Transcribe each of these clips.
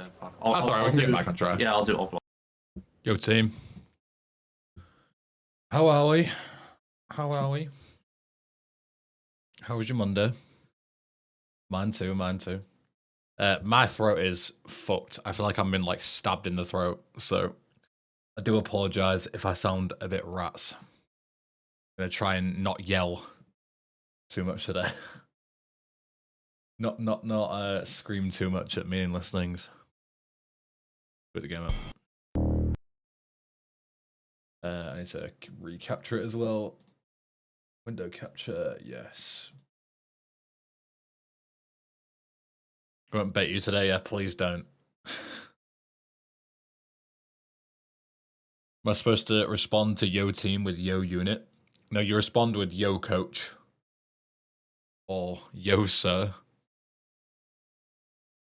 Okay, fuck. That's alright, we can get back on track. Yeah, I'll do offline. Yo, team. How are we? How are we? How was your Monday? Mine too, mine too. My throat is fucked. I feel like I'm been like stabbed in the throat, so I do apologize if I sound a bit rats. I'm gonna try and not yell too much today. not scream too much at meaningless things. Put the game up. I need to recapture it as well. Window capture, yes. I won't bait you today, yeah, please don't. Am I supposed to respond to yo team with yo unit? No, you respond with yo coach. Or yo sir.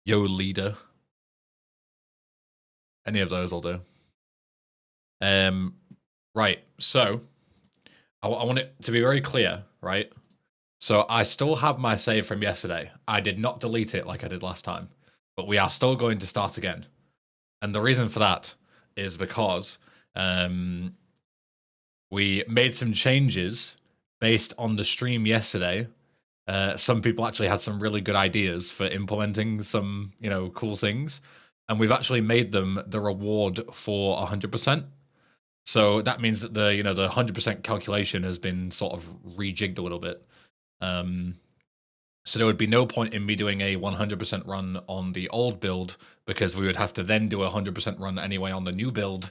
Yo leader. Any of those will do. Right, so I want it to be very clear, right? So I still have my save from yesterday. I did not delete it like I did last time, but we are still going to start again. And the reason for that is because we made some changes based on the stream yesterday. Some people actually had some really good ideas for implementing some, cool things. And we've actually made them the reward for 100%. So that means that the 100% calculation has been sort of rejigged a little bit. So there would be no point in me doing a 100% run on the old build, because we would have to then do a 100% run anyway on the new build,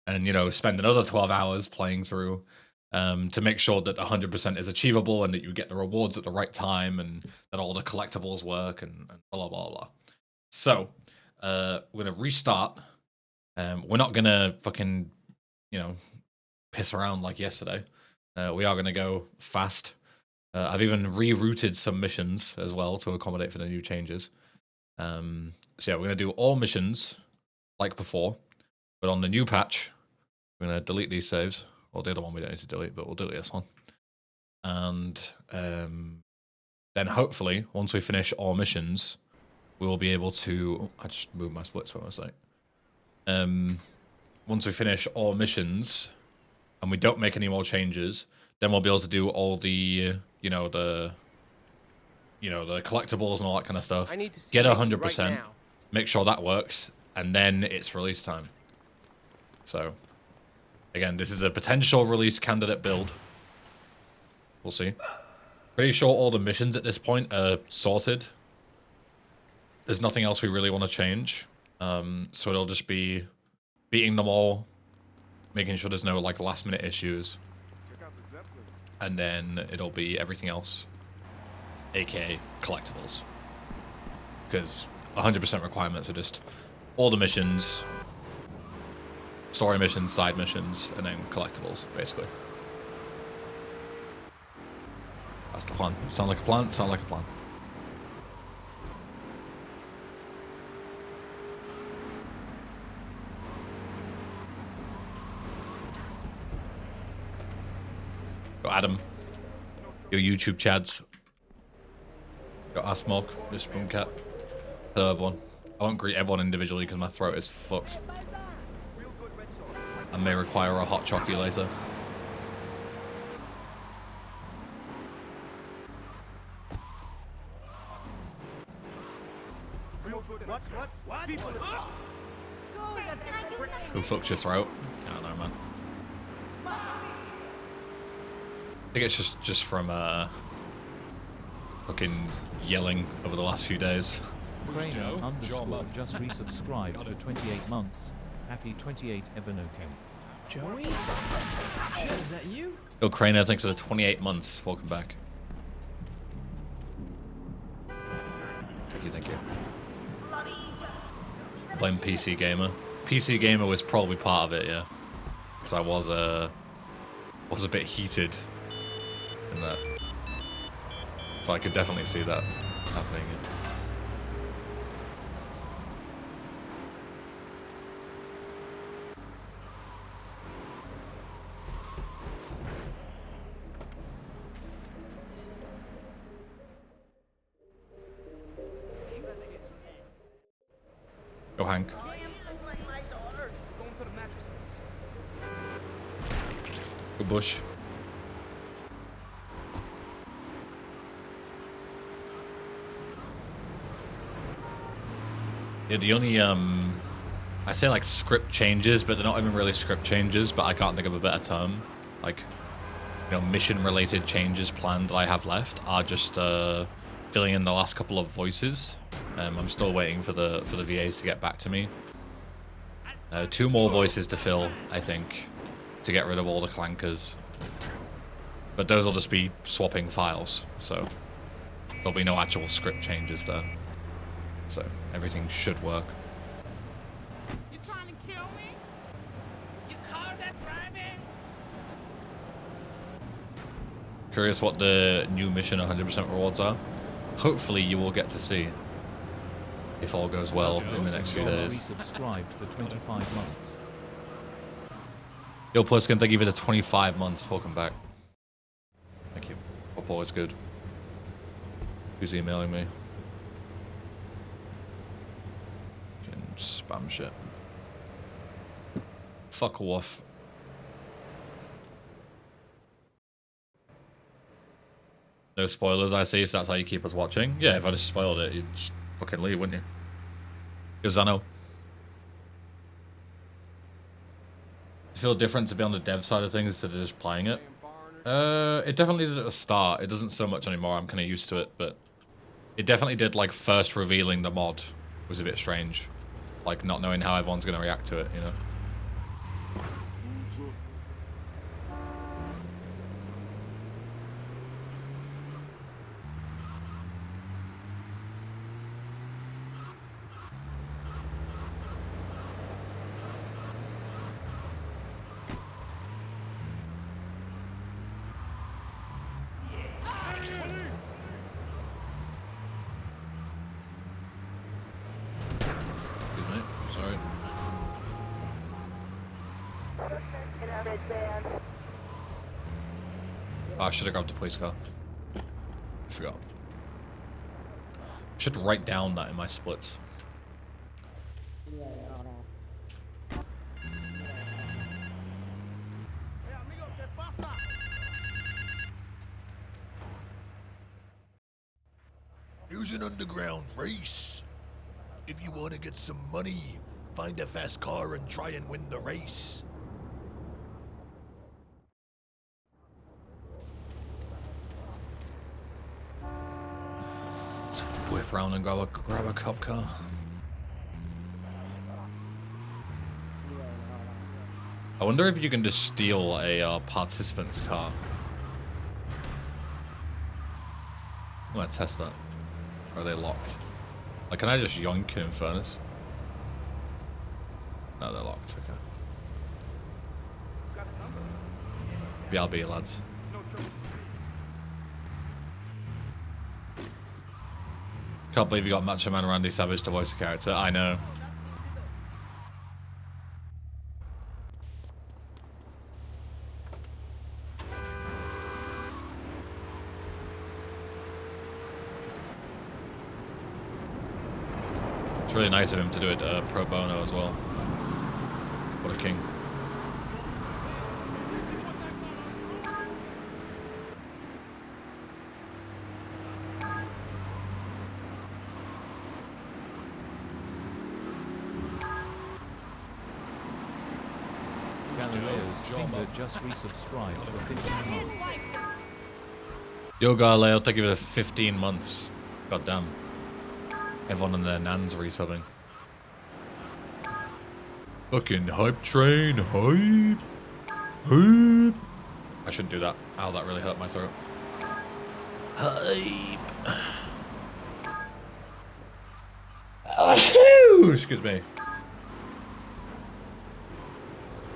and spend another 12 hours playing through to make sure that 100% is achievable and that you get the rewards at the right time and that all the collectibles work and blah blah blah. So we're gonna restart. We're not gonna fucking piss around like yesterday. We are gonna go fast. I've even rerouted some missions as well to accommodate for the new changes. So yeah, we're gonna do all missions like before, but on the new patch, we're gonna delete these saves. Well, the other one we don't need to delete, but we'll delete this one. And then hopefully, once we finish all missions, we will be able to. I just moved my splits by mistake. Once we finish all missions, and we don't make any more changes, then we'll be able to do all the, the collectibles and all that kind of stuff. Get 100%, make sure that works, and then it's release time. So, again, this is a potential release candidate build. We'll see. Pretty sure all the missions at this point are sorted. There's nothing else we really want to change. So it'll just be beating them all, making sure there's no last minute issues. And then it'll be everything else, aka collectibles. Because 100% requirements are just all the missions, story missions, side missions, and then collectibles, basically. That's the plan. Sound like a plan? Sound like a plan. Got Adam. Your YouTube chads. Got Asmog. Your Spooncat. Hello everyone. I won't greet everyone individually because my throat is fucked. I may require a hot chocolate later. Who fucked your throat? I don't know, man. I think it's just from fucking yelling over the last few days. Crane underscore just resubscribed for 28 months. Happy 28 Ebanokim. Joey? Shit, is that you? Yo, Craner, thanks for the 28 months. Welcome back. Thank you, thank you. Blame PC Gamer. PC Gamer was probably part of it, yeah. Because I was a bit heated in that. So I could definitely see that happening. Yeah. Go, Hank. Go, Bush. Yeah, the only, I say like script changes, but they're not even really script changes, but I can't think of a better term. Like, you know, mission-related changes planned that I have left are just, filling in the last couple of voices. I'm still waiting for the VAs to get back to me. 2 more voices to fill, I think, to get rid of all the clankers. But those will just be swapping files, so there'll be no actual script changes there. So everything should work. You trying to kill me? You car that driving? Curious what the new mission 100% rewards are. Hopefully you will get to see, if all goes well in the next few days. Resubscribed for 25 months. Yo, Pliskin, thank you for the 25 months. Welcome back. Thank you. Hope all is good. Who's emailing me? Fucking spam shit. Fuck off. No spoilers, I see, so that's how you keep us watching. Yeah, if I just spoiled it, you'd just fucking leave, wouldn't you? Because I know. I feel different to be on the dev side of things instead of just playing it. It definitely did at the start. It doesn't so much anymore. I'm kind of used to it, but it definitely did, like, first revealing the mod was a bit strange. Like, not knowing how everyone's going to react to it, you know? Oh, I should have grabbed the police car. I forgot. I should write down that in my splits. Here's an underground race. If you want to get some money, find a fast car and try and win the race. Let's whip around and grab a cop car. I wonder if you can just steal a participant's car. I'm gonna test that. Or are they locked? Like, can I just yoink in Furnace? No, they're locked. Okay. BRB, lads. Can't believe you got Macho Man Randy Savage to voice a character. I know. It's really nice of him to do it pro bono as well. What a king. Galileo's finger just resubscribed for 15 months. Yo, Galileo, thank you for the 15 months. God damn. Everyone and their nans resubbing. Fucking hype train, hype. Hype. I shouldn't do that. Ow, that really hurt my throat. Hype. Excuse me.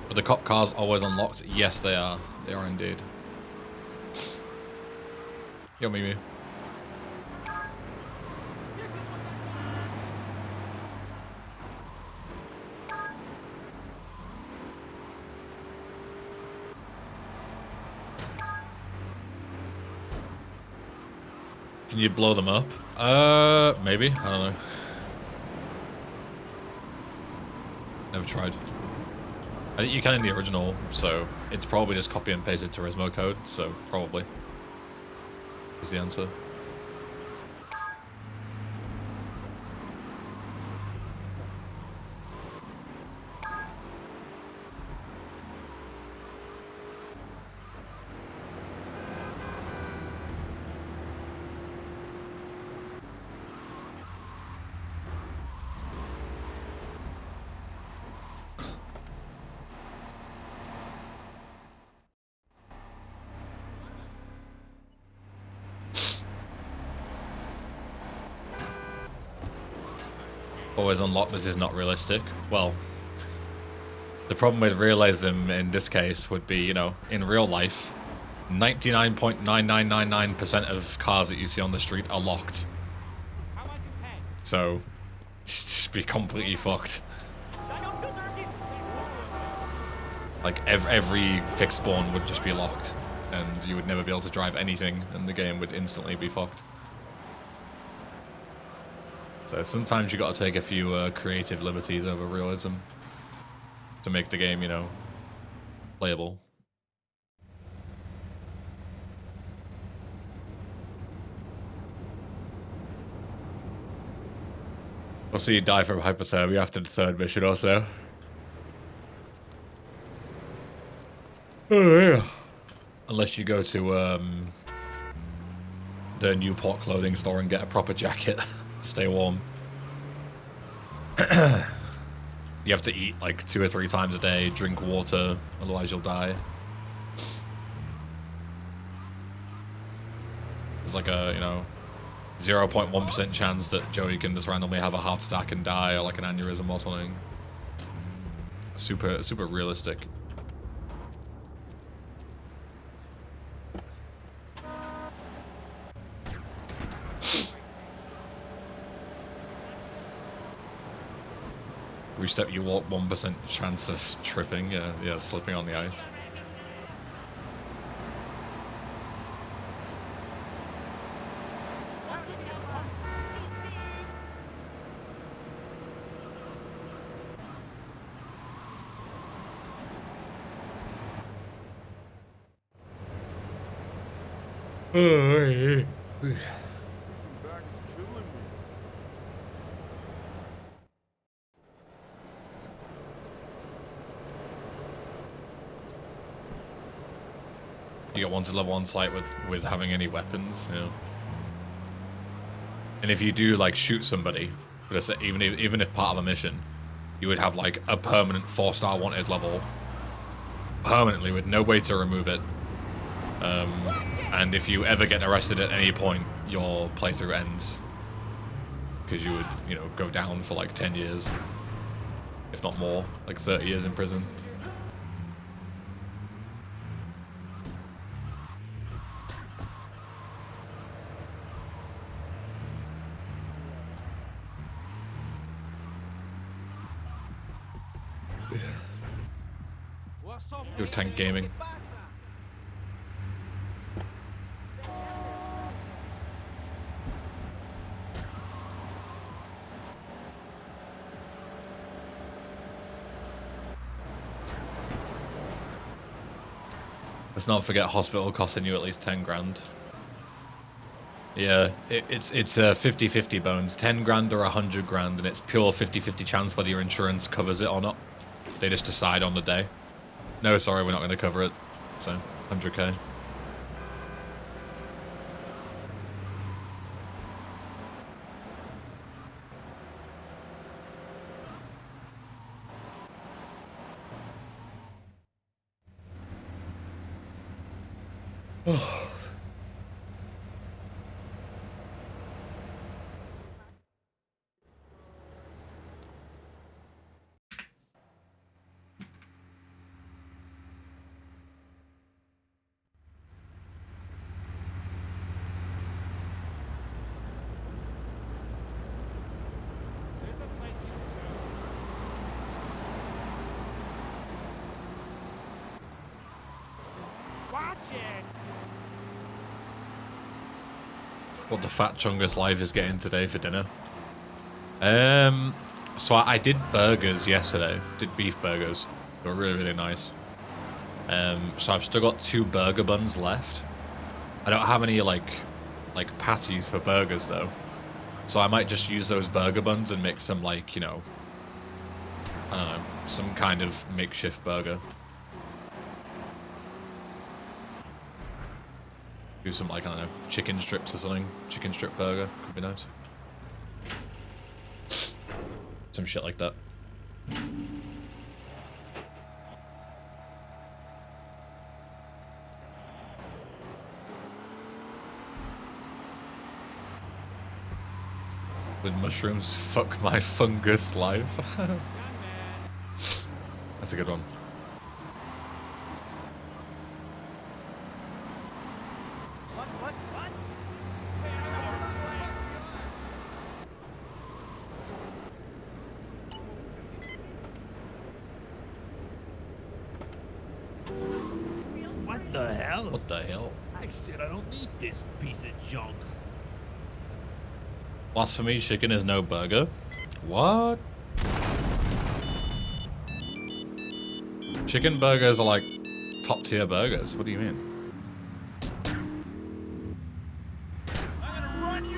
Are the cop cars always unlocked? Yes, they are. They are indeed. Yo, Mimi. Can you blow them up? Maybe. I don't know. Never tried. I think you can in the original, so it's probably just copy and pasted Turismo code, so probably is the answer. Always unlock this is not realistic. Well, the problem with realism in this case would be, you know, in real life, 99.9999% of cars that you see on the street are locked. How much you pay? So, just be completely fucked. Like, every fixed spawn would just be locked, and you would never be able to drive anything, and the game would instantly be fucked. So sometimes you got to take a few creative liberties over realism to make the game, you know, playable. I'll see you die from hypothermia after the third mission or so. Oh yeah. Unless you go to the Newport clothing store and get a proper jacket. Stay warm. You have to eat like 2 or 3 times a day, drink water, otherwise you'll die. There's like a, you know, 0.1% chance that Joey can just randomly have a heart attack and die, or like an aneurysm or something. Super realistic. Restep, you walk 1% chance of tripping, yeah, slipping on the ice. You get 1 to level 1 sight with having any weapons, yeah. And if you do like shoot somebody, for this, even if part of a mission, you would have like a permanent 4-star wanted level, permanently with no way to remove it. And if you ever get arrested at any point, your playthrough ends, because you would, you know, go down for like 10 years, if not more, like 30 years in prison. Your tank gaming. Let's not forget hospital costing you at least 10 grand. Yeah, it's 50-50 bones. 10 grand or 100 grand, and it's pure 50-50 chance whether your insurance covers it or not. They just decide on the day. No, sorry, we're not going to cover it. So, 100k. What the fat chungus life is getting today for dinner. So I did burgers yesterday. Did beef burgers. They were really, really nice. So I've still got 2 burger buns left. I don't have any like patties for burgers though. So I might just use those burger buns and make some like, you know, I don't know, some kind of makeshift burger. Do some like, I don't know, chicken strips or something. Chicken strip burger could be nice. Some shit like that. With mushrooms, fuck my fungus life. That's a good one. What? What the hell? What the hell? I said I don't need this piece of junk. Blasphemy chicken is no burger? What? Chicken burgers are like top tier burgers. What do you mean?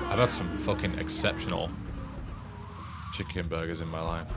I've had some fucking exceptional chicken burgers in my life.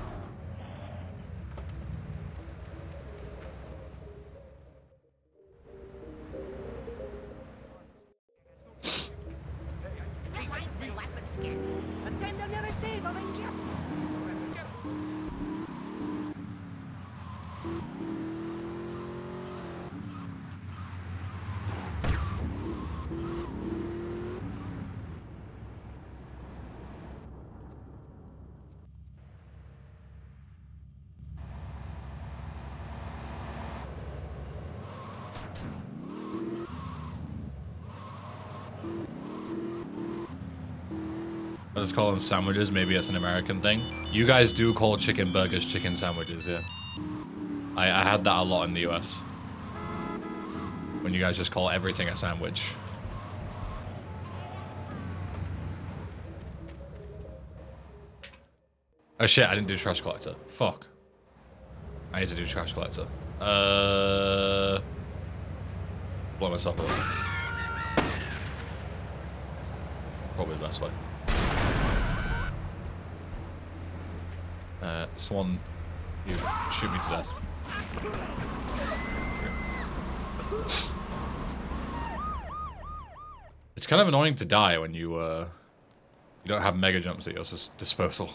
I just call them sandwiches. Maybe it's an American thing. You guys do call chicken burgers chicken sandwiches, yeah. I had that a lot in the US. When you guys just call everything a sandwich. Oh shit, I didn't do trash collector. Fuck. I need to do trash collector. Blow myself up. Probably the best way. Someone, you shoot me to death. It's kind of annoying to die when you don't have mega jumps at your disposal.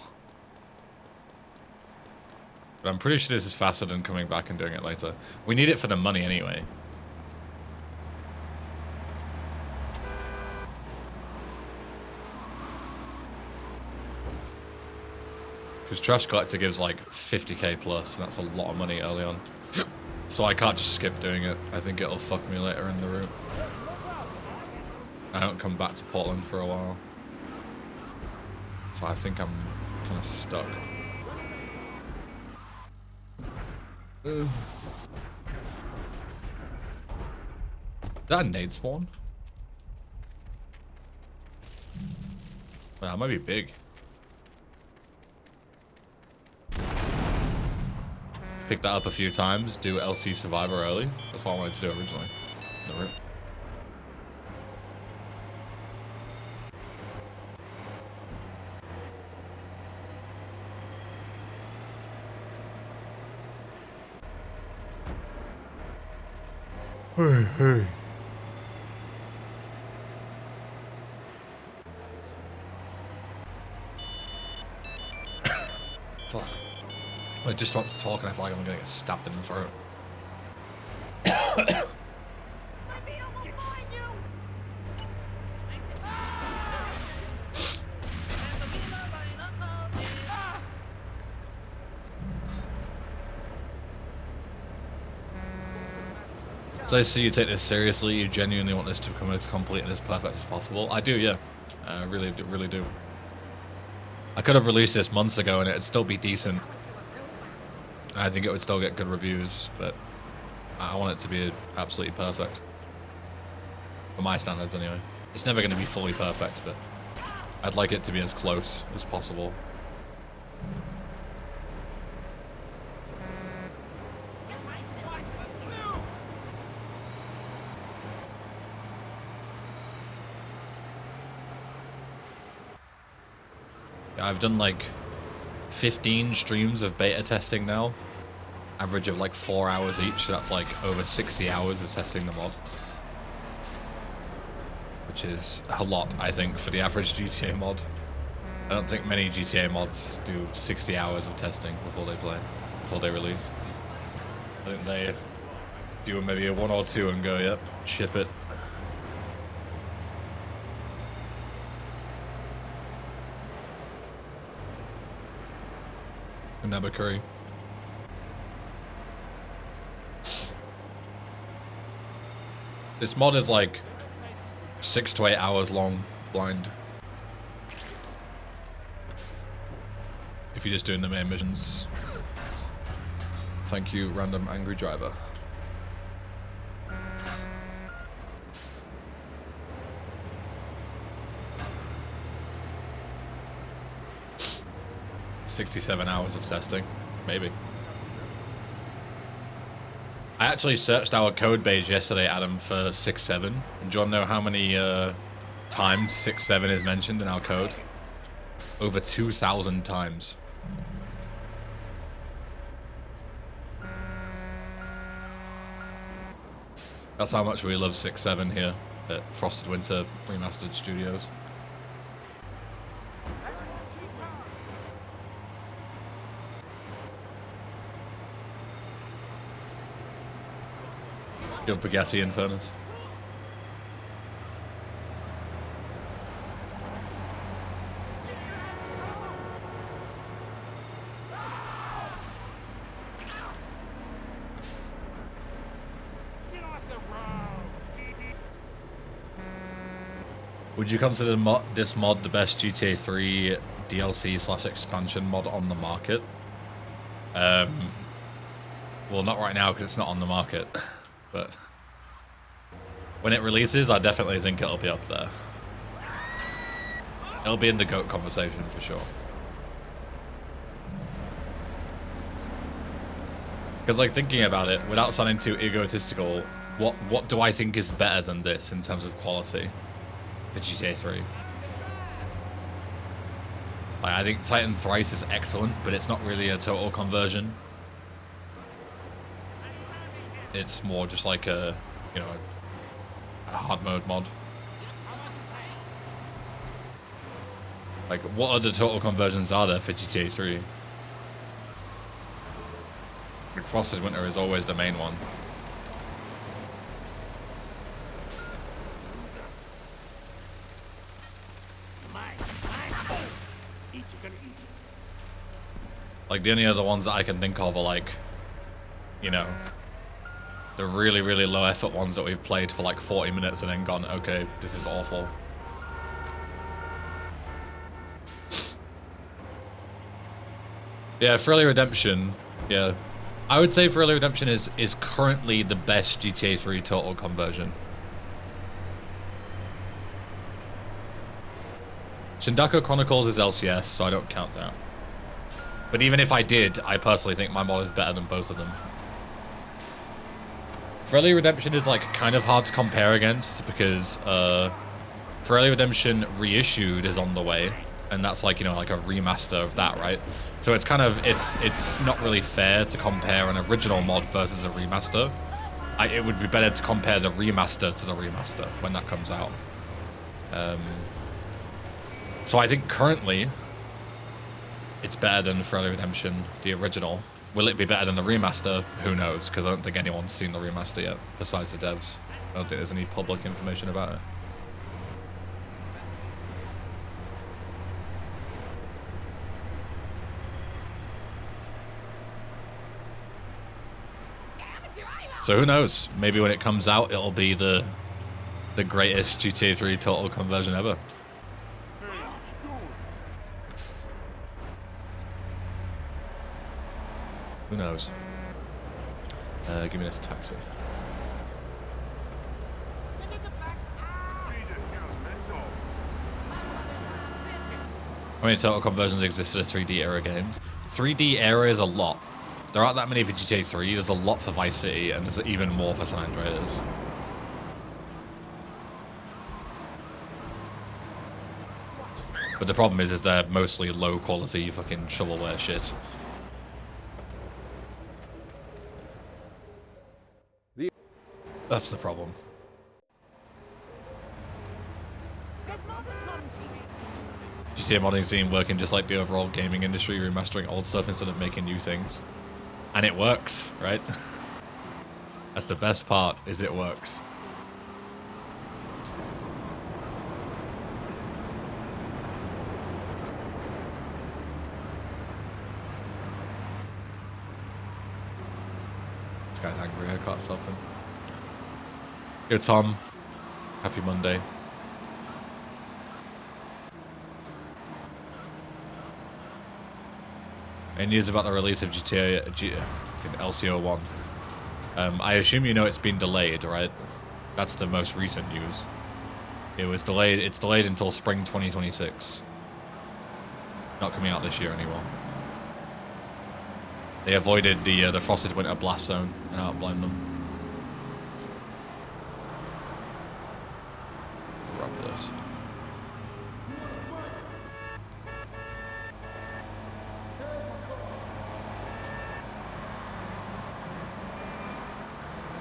But I'm pretty sure this is faster than coming back and doing it later. We need it for the money anyway. Because Trash Collector gives like 50k plus, and that's a lot of money early on. So I can't just skip doing it. I think it'll fuck me later in the route. I don't come back to Portland for a while. So I think I'm kind of stuck. Is that a nade spawn? Well, that might be big. Pick that up a few times, do LC Survivor early. That's what I wanted to do originally. No route. Hey. Fuck. I just want to talk and I feel like I'm gonna get stabbed in the throat. So I see you take this seriously, you genuinely want this to become as complete and as perfect as possible. I do, yeah. I really do. I could have released this months ago and it'd still be decent. I think it would still get good reviews, but I want it to be absolutely perfect. For my standards, anyway. It's never going to be fully perfect, but I'd like it to be as close as possible. I've done like 15 streams of beta testing now. Average of like 4 hours each, so that's like over 60 hours of testing the mod. Which is a lot, I think, for the average GTA mod. I don't think many GTA mods do 60 hours of testing before they release. I think they do maybe a 1 or 2 and go, yep, ship it. Never curry. This mod is like 6 to 8 hours long, blind. If you're just doing the main missions. Thank you, random angry driver. $67 hours of testing, maybe. I actually searched our code base yesterday, Adam, for 6.7. And do you want to know how many times 6.7 is mentioned in our code? Over 2,000 times. That's how much we love 6.7 here at Frosted Winter Remastered Studios. Your Pegasi in furnace. Would you consider this mod the best GTA 3 DLC / expansion mod on the market? Well, not right now because it's not on the market. But when it releases, I definitely think it'll be up there. It'll be in the GOAT conversation for sure. Because, like, thinking about it, without sounding too egotistical, what do I think is better than this in terms of quality for GTA 3? Like, I think Titan Thrice is excellent, but it's not really a total conversion. It's more just like a, you know, a hard mode mod. Like, what other total conversions are there for GTA 3? Like, Frosted Winter is always the main one. Like, the only other ones that I can think of are like, you know, the really, really low effort ones that we've played for like 40 minutes and then gone, okay, this is awful. Yeah, For Early Redemption, yeah. I would say For Early Redemption is currently the best GTA 3 total conversion. Shindako Chronicles is LCS, so I don't count that. But even if I did, I personally think my mod is better than both of them. For Early Redemption is like kind of hard to compare against because For Early Redemption Reissued is on the way, and that's like, you know, like a remaster of that, right? So it's kind of it's not really fair to compare an original mod versus a remaster. It would be better to compare the remaster to the remaster when that comes out. So I think currently it's better than For Early Redemption, the original. Will it be better than the remaster? Who knows, because I don't think anyone's seen the remaster yet, besides the devs. I don't think there's any public information about it. So who knows? Maybe when it comes out, it'll be the greatest GTA 3 total conversion ever. Who knows? Give me this taxi. How many total conversions exist for the 3D era games? 3D era is a lot. There aren't that many for GTA 3, there's a lot for Vice City, and there's even more for San Andreas. But the problem is they're mostly low quality fucking shovelware shit. That's the problem. GTA modding scene working just like the overall gaming industry, remastering old stuff instead of making new things. And it works, right? That's the best part, is it works. This guy's angry, I can't stop him. Yo, Tom. Happy Monday. Any news about the release of LCO 1? I assume you know it's been delayed, right? That's the most recent news. It was delayed. It's delayed until spring 2026. Not coming out this year anymore. They avoided the Frosted Winter Blast Zone, and I don't blame them. Grab this.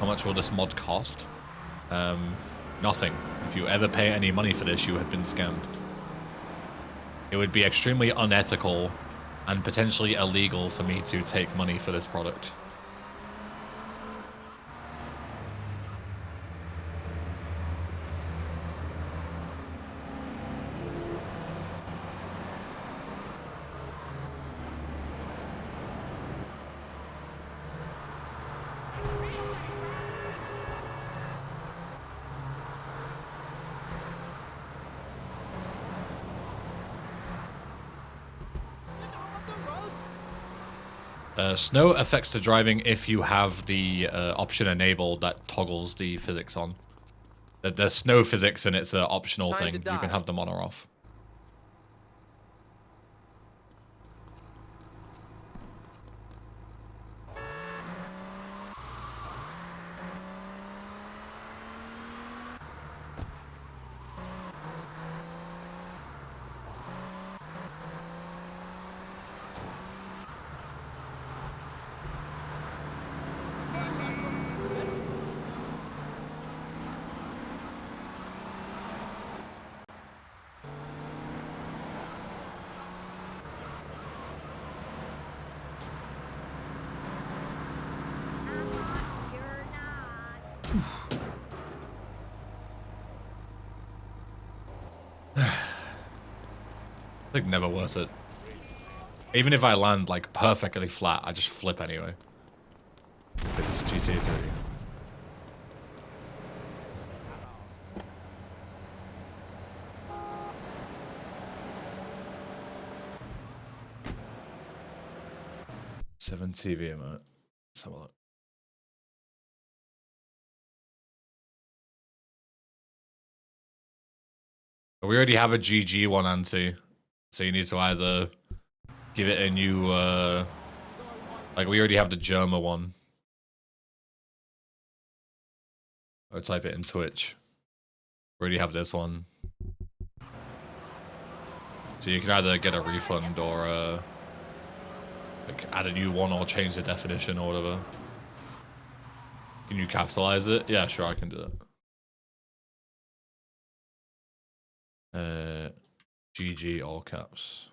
How much will this mod cost? Nothing. If you ever pay any money for this, you have been scammed. It would be extremely unethical and potentially illegal for me to take money for this product. Snow affects the driving if you have the option enabled that toggles the physics on. There's snow physics and it's an optional thing. You can have them on or off. Like, never worth it. Even if I land, like, perfectly flat, I just flip anyway. It's GTA 3. Seven TV emote. Let's have a look. We already have a GG one, Anti. So you need to either give it a new, like we already have the Germa one. Or type it in Twitch. We already have this one. So you can either get a refund or, like add a new one or change the definition or whatever. Can you capitalize it? Yeah, sure, I can do that. GG all caps.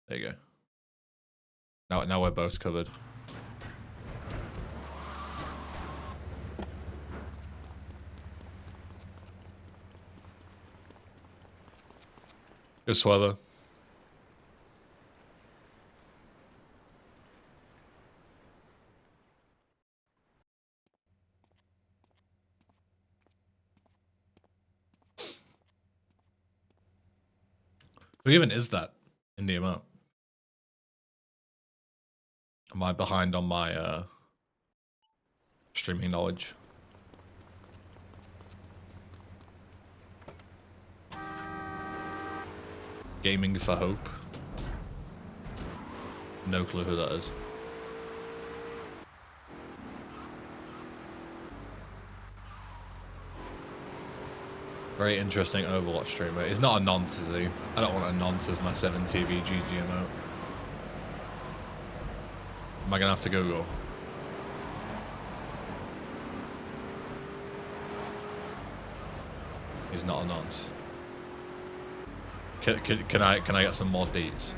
There you go. Now we're both covered. Good sweater. Who even is that in the amount? Am I behind on my streaming knowledge? Gaming for Hope. No clue who that is. Very interesting Overwatch streamer. He's not a nonce, is he? I don't want a nonce as my 7TV GG emote. Am I gonna have to Google? He's not a nonce. Can I get some more deets?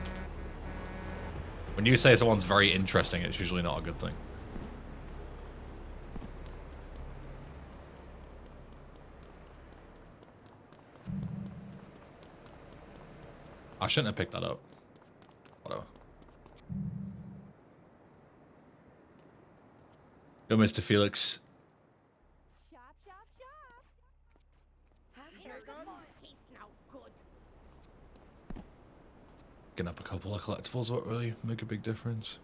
When you say someone's very interesting, it's usually not a good thing. I shouldn't have picked that up. Whatever. Go, Mr. Felix. Shop, shop, shop. He's no good. Getting up a couple of collectibles won't really make a big difference.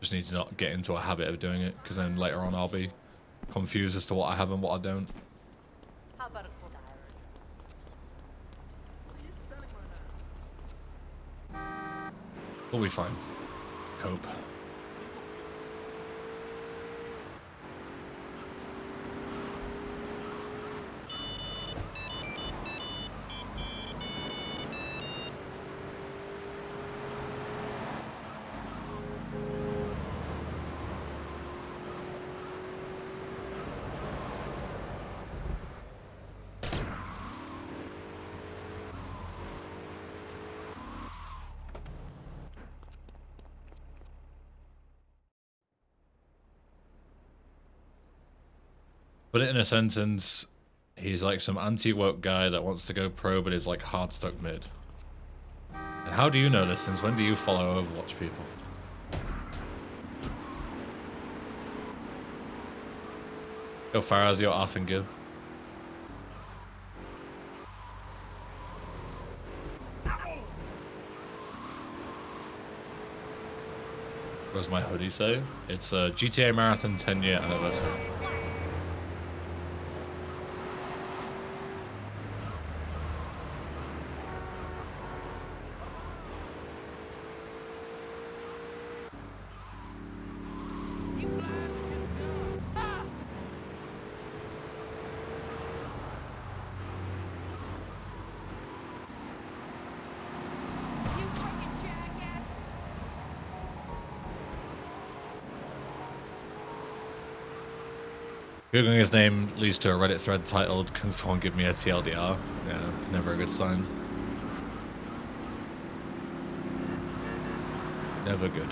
Just need to not get into a habit of doing it, because then later on I'll be confused as to what I have and what I don't. How about a We'll be fine. Cope. Put it in a sentence, he's like some anti-woke guy that wants to go pro but is like hard stuck mid. And how do you know this? Since when do you follow Overwatch people? Go Faraz, your ass and give. What does my hoodie say? It's a GTA Marathon 10-year anniversary. Googling his name leads to a Reddit thread titled, "Can someone give me a TLDR?" Yeah, never a good sign. Never good.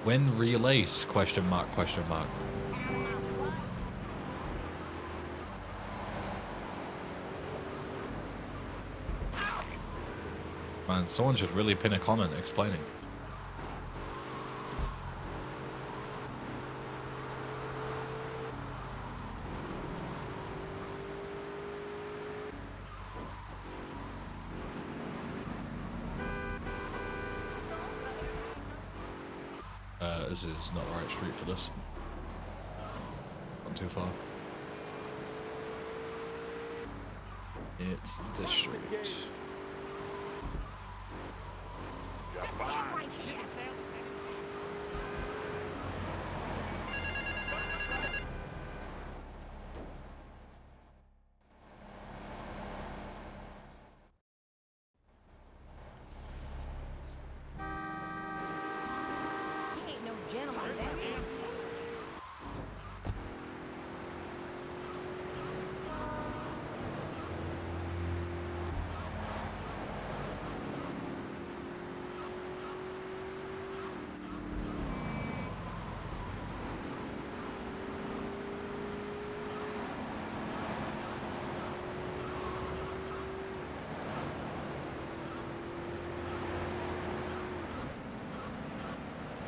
When relace? Question mark, question mark. Man, someone should really pin a comment explaining. This is not the right street for this. Not too far. It's this street.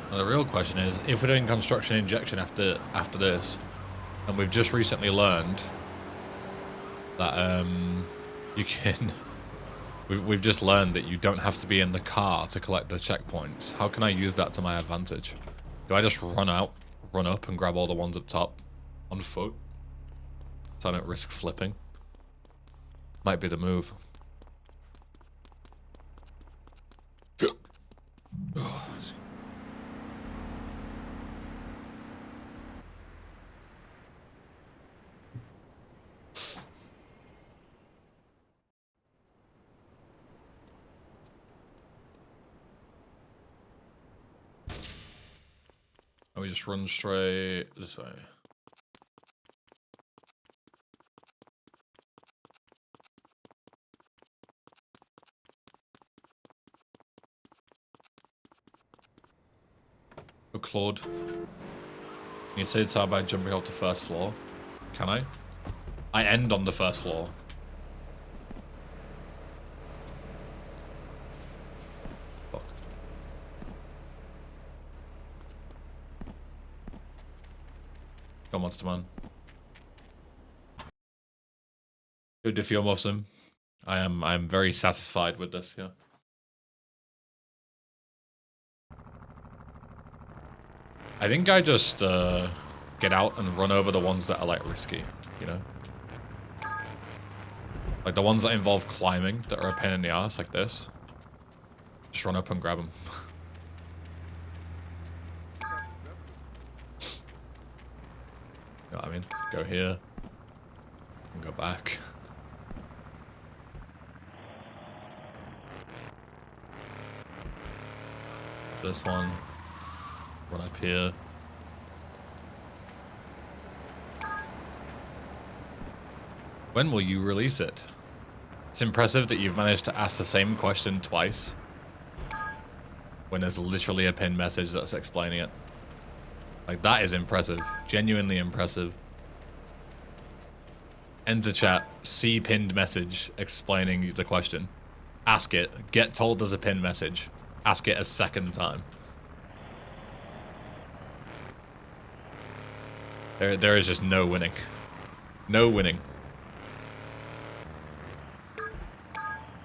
Now the real question is, if we're doing construction injection after this, and we've just recently learned that you can We've just learned that you don't have to be in the car to collect the checkpoints. How can I use that to my advantage? Do I just run up and grab all the ones up top on foot? So I don't risk flipping. Might be the move. And we just run straight this way. Oh, Claude. Can you say it's how by jumping off the first floor? Can I? I end on the first floor. Fuck. Go, Monster Man. Good if you're Muslim. I am very satisfied with this, yeah. I think I just get out and run over the ones that are like risky, you know? Like the ones that involve climbing that are a pain in the ass like this. Just run up and grab them. You know what I mean? Go here. And go back. This one. Run up here. When will you release it? It's impressive that you've managed to ask the same question twice. When there's literally a pinned message that's explaining it. Like, that is impressive. Genuinely impressive. Enter chat. See pinned message explaining the question. Ask it. Get told there's a pinned message. Ask it a second time. There is just no winning. No winning.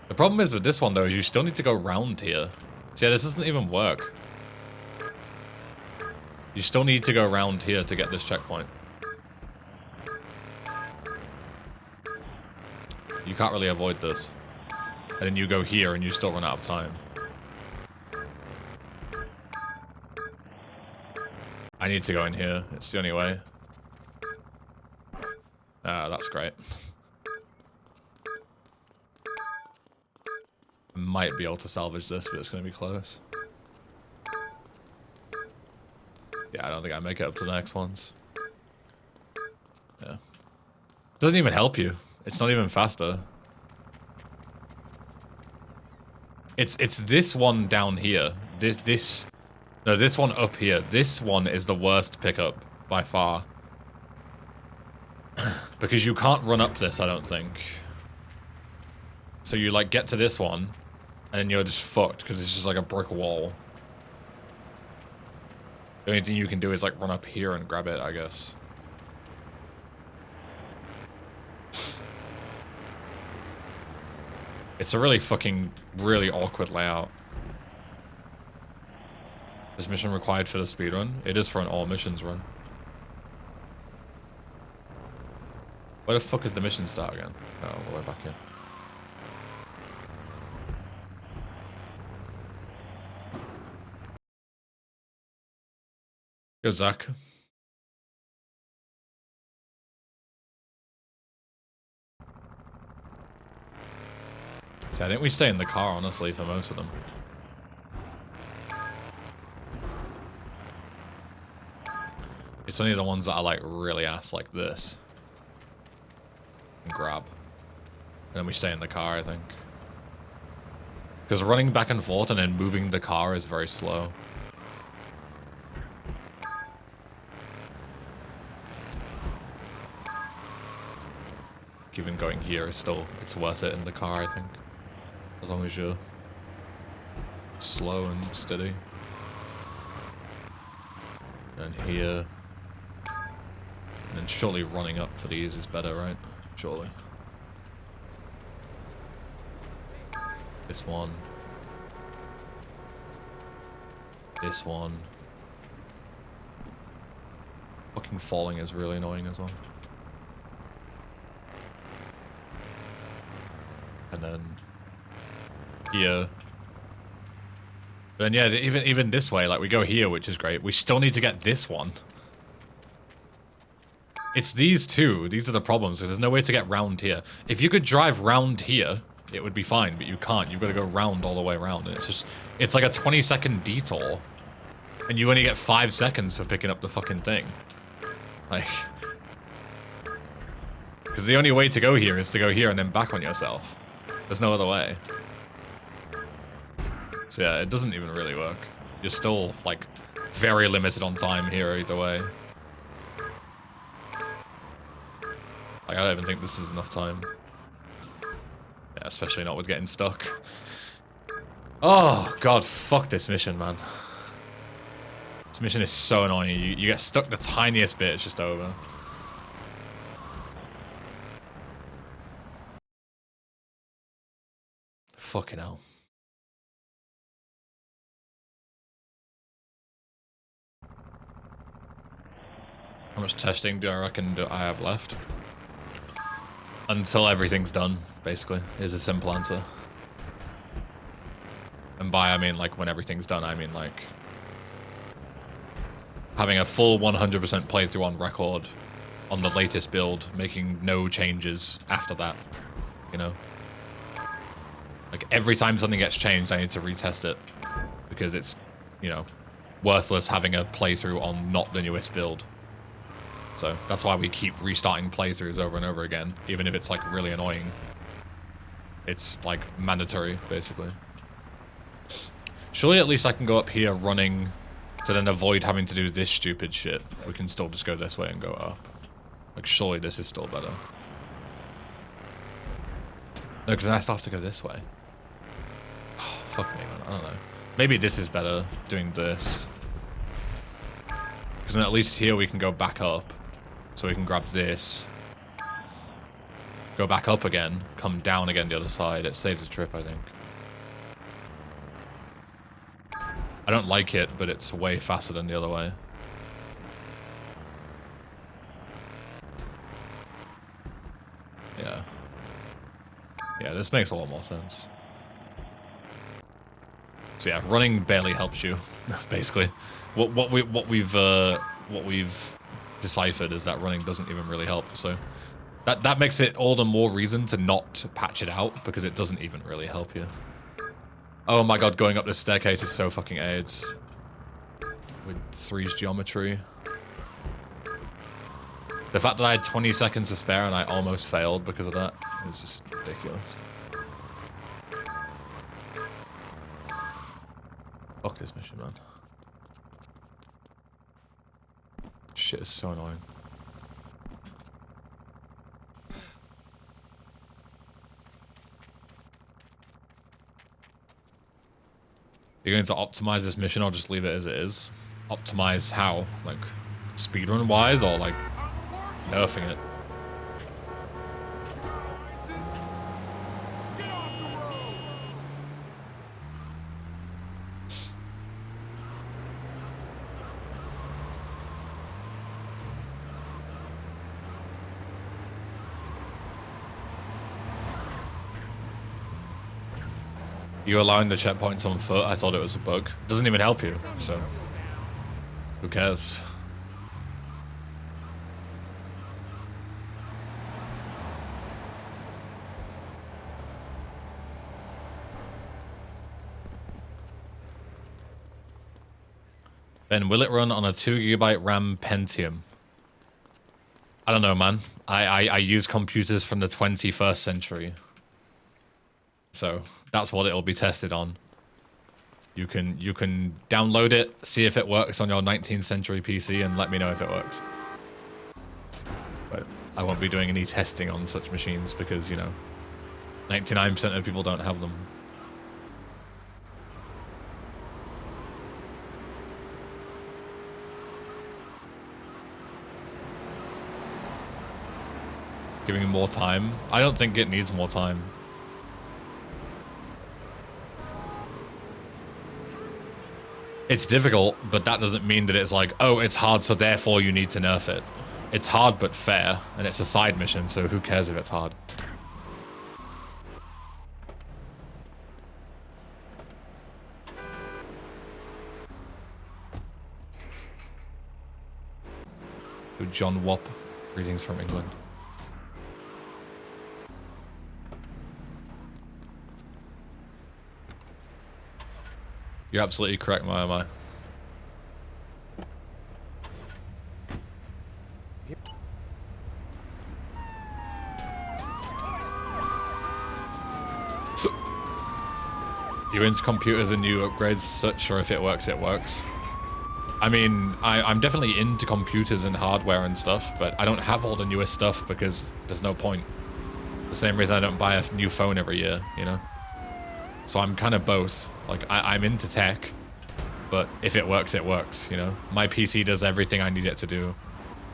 The problem is with this one though, is you still need to go round here. So yeah, this doesn't even work. You still need to go around here to get this checkpoint. You can't really avoid this. And then you go here and you still run out of time. I need to go in here. It's the only way. Ah, that's great. I might be able to salvage this, but it's going to be close. Yeah, I don't think I make it up to the next ones. Yeah. Doesn't even help you. It's not even faster. It's this one down here. No, this one up here. This one is the worst pickup by far. Because you can't run up this, I don't think. So you like get to this one, and then you're just fucked because it's just like a brick wall. The only thing you can do is like run up here and grab it, I guess. It's a really awkward layout. This mission required for the speedrun? It is for an all missions run. Where the fuck is the mission start again? Oh, all the way back here. Go, Zach. See, I think we stay in the car, honestly, for most of them. It's only the ones that are, like, really ass like this. And grab. And then we stay in the car, I think. Because running back and forth and then moving the car is very slow. Even going here is still, it's worth it in the car, I think. As long as you're slow and steady. And here. And then surely running up for these is better, right? Surely. This one. This one. Fucking falling is really annoying as well. And then here. But then yeah, even this way, like we go here, which is great. We still need to get this one. It's these two. These are the problems, because there's no way to get round here. If you could drive round here, it would be fine, but you can't. You've got to go round all the way around. And it's like a 20-second detour. And you only get 5 seconds for picking up the fucking thing. Like... Because the only way to go here is to go here and then back on yourself. There's no other way. So yeah, it doesn't even really work. You're still, like, very limited on time here either way. Like, I don't even think this is enough time. Yeah, especially not with getting stuck. Oh, God, fuck this mission, man. This mission is so annoying. You get stuck the tiniest bit, it's just over. Fucking hell. How much testing do I reckon I have left? Until everything's done, basically, is a simple answer. And by I mean, like, when everything's done, I mean, like, having a full 100% playthrough on record on the latest build, making no changes after that, you know? Like, every time something gets changed, I need to retest it, because it's, you know, worthless having a playthrough on not the newest build. So that's why we keep restarting playthroughs over and over again, even if it's like really annoying. It's like mandatory, basically. Surely at least I can go up here running to then avoid having to do this stupid shit. We can still just go this way and go up. Like, surely this is still better. No, because then I still have to go this way. Oh, fuck me, man. I don't know. Maybe this is better, doing this. Because then at least here we can go back up. So we can grab this, go back up again, come down again the other side. It saves the trip, I think. I don't like it, but it's way faster than the other way. Yeah. Yeah, this makes a lot more sense. So yeah, running barely helps you, basically. What we've deciphered is that running doesn't even really help, so that makes it all the more reason to not patch it out, because it doesn't even really help you. Oh my god, going up this staircase is so fucking AIDS. With 3's geometry. The fact that I had 20 seconds to spare and I almost failed because of that is just ridiculous. Fuck this mission, man. Shit is so annoying. You're going to optimize this mission or just leave it as it is? Optimize how? Like, speedrun wise, or like nerfing it? You allowing the checkpoints on foot, I thought it was a bug. It doesn't even help you, so who cares? Ben, will it run on a 2GB RAM Pentium? I don't know, man. I use computers from the 21st century. So that's what it'll be tested on. You can download it, see if it works on your 19th century PC, and let me know if it works. But I won't be doing any testing on such machines because, you know, 99% of people don't have them. Giving it more time? I don't think it needs more time. It's difficult, but that doesn't mean that it's like, oh, it's hard, so therefore you need to nerf it. It's hard but fair, and it's a side mission, so who cares if it's hard? To John Wop, greetings from England. You're absolutely correct, my. So, you into computers and new upgrades, such, or if it works, it works. I mean, I'm definitely into computers and hardware and stuff, but I don't have all the newest stuff because there's no point. The same reason I don't buy a new phone every year, you know? So I'm kind of both. Like, I'm into tech, but if it works, it works, you know? My PC does everything I need it to do,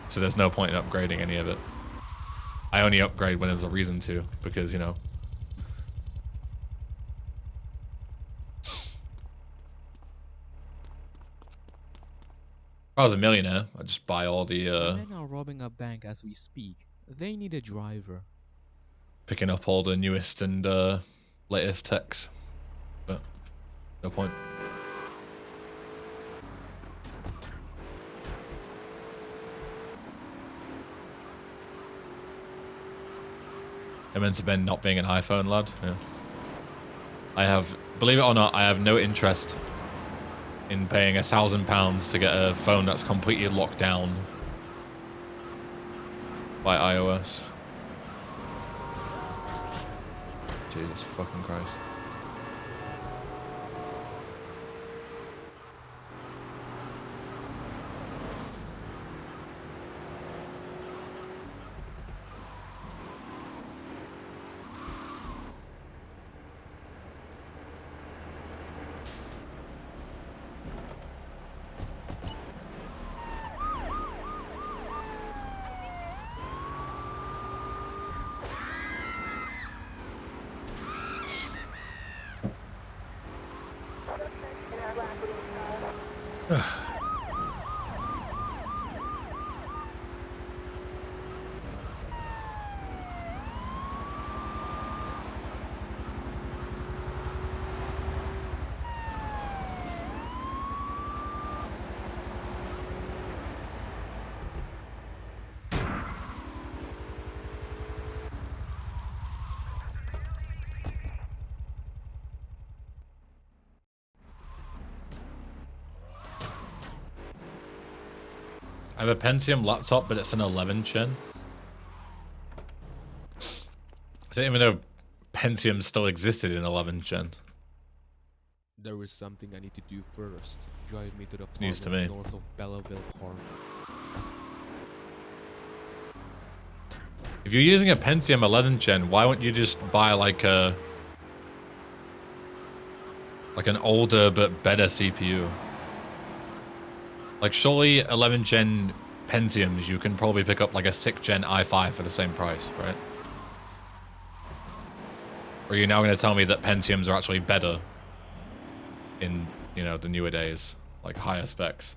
so there's no point in upgrading any of it. I only upgrade when there's a reason to, because, you know... If I was a millionaire, I'd just buy all the, Men are robbing a bank as we speak. They need a driver. Picking up all the newest and, latest techs. But, no point. It meant to Ben not being an iPhone lad, yeah. I have, believe it or not, I have no interest in paying £1,000 to get a phone that's completely locked down by iOS. Jesus fucking Christ. I have a Pentium laptop, but it's an 11 gen. I didn't even know Pentium still existed in 11 gen. There is something I need to do first. Drive me to the News to apartments me. north of Belleville Park. If you're using a Pentium 11 gen, why wouldn't you just buy like an older but better CPU? Like surely 11 gen Pentiums, you can probably pick up like a 6th gen i5 for the same price, right? Or are you now going to tell me that Pentiums are actually better in, you know, the newer days, like higher specs?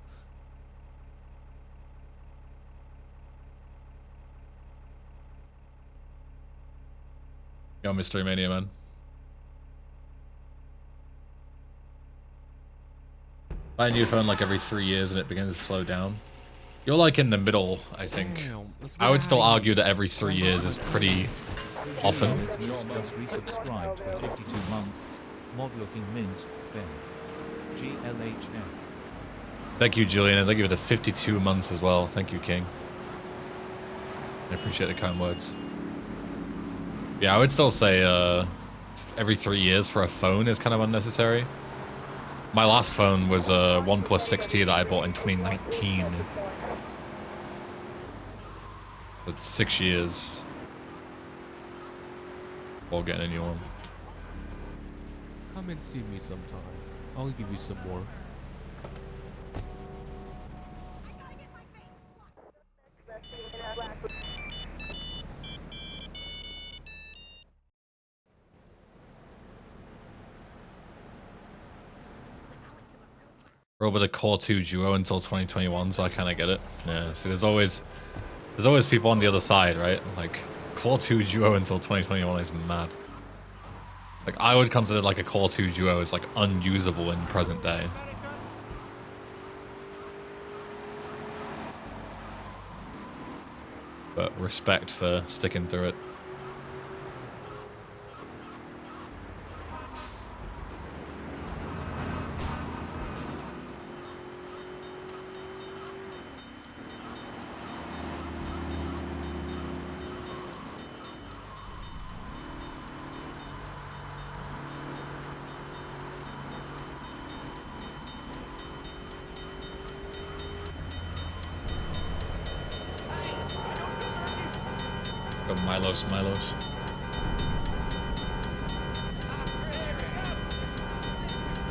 Yo, Mystery Mania, man. Buy a new phone like every 3 years and it begins to slow down. You're like in the middle, I think. Damn, let's I get would still outta argue that every 3 years is pretty often. Just resubscribed for 52 months. Mod looking mint, Ben. GLHF. Thank you, Julian, and thank you for the 52 months as well. Thank you, King. I appreciate the kind words. Yeah, I would still say every 3 years for a phone is kind of unnecessary. My last phone was a OnePlus 6T that I bought in 2019. It's 6 years while getting a new one. Come and see me sometime. I'll give you some more. Roll with a Core 2 Duo until 2021, so I kind of get it. Yeah, see, there's always people on the other side, right? Like, Core 2 Duo until 2021 is mad. Like, I would consider like a Core 2 Duo as like unusable in present day. But respect for sticking through it. Milos.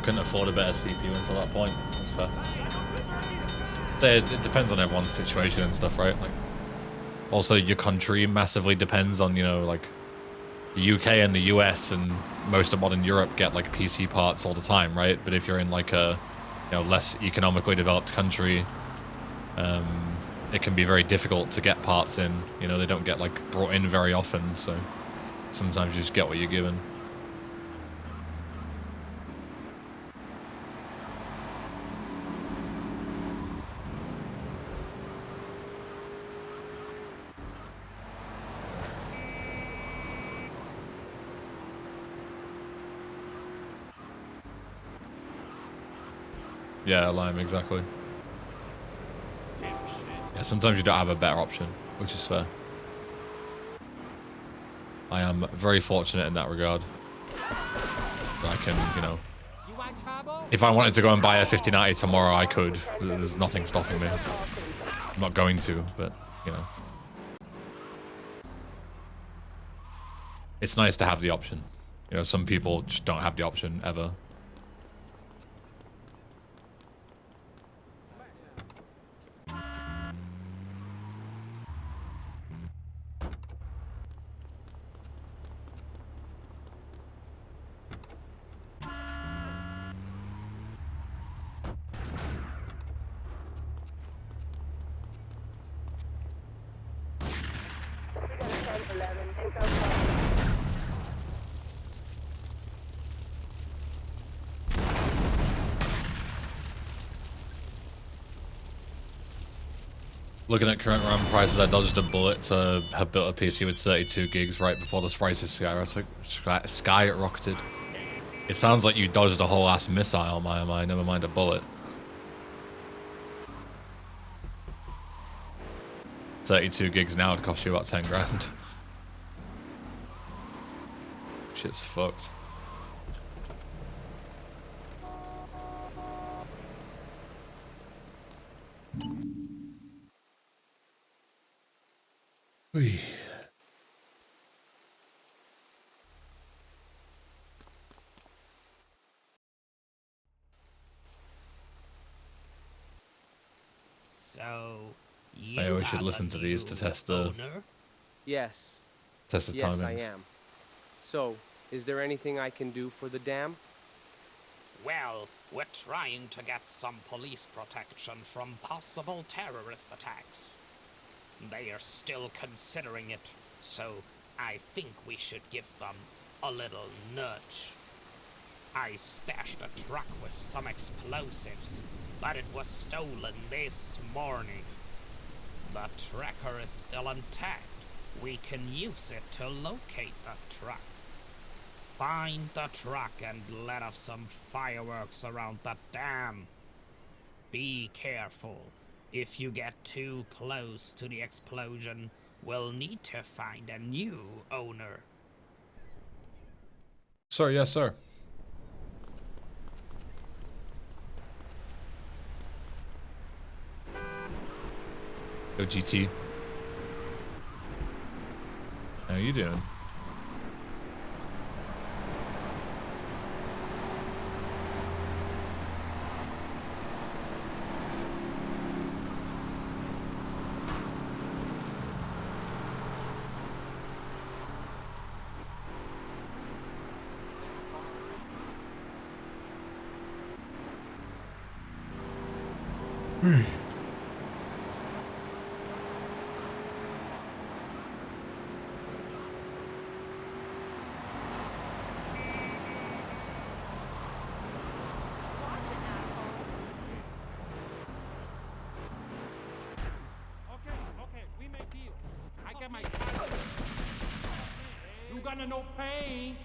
Couldn't afford a better CPU until that point. That's fair. It depends on everyone's situation and stuff, right? Like, also your country massively depends on, you know, like the UK and the US and most of modern Europe get like PC parts all the time, right? But if you're in like a, you know, less economically developed country, it can be very difficult to get parts in. You know, they don't get like brought in very often, so sometimes you just get what you're given. Yeah, Lime, exactly. Yeah, sometimes you don't have a better option, which is fair. I am very fortunate in that regard. I can, you know, if I wanted to go and buy a 5090 tomorrow, I could. There's nothing stopping me. I'm not going to, but, you know. It's nice to have the option. You know, some people just don't have the option ever. Looking at current RAM prices, I dodged a bullet to have built a PC with 32 gigs right before the prices skyrocketed. It sounds like you dodged a whole ass missile, my, never mind a bullet. 32 gigs now would cost you about 10 grand. Shit's fucked. Whee. So, I always should listen to these to test the Yes. test the Yes, timings. I am. So, is there anything I can do for the dam? Well, we're trying to get some police protection from possible terrorist attacks. They are still considering it, so I think we should give them a little nudge. I stashed a truck with some explosives, but it was stolen this morning. The tracker is still intact. We can use it to locate the truck. Find the truck and let off some fireworks around the dam. Be careful. If you get too close to the explosion, we'll need to find a new owner. Sir, yes, sir. Yo, GT. How you doing? Okay, we make deal. I get my car. You gonna no pain.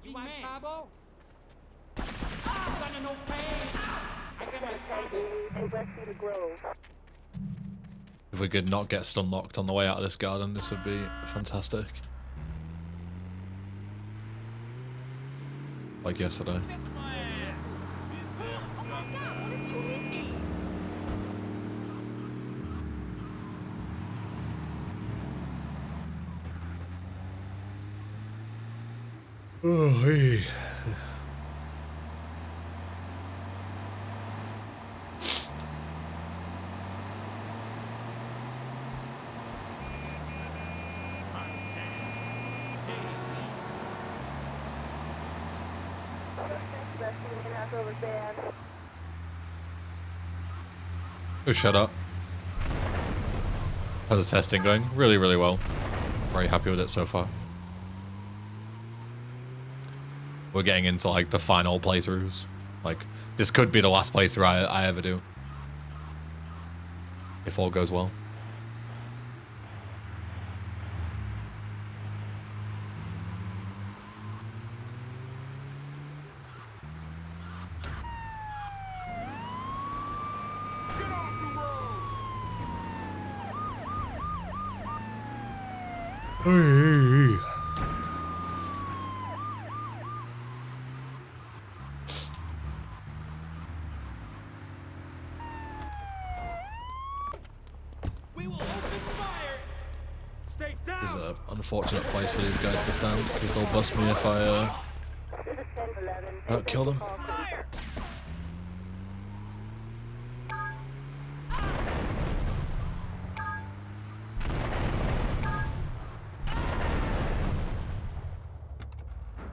You want trouble? You gonna no pain. I get my car. If we could not get stun locked on the way out of this garden, this would be fantastic. Like yesterday. Oh, hey. Oh, shut up. How's the testing going? Really, really well. Very happy with it so far. We're getting into like the final playthroughs. Like, this could be the last playthrough I ever do. If all goes well. Hey. We will open fire. Stay down. This is an unfortunate place for these guys to stand, because they'll bust me if I don't kill them.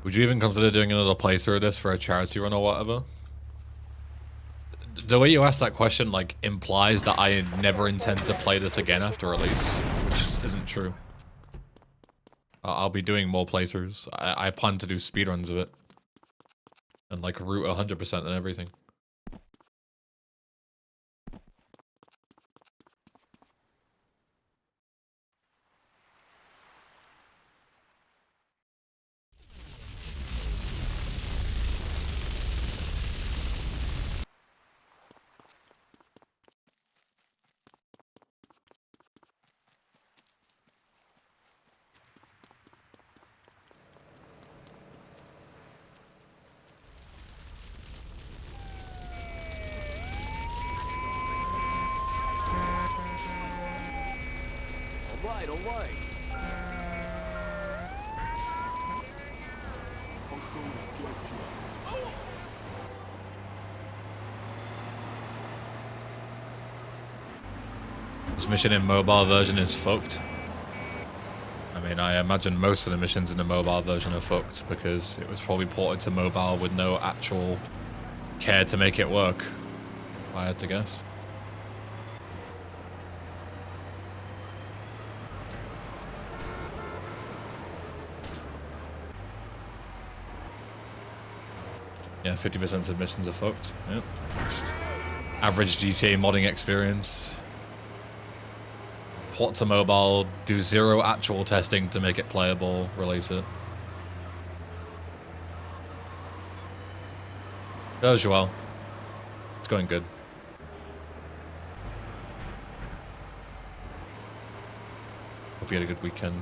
Would you even consider doing another playthrough of this for a charity run or whatever? The way you asked that question, like, implies that I never intend to play this again after release, which just isn't true. I'll be doing more playthroughs. I plan to do speedruns of it. And, like, route 100% and everything. Alright. This mission in mobile version is fucked. I mean, I imagine most of the missions in the mobile version are fucked because it was probably ported to mobile with no actual care to make it work, if I had to guess. Yeah, 50% submissions are fucked. Yep. Just average GTA modding experience. Port to mobile, do zero actual testing to make it playable, release it. As well. It's going good. Hope you had a good weekend.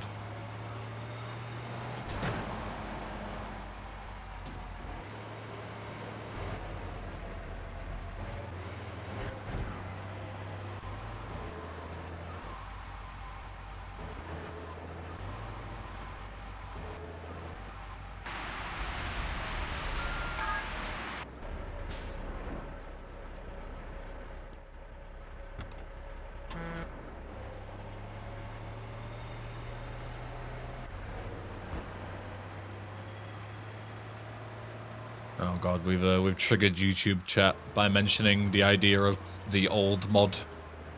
Oh god, we've triggered YouTube chat by mentioning the idea of the old mod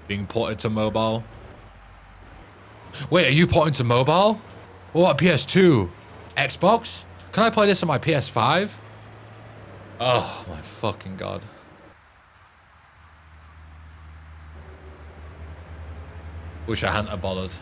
being ported to mobile. Wait, are you porting to mobile? What, PS2? Xbox? Can I play this on my PS5? Oh my fucking god. Wish I hadn't have bothered.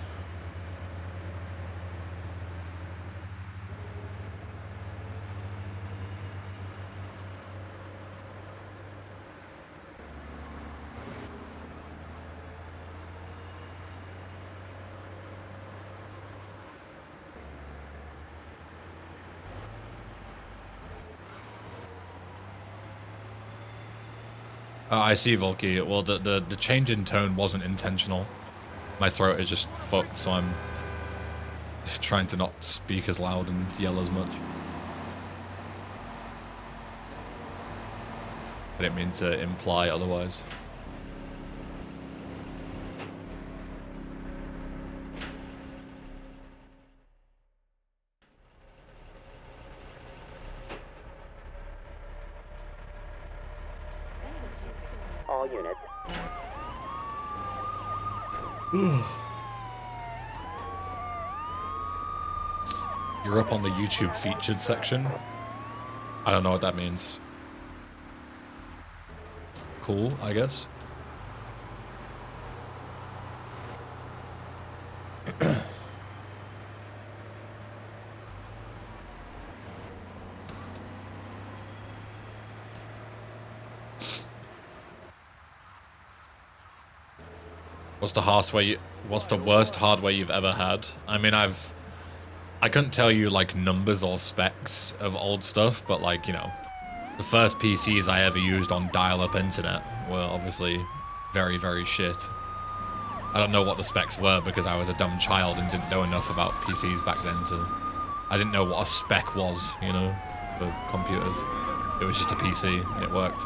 I see, Volky. Well, the change in tone wasn't intentional. My throat is just fucked, so I'm trying to not speak as loud and yell as much. I didn't mean to imply otherwise. All units. You're up on the YouTube featured section. I don't know what that means. Cool, I guess. What's the worst hardware you've ever had? I mean, I couldn't tell you like numbers or specs of old stuff, but like, you know, the first PCs I ever used on dial-up internet were obviously very, very shit. I don't know what the specs were because I was a dumb child and didn't know enough about PCs back then to... I didn't know what a spec was, you know, for computers. It was just a PC and it worked.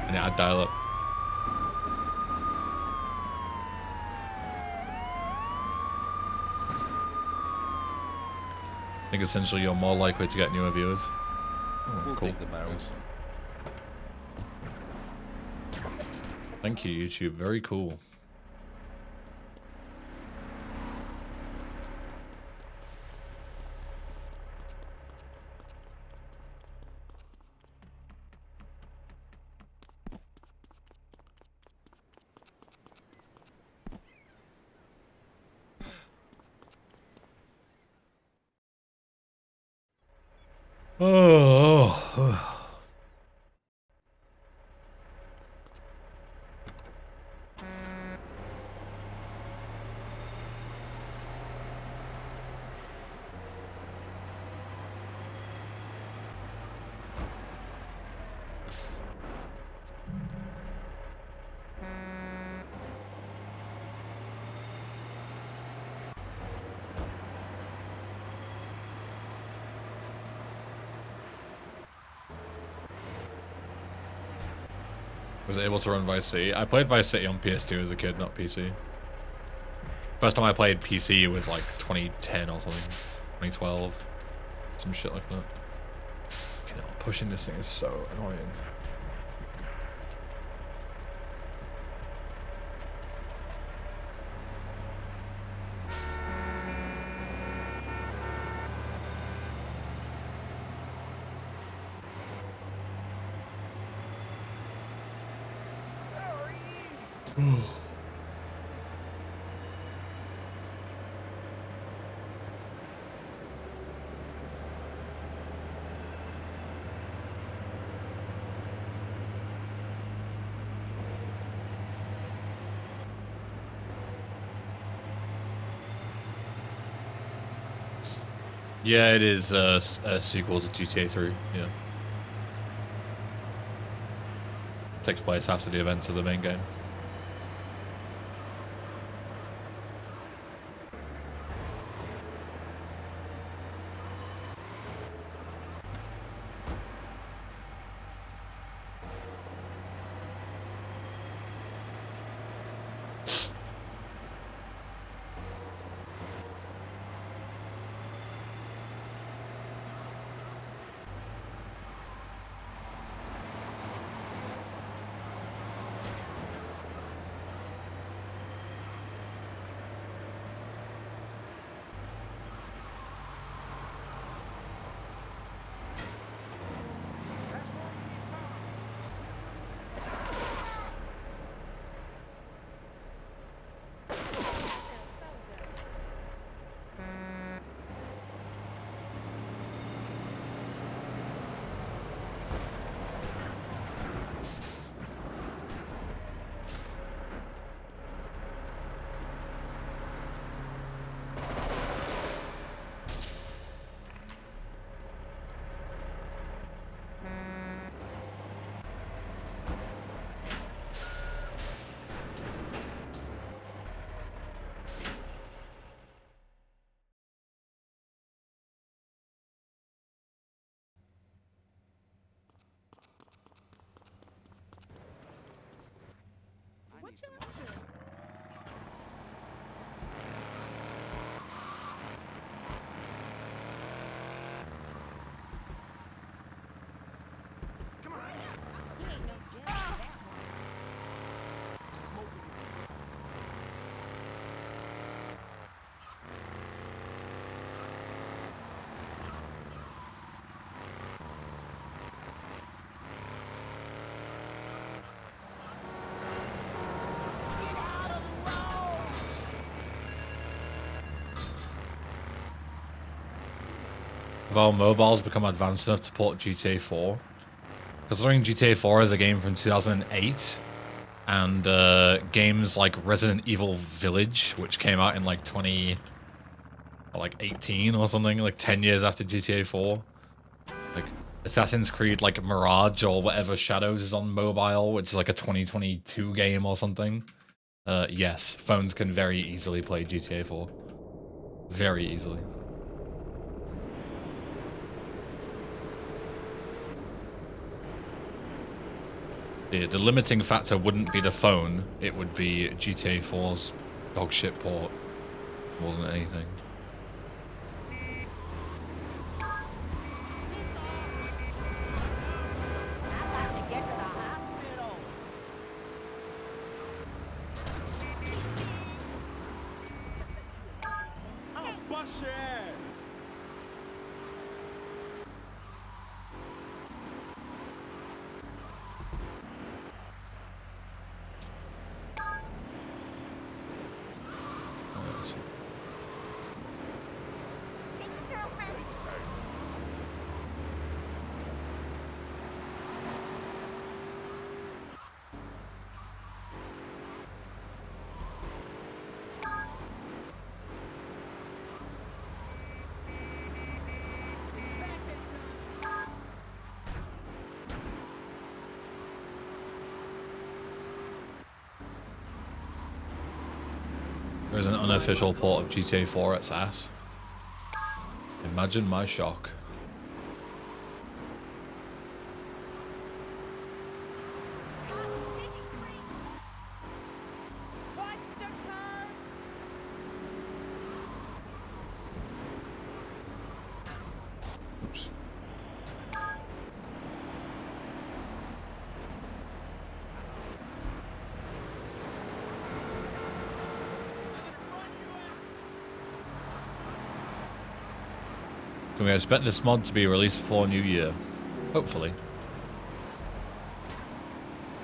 And it had dial-up. I think essentially you're more likely to get newer viewers. Oh, We'll cool. take the barrels. Thank you, YouTube. Very cool. Oh. Was able to run Vice City. I played Vice City on PS2 as a kid, not PC. First time I played PC was like 2010 or something. 2012. Some shit like that. Okay, now pushing this thing is so annoying. Yeah, it is a sequel to GTA 3, yeah. Takes place after the events of the main game. Have our mobiles become advanced enough to port GTA 4? Considering GTA 4 is a game from 2008, and games like Resident Evil Village, which came out in like 18 or something, like 10 years after GTA 4. Like Assassin's Creed like Mirage or whatever Shadows is on mobile, which is like a 2022 game or something. Yes, phones can very easily play GTA 4. Very easily. The limiting factor wouldn't be the phone, it would be GTA 4's dogshit port more than anything. There's an unofficial port of GTA 4 at SAS. Imagine my shock. Oops. Can we expect this mod to be released before New Year? Hopefully.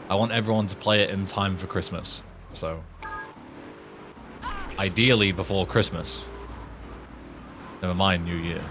I want everyone to play it in time for Christmas, so... Ideally before Christmas. Never mind New Year.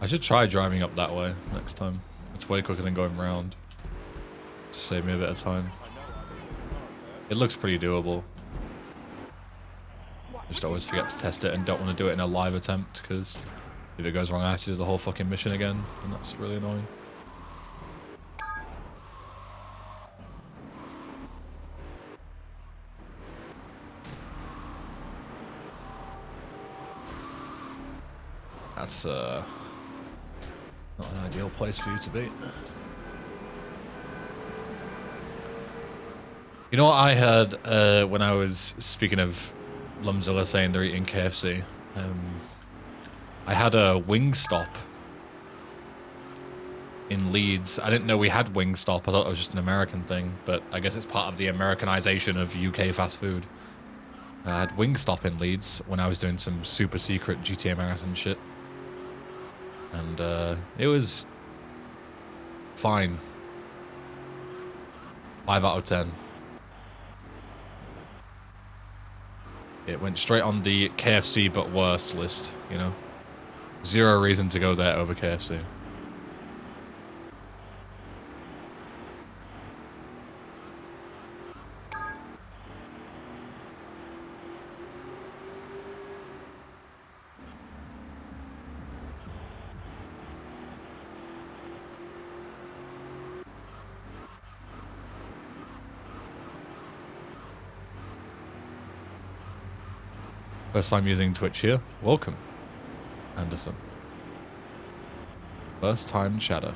I should try driving up that way next time. It's way quicker than going round. To save me a bit of time. It looks pretty doable. I just always forget to test it and don't want to do it in a live attempt, because if it goes wrong I have to do the whole fucking mission again, and that's really annoying. That's not an ideal place for you to be. You know what I heard when I was speaking of Lumzilla saying they're eating KFC? I had a Wingstop in Leeds. I didn't know we had Wingstop. I thought it was just an American thing, but I guess it's part of the Americanization of UK fast food. I had Wingstop in Leeds when I was doing some super secret GTA Marathon shit. And it was fine. 5 out of 10. It went straight on the KFC but worse list, you know? Zero reason to go there over KFC. First time using Twitch here. Welcome, Anderson. First time chatter.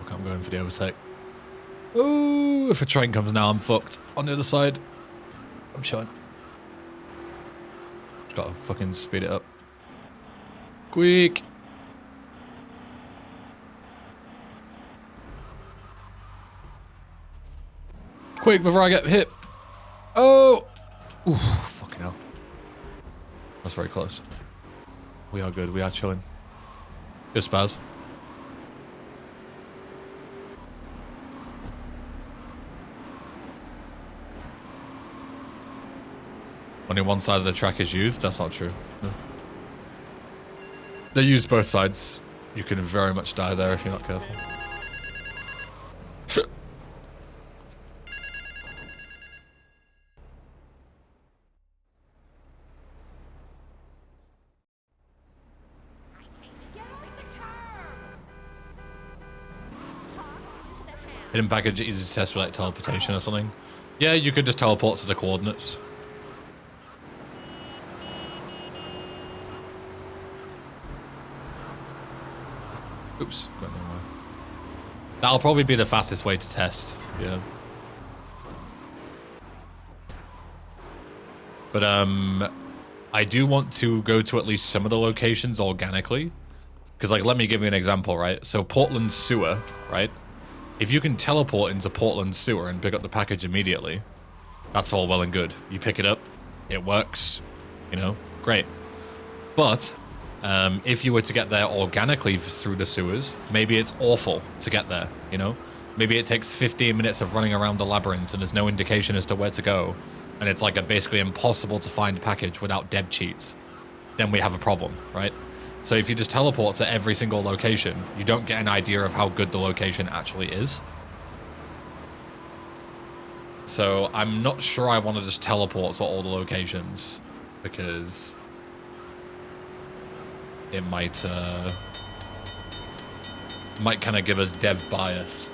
Look, I'm going for the overtake. Ooh, if a train comes now, I'm fucked. On the other side, I'm chilling. Gotta fucking speed it up. Quick! Quick before I get hit! Oh! Ooh, fucking hell. That's very close. We are good, we are chilling. Good spaz. Only one side of the track is used? That's not true. No. They use both sides. You can very much die there if you're not careful. Hidden package easy to test with like teleportation or something. Yeah, you could just teleport to the coordinates. Oops, got no way. That'll probably be the fastest way to test, yeah. But I do want to go to at least some of the locations organically. Because like, let me give you an example, right? So Portland Sewer, right? If you can teleport into Portland Sewer and pick up the package immediately, that's all well and good. You pick it up, it works, you know, great. But if you were to get there organically through the sewers, maybe it's awful to get there, you know? Maybe it takes 15 minutes of running around the labyrinth and there's no indication as to where to go. And it's like a basically impossible to find package without dev cheats. Then we have a problem, right? So if you just teleport to every single location, you don't get an idea of how good the location actually is. So I'm not sure I want to just teleport to all the locations because it might kind of give us dev bias.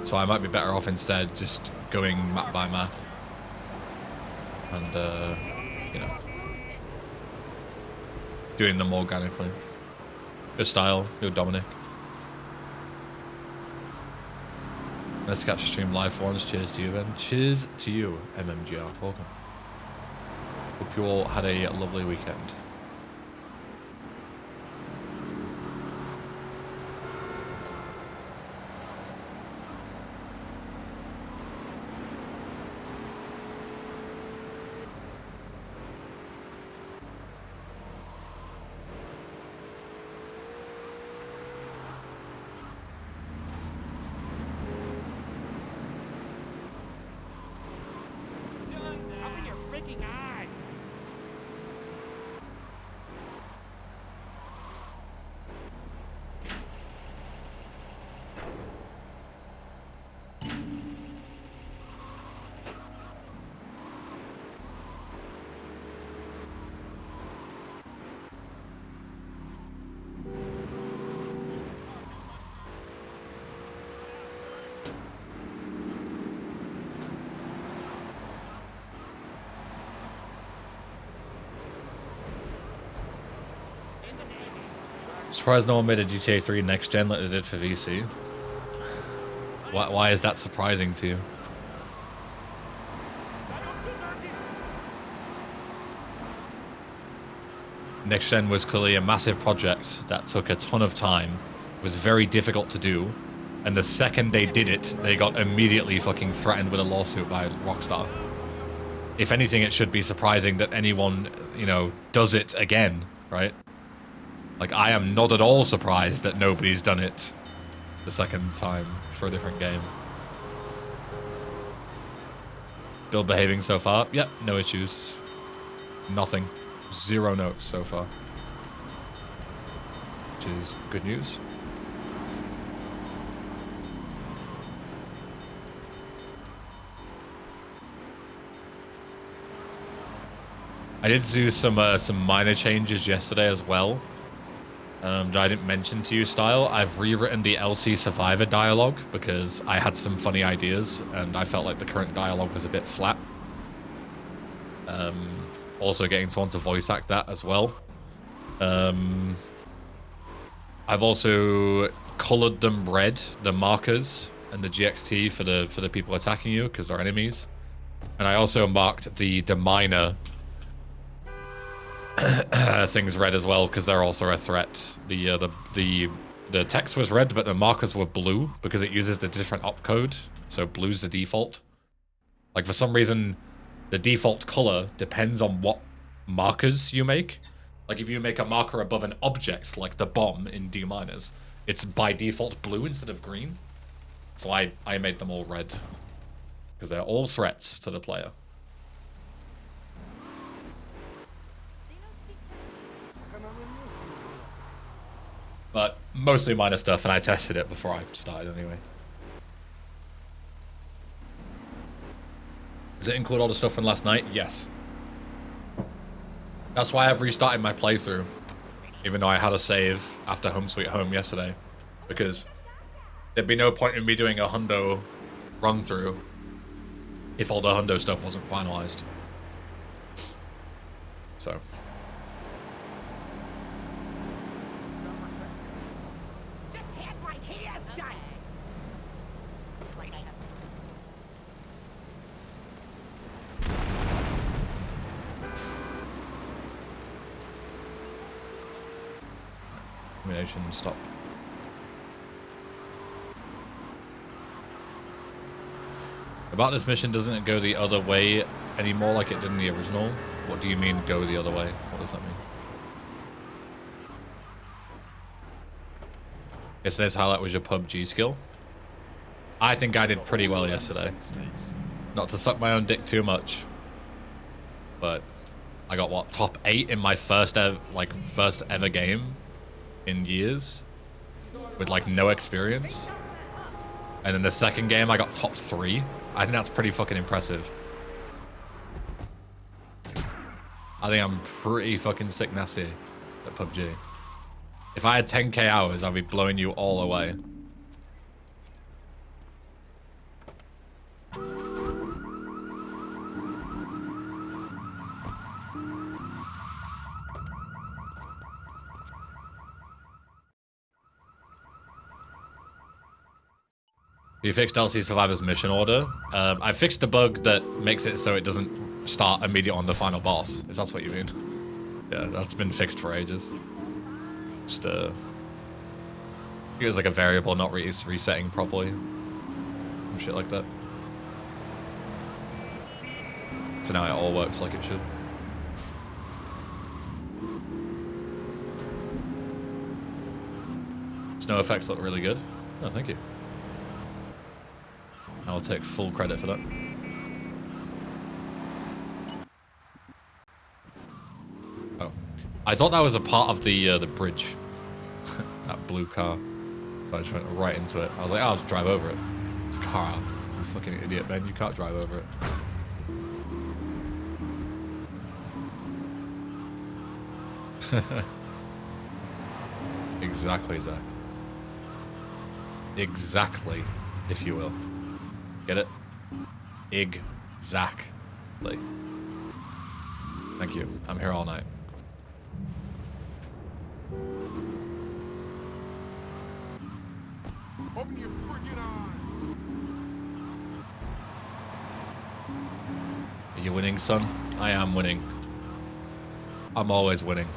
So I might be better off instead just going map by map and you know, doing them organically. Good style, good Dominic. Let's catch a stream live for us. Cheers to you, Ben. Cheers to you, MMGR. Welcome. Hope you all had a lovely weekend. Open your freaking eye! Surprised no one made a GTA 3 next gen like they did for VC. Why is that surprising to you? Next gen was clearly a massive project that took a ton of time, was very difficult to do, and the second they did it, they got immediately fucking threatened with a lawsuit by Rockstar. If anything, it should be surprising that anyone, you know, does it again, right? Like, I am not at all surprised that nobody's done it the second time for a different game. Build behaving so far? Yep, no issues. Nothing. Zero notes so far. which is good news. I did do some minor changes yesterday as well. That I didn't mention to you, Style. I've rewritten the LC Survivor dialogue because I had some funny ideas and I felt like the current dialogue was a bit flat. Also getting someone to voice act that as well. I've also colored them red, the markers and the GXT for the people attacking you because they're enemies. And I also marked the miner things red as well because they're also a threat. The text was red, but the markers were blue because it uses the different opcode. So blue's the default. Like for some reason, the default color depends on what markers you make. Like if you make a marker above an object, like the bomb in D miners, it's by default blue instead of green. So I made them all red because they're all threats to the player. But mostly minor stuff, and I tested it before I started anyway. Does it include all the stuff from last night? Yes. That's why I've restarted my playthrough, even though I had a save after Home Sweet Home yesterday, because there'd be no point in me doing a hundo run through if all the hundo stuff wasn't finalized. So. Stop. About this mission, doesn't it go the other way anymore like it did in the original? What do you mean go the other way? What does that mean? Yesterday's highlight was your PUBG skill. I think I did pretty well yesterday. Not to suck my own dick too much, but I got what, top 8 in my first ever game in years with like no experience. And in the second game I got top 3. I think that's pretty fucking impressive. I think I'm pretty fucking sick nasty at PUBG. If I had 10k hours, I'd be blowing you all away. You fixed LC Survivor's mission order. I fixed the bug that makes it so it doesn't start immediately on the final boss, if that's what you mean. Yeah, that's been fixed for ages. Just, it was like a variable not resetting properly. And shit like that. So now it all works like it should. Snow effects look really good. Oh, thank you. I'll take full credit for that. Oh, I thought that was a part of the bridge. That blue car. So I just went right into it. I was like, oh, I'll just drive over it. It's a car. You fucking idiot, man. You can't drive over it. Exactly, Zach. Exactly, if you will. Get it? Exactly. Thank you. I'm here all night. Open your freaking eyes. Are you winning, son? I am winning. I'm always winning.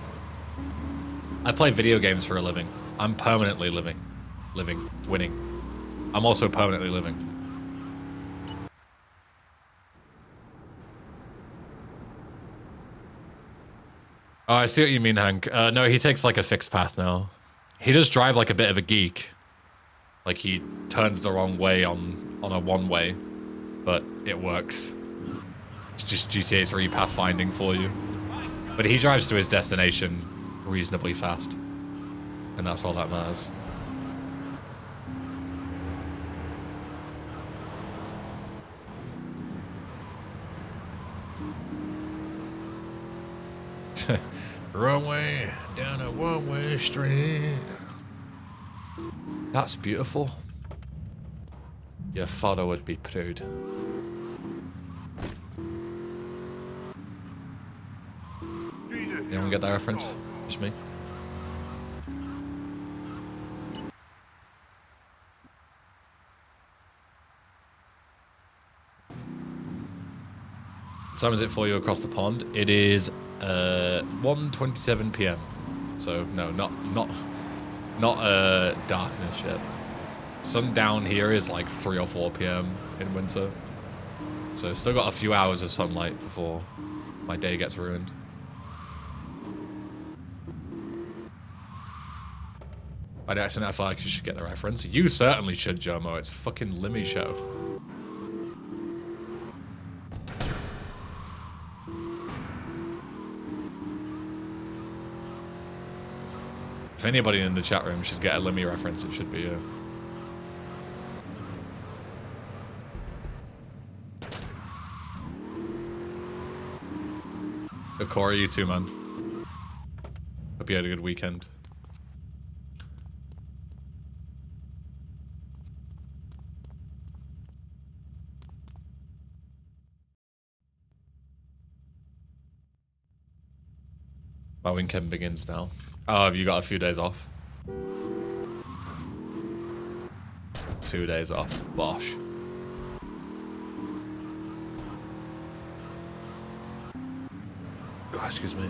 I play video games for a living. I'm permanently winning. I'm also permanently living. Oh, I see what you mean, Hank. No, he takes like a fixed path now. He does drive like a bit of a geek. Like he turns the wrong way on a one-way, but it works. It's just GTA 3 pathfinding for you. But he drives to his destination reasonably fast. And that's all that matters. Wrong way, down a one-way street. That's beautiful. Your father would be proud. Anyone get that reference? Just me? What time is it for you across the pond? It is 1:27 p.m. So no, not darkness yet. Sundown here is like 3 or 4 p.m. in winter. So still got a few hours of sunlight before my day gets ruined. By the accident, I feel like you should get the reference. You certainly should, Jomo. It's a fucking Limmy show. If anybody in the chat room should get a Limmy reference, it should be you. Corey, you too, man. Hope you had a good weekend. My weekend begins now. Oh, have you got a few days off? 2 days off. Bosh. Oh, excuse me.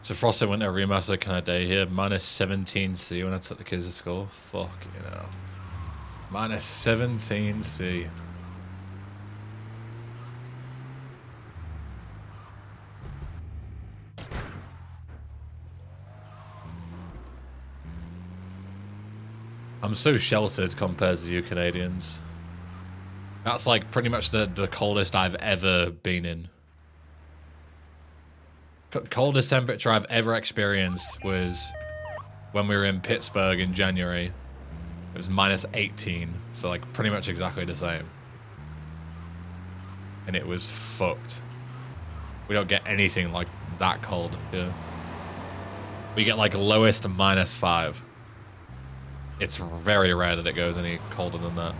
So Frosted Winter Remastered kind of day here. Minus 17C when I took the kids to school. Fuck, you know. Minus 17C. I'm so sheltered compared to you Canadians. That's like pretty much the coldest I've ever been in. Coldest temperature I've ever experienced was when we were in Pittsburgh in January. It was minus 18, so like pretty much exactly the same. And it was fucked. We don't get anything like that cold here. We get like lowest minus 5. It's very rare that it goes any colder than that.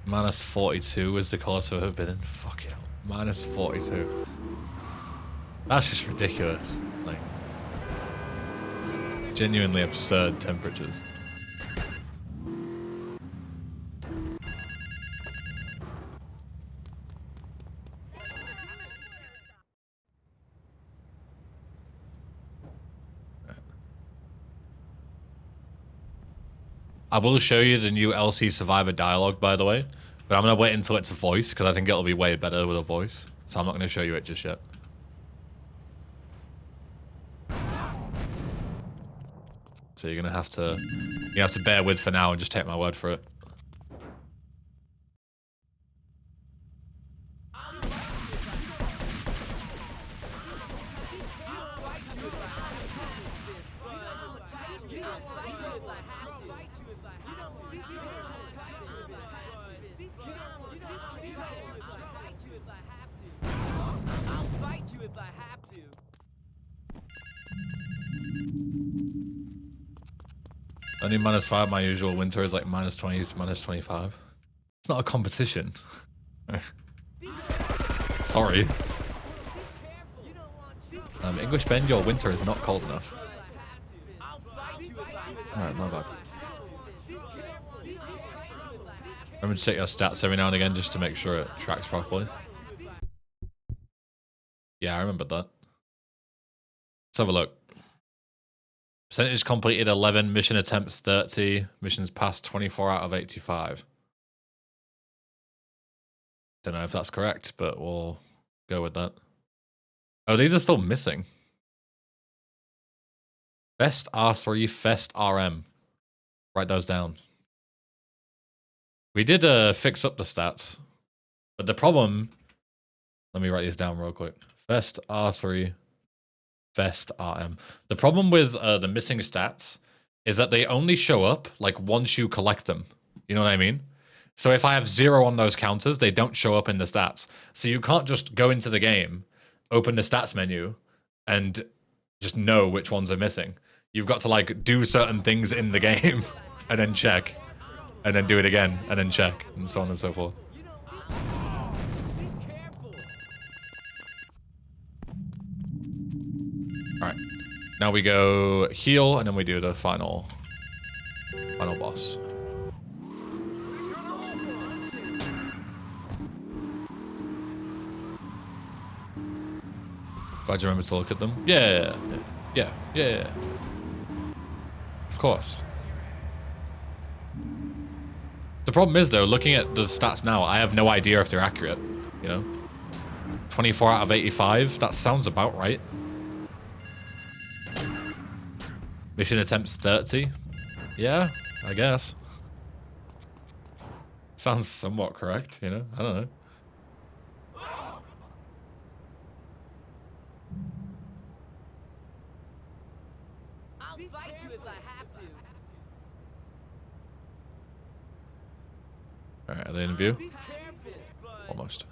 Minus 42 is the coldest I've ever been in. Fuck it. Minus 42. That's just ridiculous. Like, genuinely absurd temperatures. I will show you the new LC Survivor dialogue, by the way. But I'm going to wait until it's a voice, because I think it'll be way better with a voice. So I'm not going to show you it just yet. So you're going to have to bear with for now and just take my word for it. Only -5. My usual winter is like -20 to -25. It's not a competition. Sorry. English Ben, your winter is not cold enough. Alright, my bad. Remember to check your stats every now and again just to make sure it tracks properly. Yeah, I remember that. Let's have a look. Percentage completed 11, mission attempts 30, missions passed 24 out of 85. Don't know if that's correct, but we'll go with that. Oh, these are still missing. Fest R3, Fest RM. Write those down. We did fix up the stats, but the problem... Let me write these down real quick. Fest R3, Fest RM. The problem with the missing stats is that they only show up like once you collect them. You know what I mean? So if I have 0 on those counters, they don't show up in the stats. So you can't just go into the game, open the stats menu, and just know which ones are missing. You've got to like do certain things in the game and then check, and then do it again and then check, and so on and so forth. Alright. Now we go heal, and then we do the final boss. Glad you remember to look at them. Yeah. Of course. The problem is, though, looking at the stats now, I have no idea if they're accurate, you know? 24 out of 85, that sounds about right. Mission attempts 30. Yeah, I guess. Sounds somewhat correct, you know? I don't know. Alright, are they in view? Almost.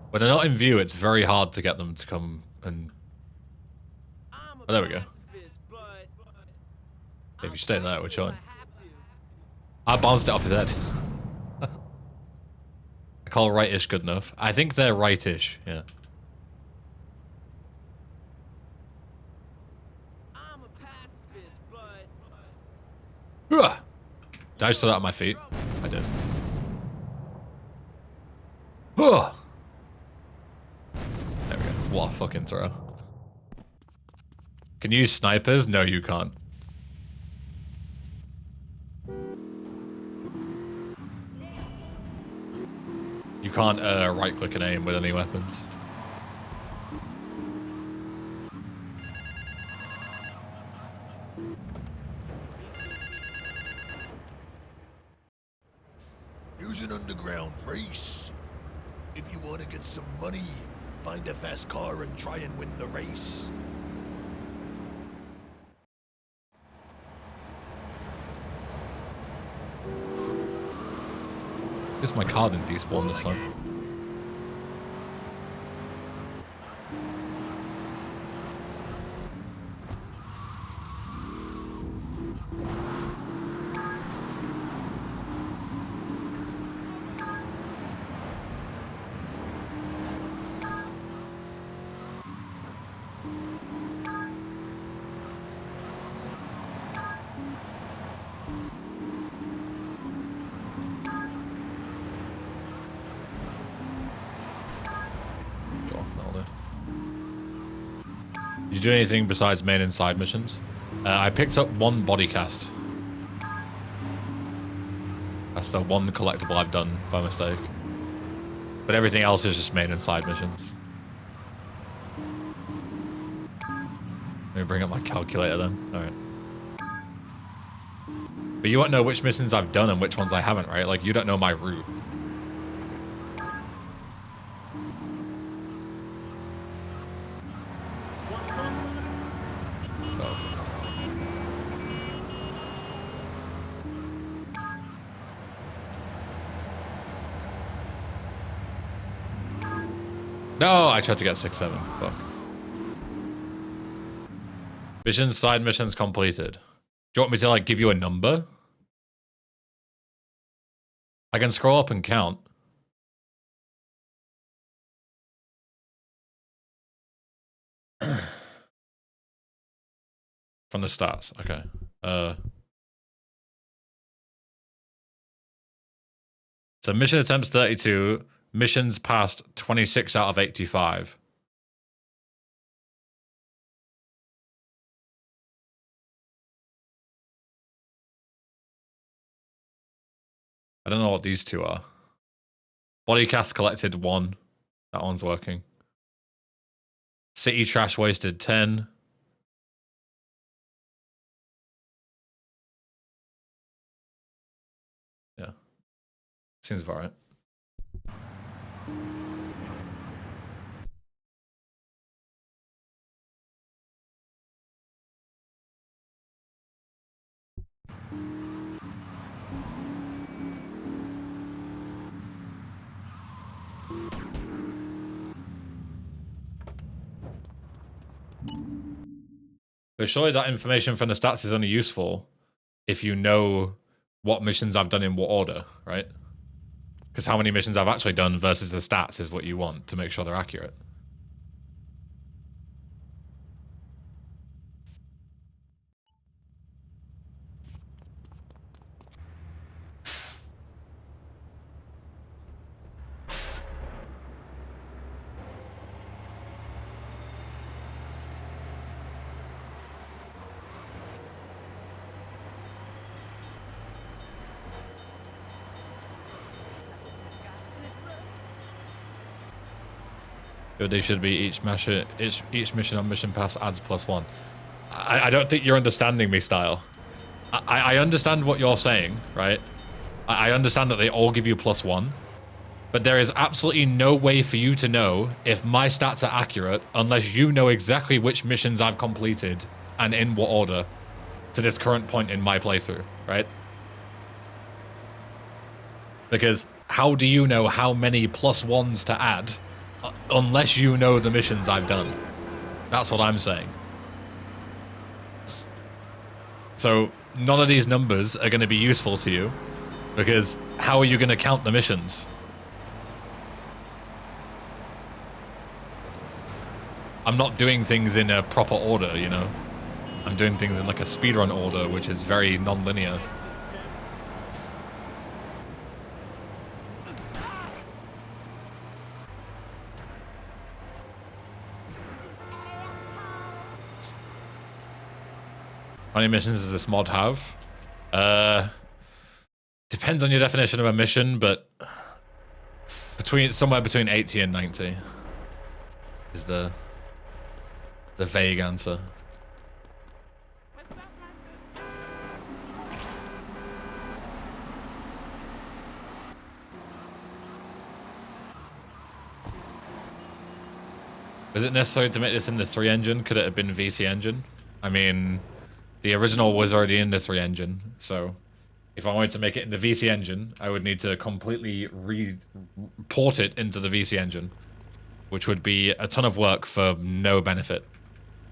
When they're not in view, it's very hard to get them to come and... Oh, there we go. If you stay there, we're chilling. I bounced it off his head. I call right-ish good enough. I think they're right-ish, yeah. Did I just throw that at my feet? I did. There we go. What a fucking throw. Can you use snipers? No, you can't. You can't right-click and aim with any weapons. Use an underground race. If you want to get some money, find a fast car and try and win the race. Guess my car didn't despawn this time. Did you do anything besides main and side missions? I picked up 1 body cast. That's the 1 collectible I've done by mistake. But everything else is just main and side missions. Let me bring up my calculator then. Alright. But you won't know which missions I've done and which ones I haven't, right? Like, you don't know my route. No, I tried to get 6-7. Fuck. Missions, side missions completed. Do you want me to like give you a number? I can scroll up and count. From the stats, okay. So mission attempts 32, missions passed 26 out of 85. I don't know what these two are. Body cast collected 1. That one's working. City trash wasted 10. Yeah. Seems about right. But surely that information from the stats is only useful if you know what missions I've done in what order, right? Because how many missions I've actually done versus the stats is what you want to make sure they're accurate. They should be each mission on mission pass adds +1. I don't think you're understanding me, Style. I understand what you're saying, right? I understand that they all give you +1, but there is absolutely no way for you to know if my stats are accurate unless you know exactly which missions I've completed and in what order to this current point in my playthrough, right? Because how do you know how many +1s to add unless you know the missions I've done? That's what I'm saying. So none of these numbers are going to be useful to you because how are you going to count the missions? I'm not doing things in a proper order, you know? I'm doing things in like a speedrun order, which is very non-linear. How many missions does this mod have? Depends on your definition of a mission, but somewhere between 80 and 90 is the vague answer. Is it necessary to make this in the 3 engine? Could it have been VC engine? I mean, the original was already in the 3 engine, so if I wanted to make it in the VC engine, I would need to completely port it into the VC engine, which would be a ton of work for no benefit,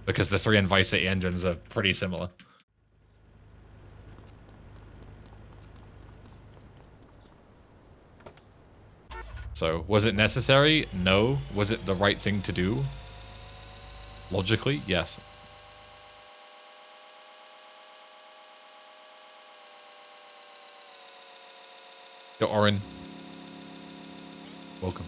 because the 3 and Vice City engines are pretty similar. So, was it necessary? No. Was it the right thing to do? Logically, yes. Yo, Orin. Welcome.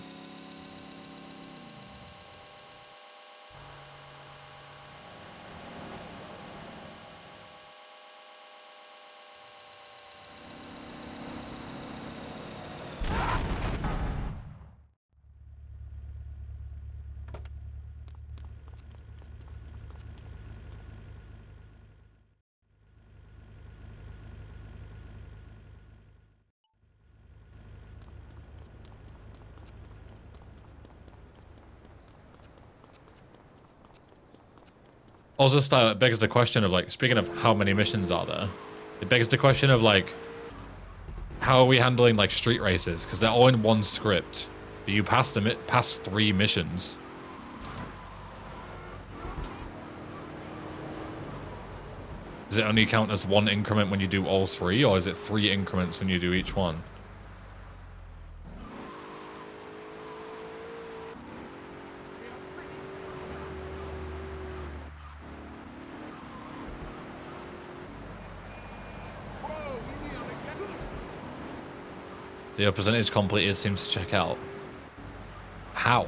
Also, Style, it begs the question of, like, speaking of how many missions are there, it begs the question of, like, how are we handling, like, street races? Because they're all in one script. You passed them. It passed 3 missions. Does it only count as 1 increment when you do all 3, or is it 3 increments when you do each one? The percentage completed seems to check out. How?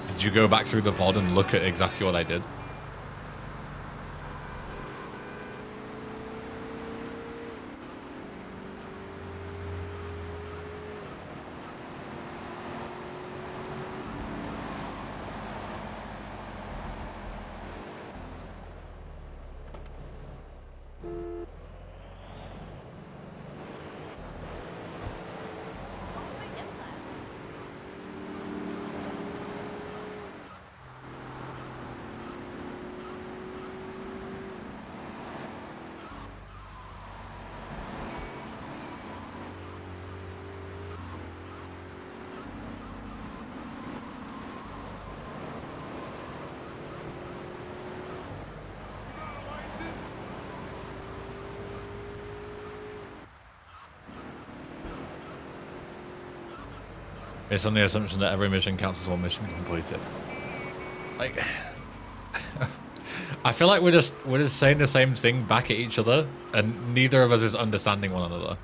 Did you go back through the VOD and look at exactly what I did? It's on the assumption that every mission counts as 1 mission completed. Like, I feel like we're just saying the same thing back at each other, and neither of us is understanding one another.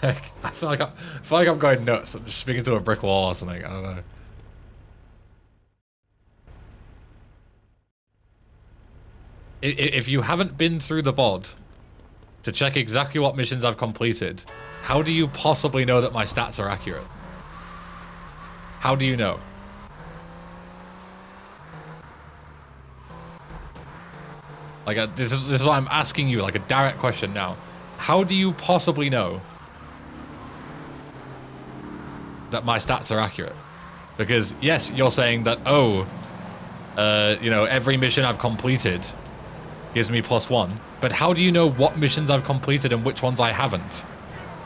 I feel like I'm going nuts. I'm just speaking to a brick wall or something. I don't know. If you haven't been through the VOD to check exactly what missions I've completed, how do you possibly know that my stats are accurate? How do you know? Like, this is what I'm asking you, like a direct question now. How do you possibly know that my stats are accurate? Because yes, you're saying that, oh, you know, every mission I've completed gives me +1. But how do you know what missions I've completed and which ones I haven't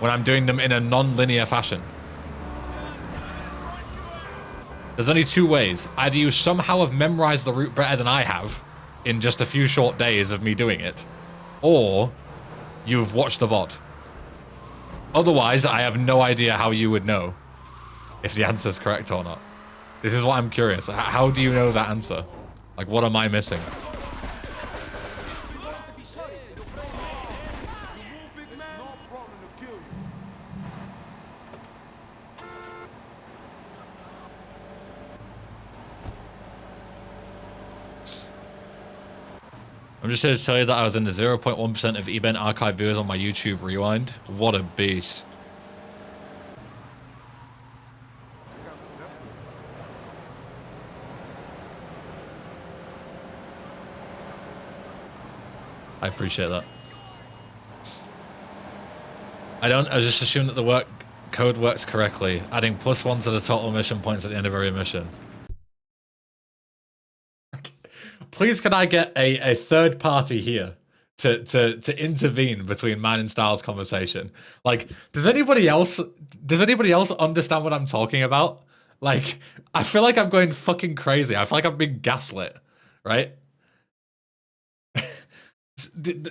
when I'm doing them in a non-linear fashion? There's only 2 ways. Either you somehow have memorized the route better than I have in just a few short days of me doing it, or you've watched the VOD. Otherwise, I have no idea how you would know if the answer's correct or not. This is what I'm curious. How do you know that answer? Like, what am I missing? I'm just here to tell you that I was in the 0.1% of event archive viewers on my YouTube Rewind. What a beast. I appreciate that. I just assume that the code works correctly, adding +1 to the total mission points at the end of every mission. Please, can I get a third party here to intervene between mine and Styles' conversation? Like, does anybody else understand what I'm talking about? Like, I feel like I'm going fucking crazy. I feel like I'm being gaslit, right?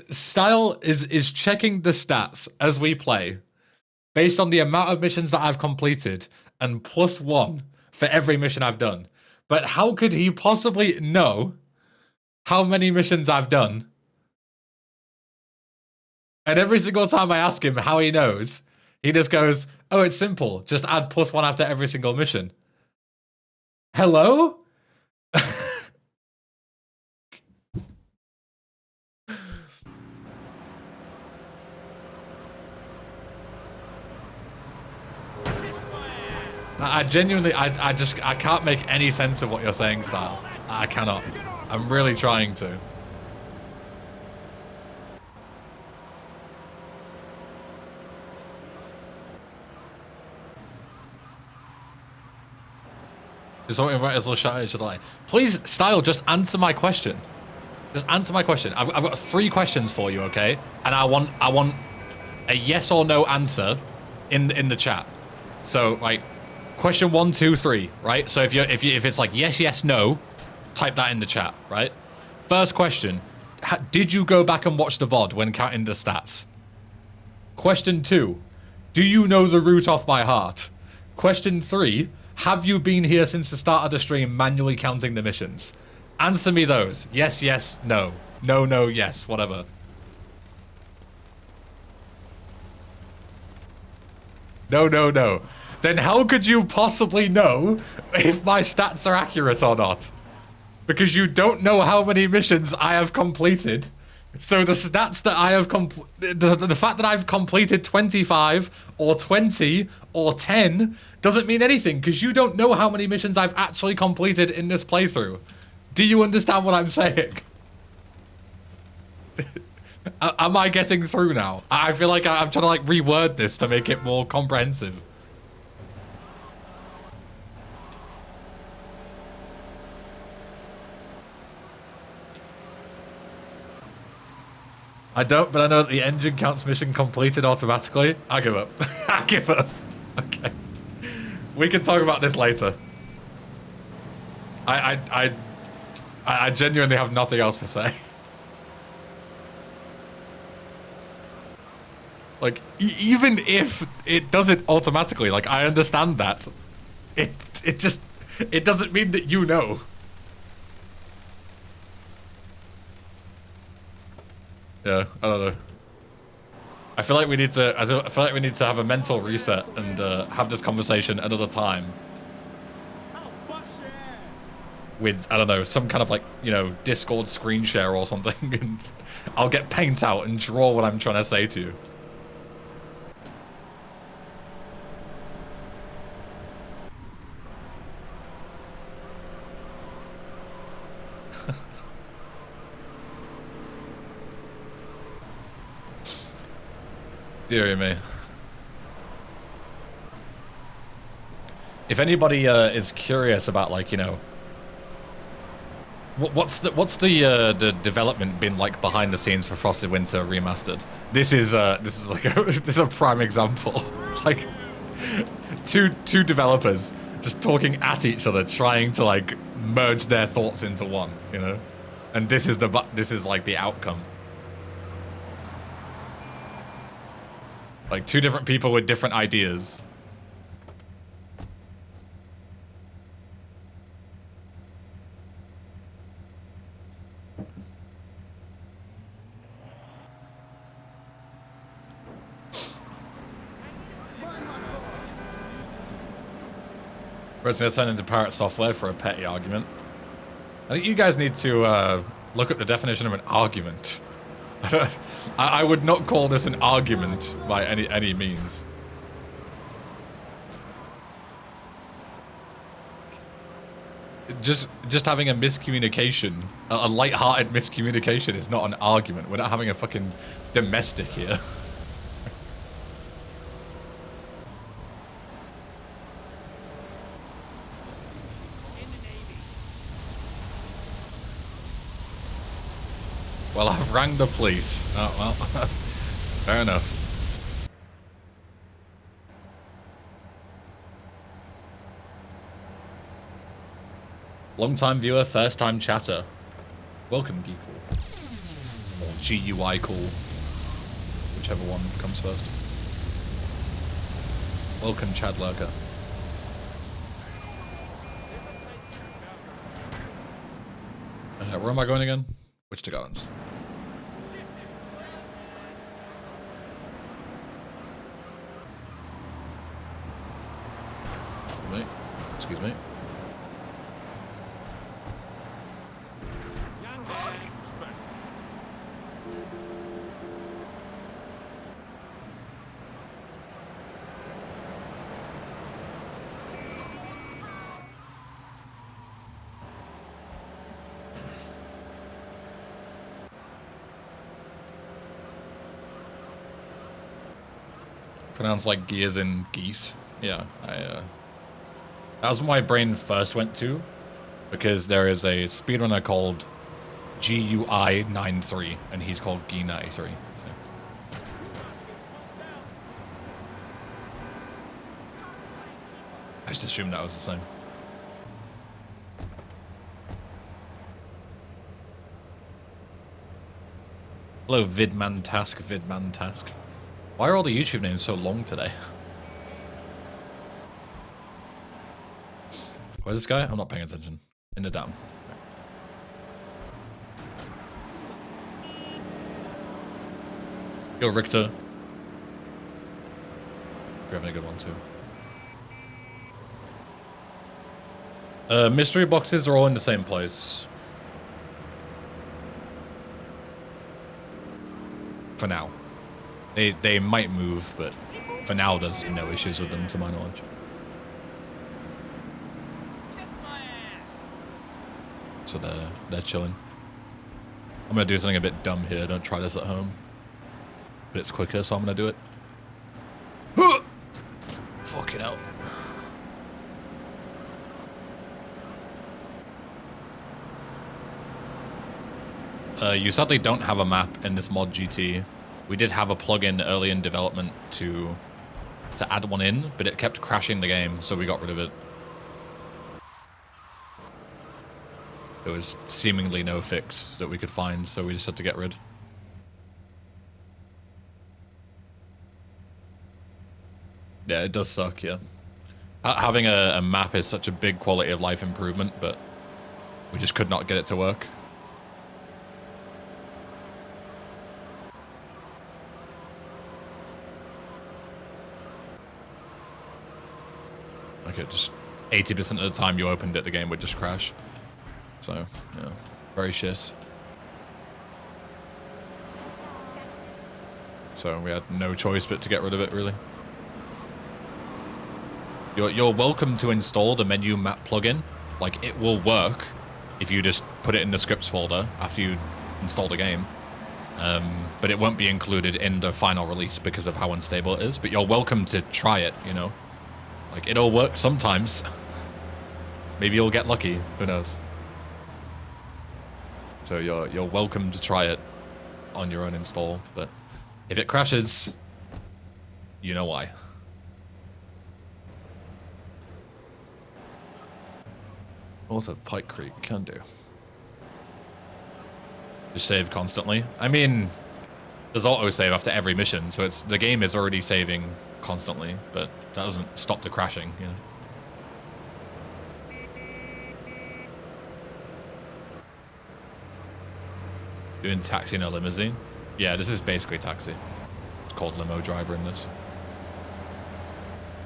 Style is checking the stats as we play based on the amount of missions that I've completed and +1 for every mission I've done. But how could he possibly know how many missions I've done? And every single time I ask him how he knows, he just goes, oh, it's simple. Just add +1 after every single mission. Hello? I genuinely, I can't make any sense of what you're saying, Style. I cannot. I'm really trying to. Just don't invite us all shout at each other like, please, Style, just answer my question. Just answer my question. I've got 3 questions for you, okay? And I want a yes or no answer in the chat. So like, question 1, 2, 3, right? So if it's like yes, yes, no, type that in the chat, right? First question: did you go back and watch the VOD when counting the stats? Question 2: do you know the route off by heart? Question 3: have you been here since the start of the stream manually counting the missions? Answer me those. Yes, yes, no. No, no, yes, whatever. No, no, no. Then how could you possibly know if my stats are accurate or not? Because you don't know how many missions I have completed. So the stats that I have the fact that I've completed 25 or 20 or 10 doesn't mean anything because you don't know how many missions I've actually completed in this playthrough. Do you understand what I'm saying? Am I getting through now? I feel like I'm trying to like reword this to make it more comprehensive. I don't, but I know that the engine counts mission completed automatically. I give up. I give up. Okay. We can talk about this later. I genuinely have nothing else to say. Like, even if it does it automatically, like, I understand that. It doesn't mean that you know. Yeah, I don't know. I feel like we need to. I feel like we need to have a mental reset and have this conversation another time. With, I don't know, some kind of like, you know, Discord screen share or something, and I'll get paint out and draw what I'm trying to say to you. Dear me. If anybody is curious about, like, you know, what's the development been like behind the scenes for Frosted Winter Remastered? This is like this is a prime example. Like two developers just talking at each other, trying to like merge their thoughts into one, you know, and this is like the outcome. Like two different people with different ideas. Whereas gonna turn into pirate software for a petty argument. I think you guys need to look at the definition of an argument. I would not call this an argument by any means. Just having a miscommunication, a light-hearted miscommunication is not an argument. We're not having a fucking domestic here. Well, I've rang the police. Oh, well, fair enough. Long-time viewer, first-time chatter. Welcome, Geekle. Or GUI call. Whichever one comes first. Welcome, Chad Lurker. Where am I going again? Which to gardens? Wait, excuse me. Pronounced like gears in geese. Yeah, that was what my brain first went to, because there is a speedrunner called GUI93, and he's called Gee93. So. just assumed that was the same. Hello, Vidman Task, Vidman Task. Why are all the YouTube names so long today? Where's this guy? I'm not paying attention. In the dam. Yo, Richter. You're having a good one too. Mystery boxes are all in the same place. For now. They might move, but for now there's no issues with them to my knowledge. So they're chilling. I'm gonna do something a bit dumb here, don't try this at home. But it's quicker, so I'm gonna do it. Fucking hell. You sadly don't have a map in this mod GT. We did have a plugin early in development to add one in, but it kept crashing the game, so we got rid of it. There was seemingly no fix that we could find, so we just had to get rid. Yeah, it does suck, yeah. Having a map is such a big quality of life improvement, but we just could not get it to work. Like, it just 80% of the time you opened it, the game would just crash. So, yeah, very shit. So we had no choice but to get rid of it, really. You're welcome to install the menu map plugin. Like, it will work if you just put it in the scripts folder after you install the game. But it won't be included in the final release because of how unstable it is. But you're welcome to try it, you know. Like, it'll work sometimes. Maybe you'll get lucky. Who knows? So you're welcome to try it on your own install. But if it crashes, you know why. Also, Pike Creek can do. Just save constantly. I mean, there's autosave after every mission, so the game is already saving constantly, but that doesn't stop the crashing, you know. Doing taxi in a limousine? Yeah, this is basically taxi. It's called limo driver in this.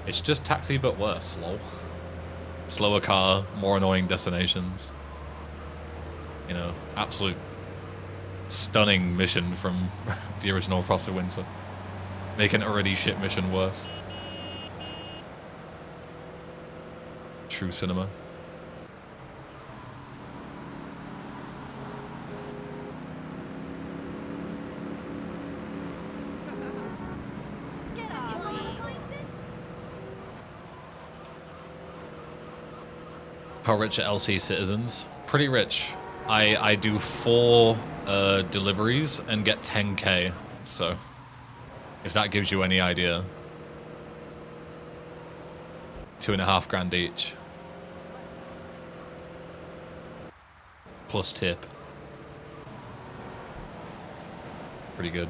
It's just taxi, but worse, lol. Slower car, more annoying destinations. You know, absolute stunning mission from the original Frosted Winter. Make an already shit mission worse. True cinema. How rich are LC citizens? Pretty rich. I do 4 deliveries and get 10k, so if that gives you any idea. 2.5 grand each. Plus tip. Pretty good.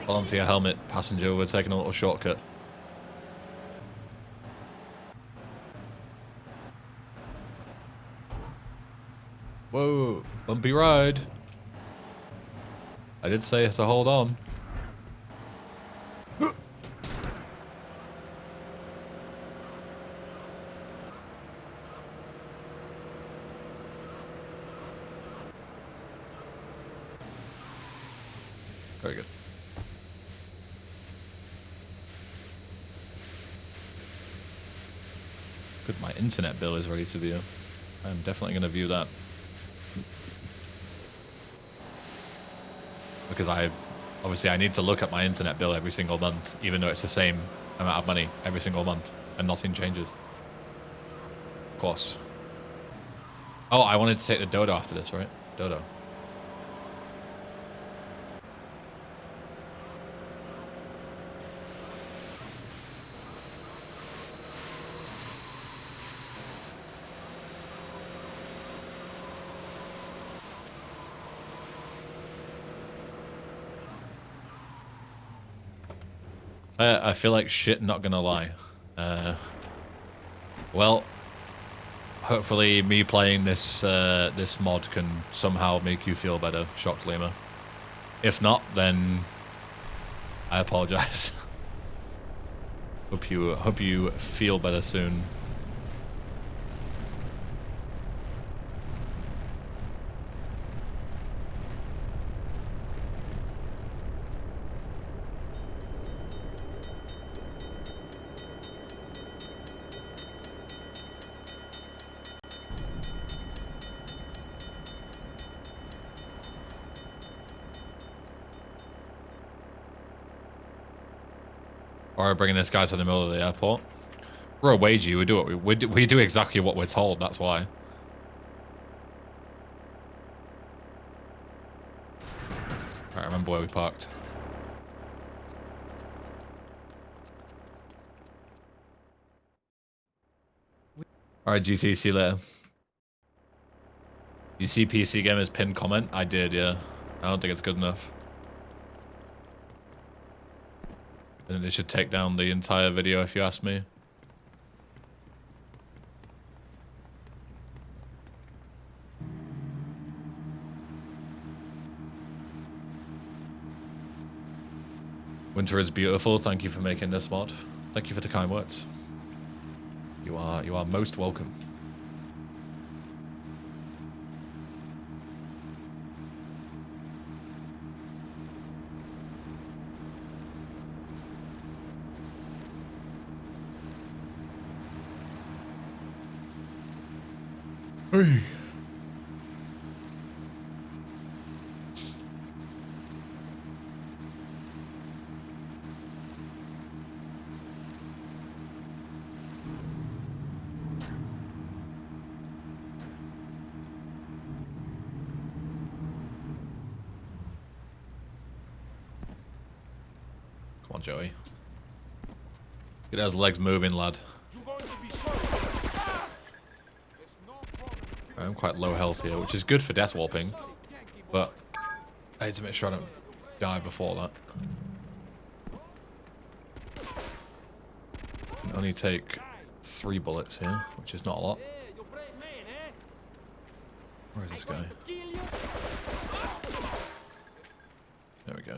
Valencia helmet passenger, we're taking a little shortcut. Whoa, bumpy ride. I did say to hold on. Very good. Good, my internet bill is ready to view. I'm definitely going to view that. because obviously I need to look at my internet bill every single month, even though it's the same amount of money every single month and nothing changes. Of course. Oh, I wanted to take the dodo after this, right? Dodo. I feel like shit, not gonna lie. Well, hopefully me playing this this mod can somehow make you feel better, Shocked Lemur. If not, then I apologize. Hope you feel better soon. Or bringing this guy to the middle of the airport. We're a wagey. We do what we do exactly what we're told. That's why. Alright, remember where we parked. Alright, GT, see you later. You see PC Gamer's pinned comment? I did, yeah. I don't think it's good enough. I think they should take down the entire video if you ask me. Winter is beautiful. Thank you for making this mod. Thank you for the kind words. You are most welcome. Hey. Come on, Joey. Get those legs moving, lad. I'm quite low health here, which is good for death warping, but I need to make sure I don't die before that. I can only take 3 bullets here, which is not a lot. Where is this guy? There we go.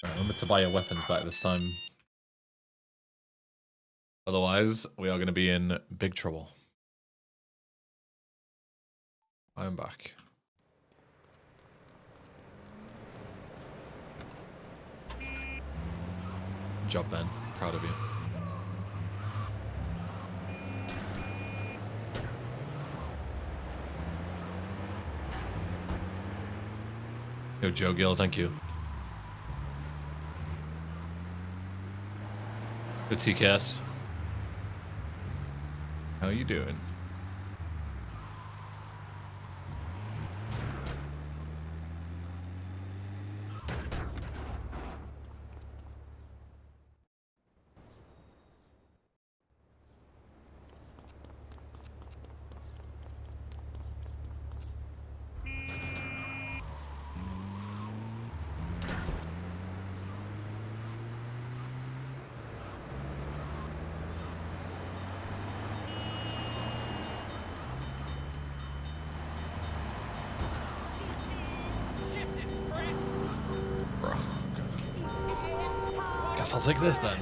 Alright, remember to buy your weapons back this time. Otherwise, we are going to be in big trouble. I am back. Good job, Ben. Proud of you. Yo, Joe Gill, thank you. Good TKS. How you doing? Guess I'll take this then.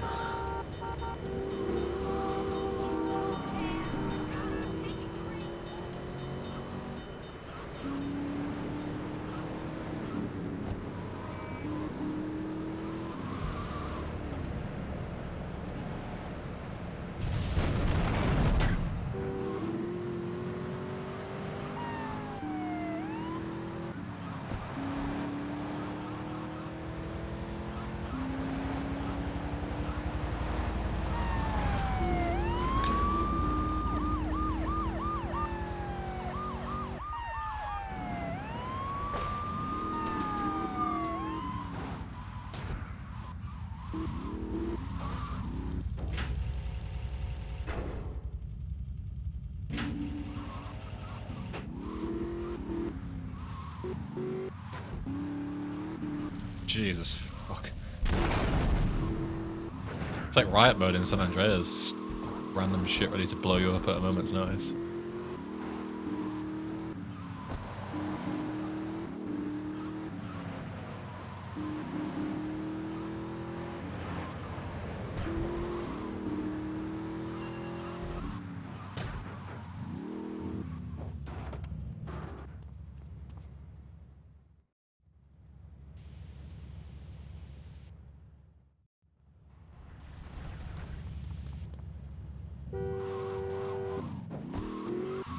Jesus, fuck. It's like riot mode in San Andreas. Just random shit ready to blow you up at a moment's notice.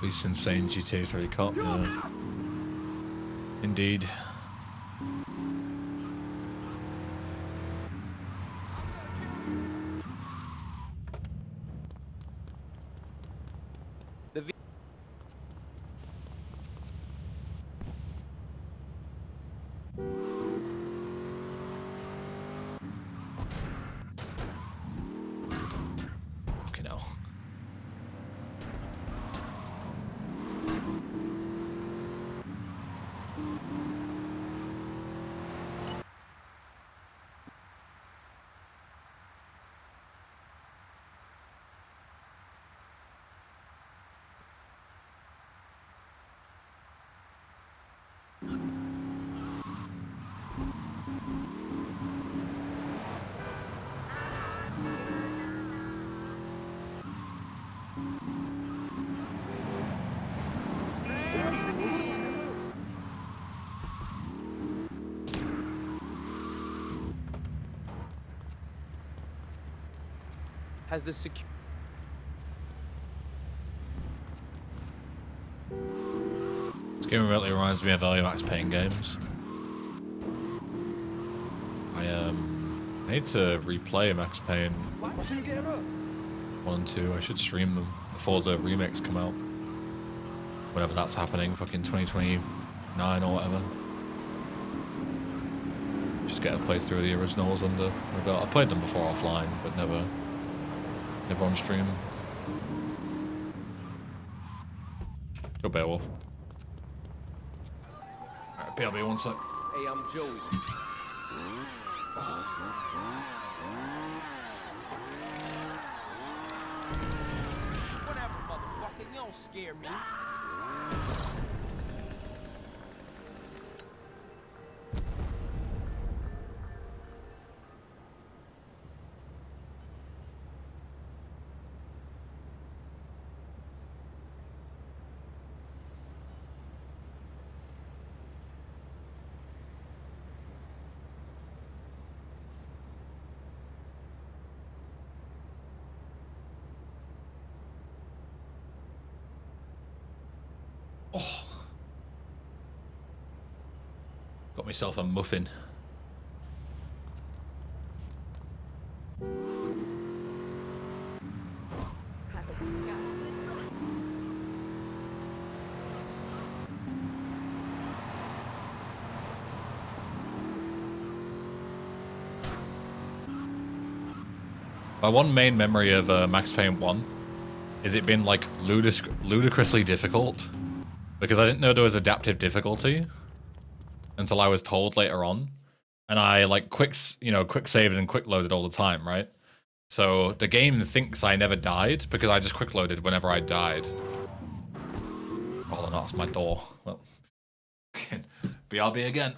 This insane GTA 3 cop, yeah. Indeed. Fucking hell. Has the security... This game really reminds me of early Max Payne games. I need to replay Max Payne 1 and 2. I should stream them before the remakes come out. Whenever that's happening, fucking 2029 or whatever. Just get a playthrough of the originals under my belt. I played them before offline, but never on stream. Go Beowulf. Alright, BRB, one sec. Hey, I'm Joey. Whatever, motherfucker. You don't scare me. Got myself a muffin. My one main memory of Max Payne 1 is it being like ludicrously difficult because I didn't know there was adaptive difficulty until I was told later on, and I like quick saved and quick loaded all the time, right? So the game thinks I never died because I just quick loaded whenever I died. Oh no, that's my door. Well, BRB again.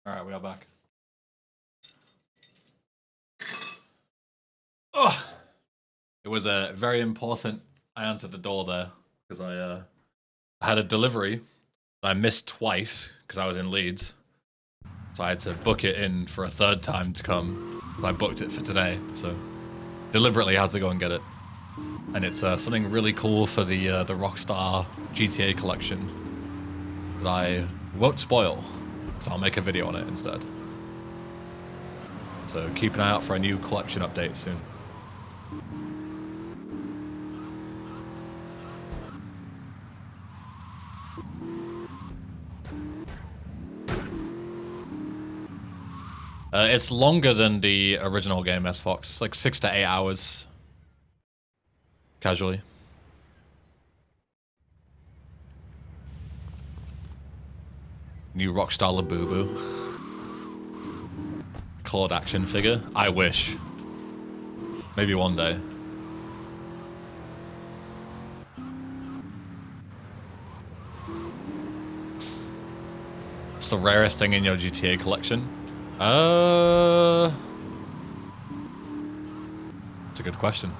Alright, we are back. Oh! It was very important I answered the door there, because I had a delivery that I missed twice, because I was in Leeds. So I had to book it in for a third time to come. So I booked it for today, so deliberately had to go and get it. And it's something really cool for the Rockstar GTA collection that I won't spoil, so I'll make a video on it instead. So keep an eye out for a new collection update soon. It's longer than the original game, S-Fox. Like 6 to 8 hours. Casually. New Rockstar Labubu. Clawed action figure. I wish. Maybe one day. It's the rarest thing in your GTA collection. It's a good question.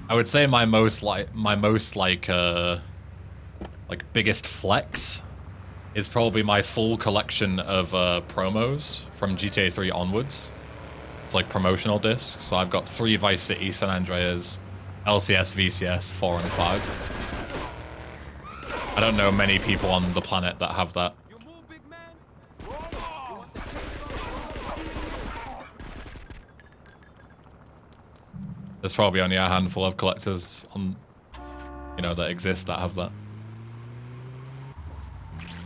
I would say my most biggest flex is probably my full collection of promos from GTA 3 onwards. It's like promotional discs. So I've got 3 Vice City, San Andreas, LCS, VCS, 4 and 5. I don't know many people on the planet that have that. There's probably only a handful of collectors on, that exist that have that.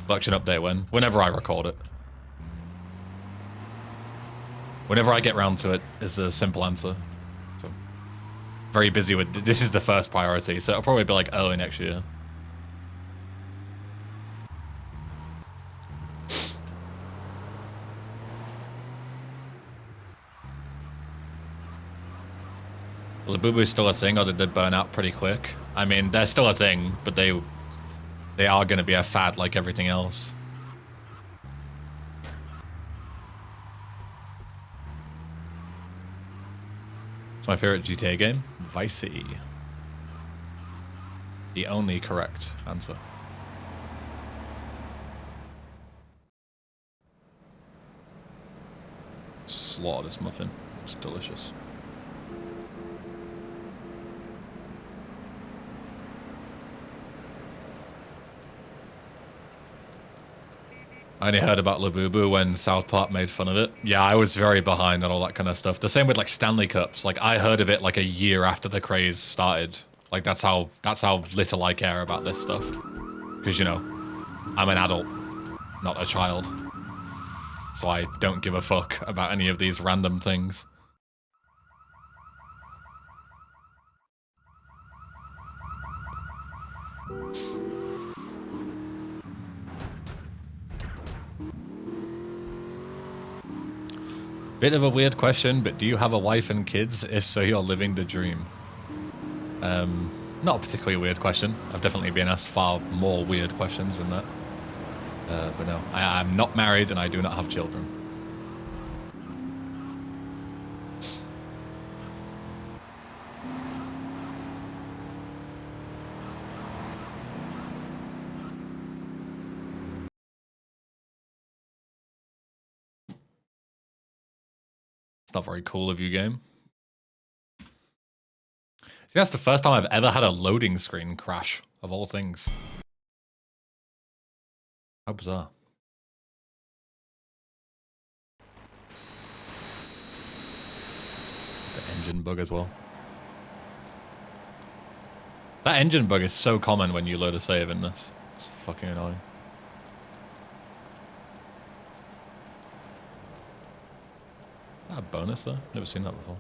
Collection update whenever I record it. Whenever I get round to it is the simple answer. So, very busy with, this is the first priority, so it'll probably be like early next year. Labubu is still a thing, or did they burn out pretty quick? I mean, they're still a thing, but they are going to be a fad like everything else. It's my favorite GTA game, Vice City. The only correct answer. Slaughter this muffin. It's delicious. I only heard about Labubu when South Park made fun of it. Yeah, I was very behind on all that kind of stuff. The same with like Stanley Cups. Like I heard of it like a year after the craze started. Like that's how little I care about this stuff. Because I'm an adult, not a child. So I don't give a fuck about any of these random things. Bit of a weird question, but do you have a wife and kids? If so, you're living the dream. Not a particularly weird question. I've definitely been asked far more weird questions than that. But no, I'm not married and I do not have children. It's not very cool of you, game. See, that's the first time I've ever had a loading screen crash, of all things. How bizarre. The engine bug as well. That engine bug is so common when you load a save in this. It's fucking annoying. Is that a bonus though? Never seen that before.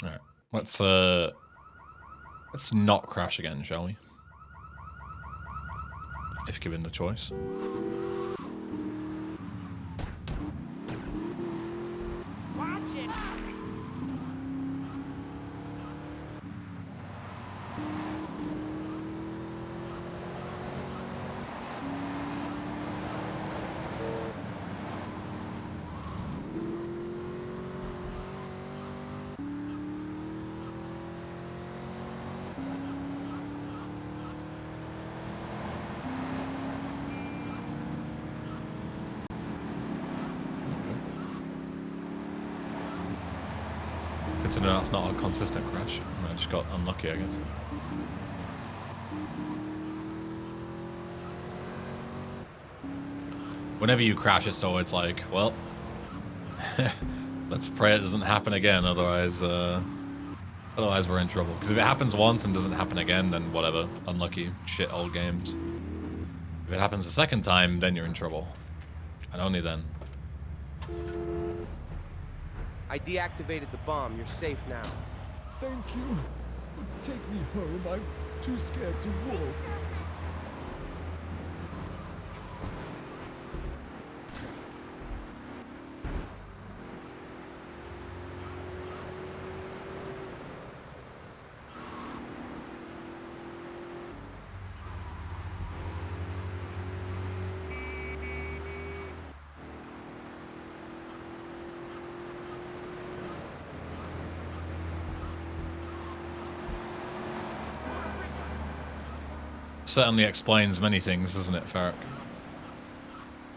Alright. Let's not crash again, shall we? If given the choice. Watch it! to know that's not a consistent crash. I just got unlucky, I guess. Whenever you crash, it's always like, well, let's pray it doesn't happen again. Otherwise we're in trouble. Because if it happens once and doesn't happen again, then whatever. Unlucky, shit old games. If it happens a second time, then you're in trouble. And only then. I deactivated the bomb. You're safe now. Thank you. Take me home. I'm too scared to walk. Certainly explains many things, doesn't it, Farrick?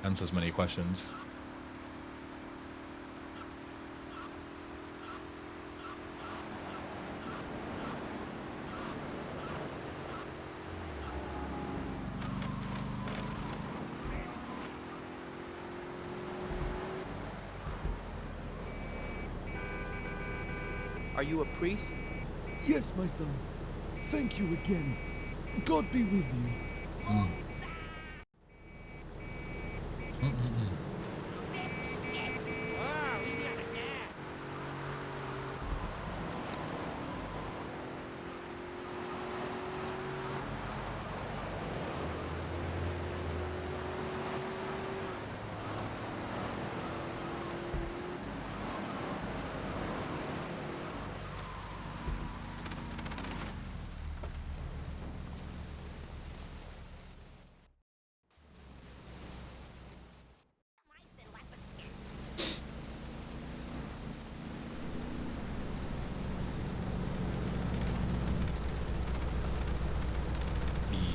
Answers many questions. Are you a priest? Yes, my son. Thank you again. God be with you.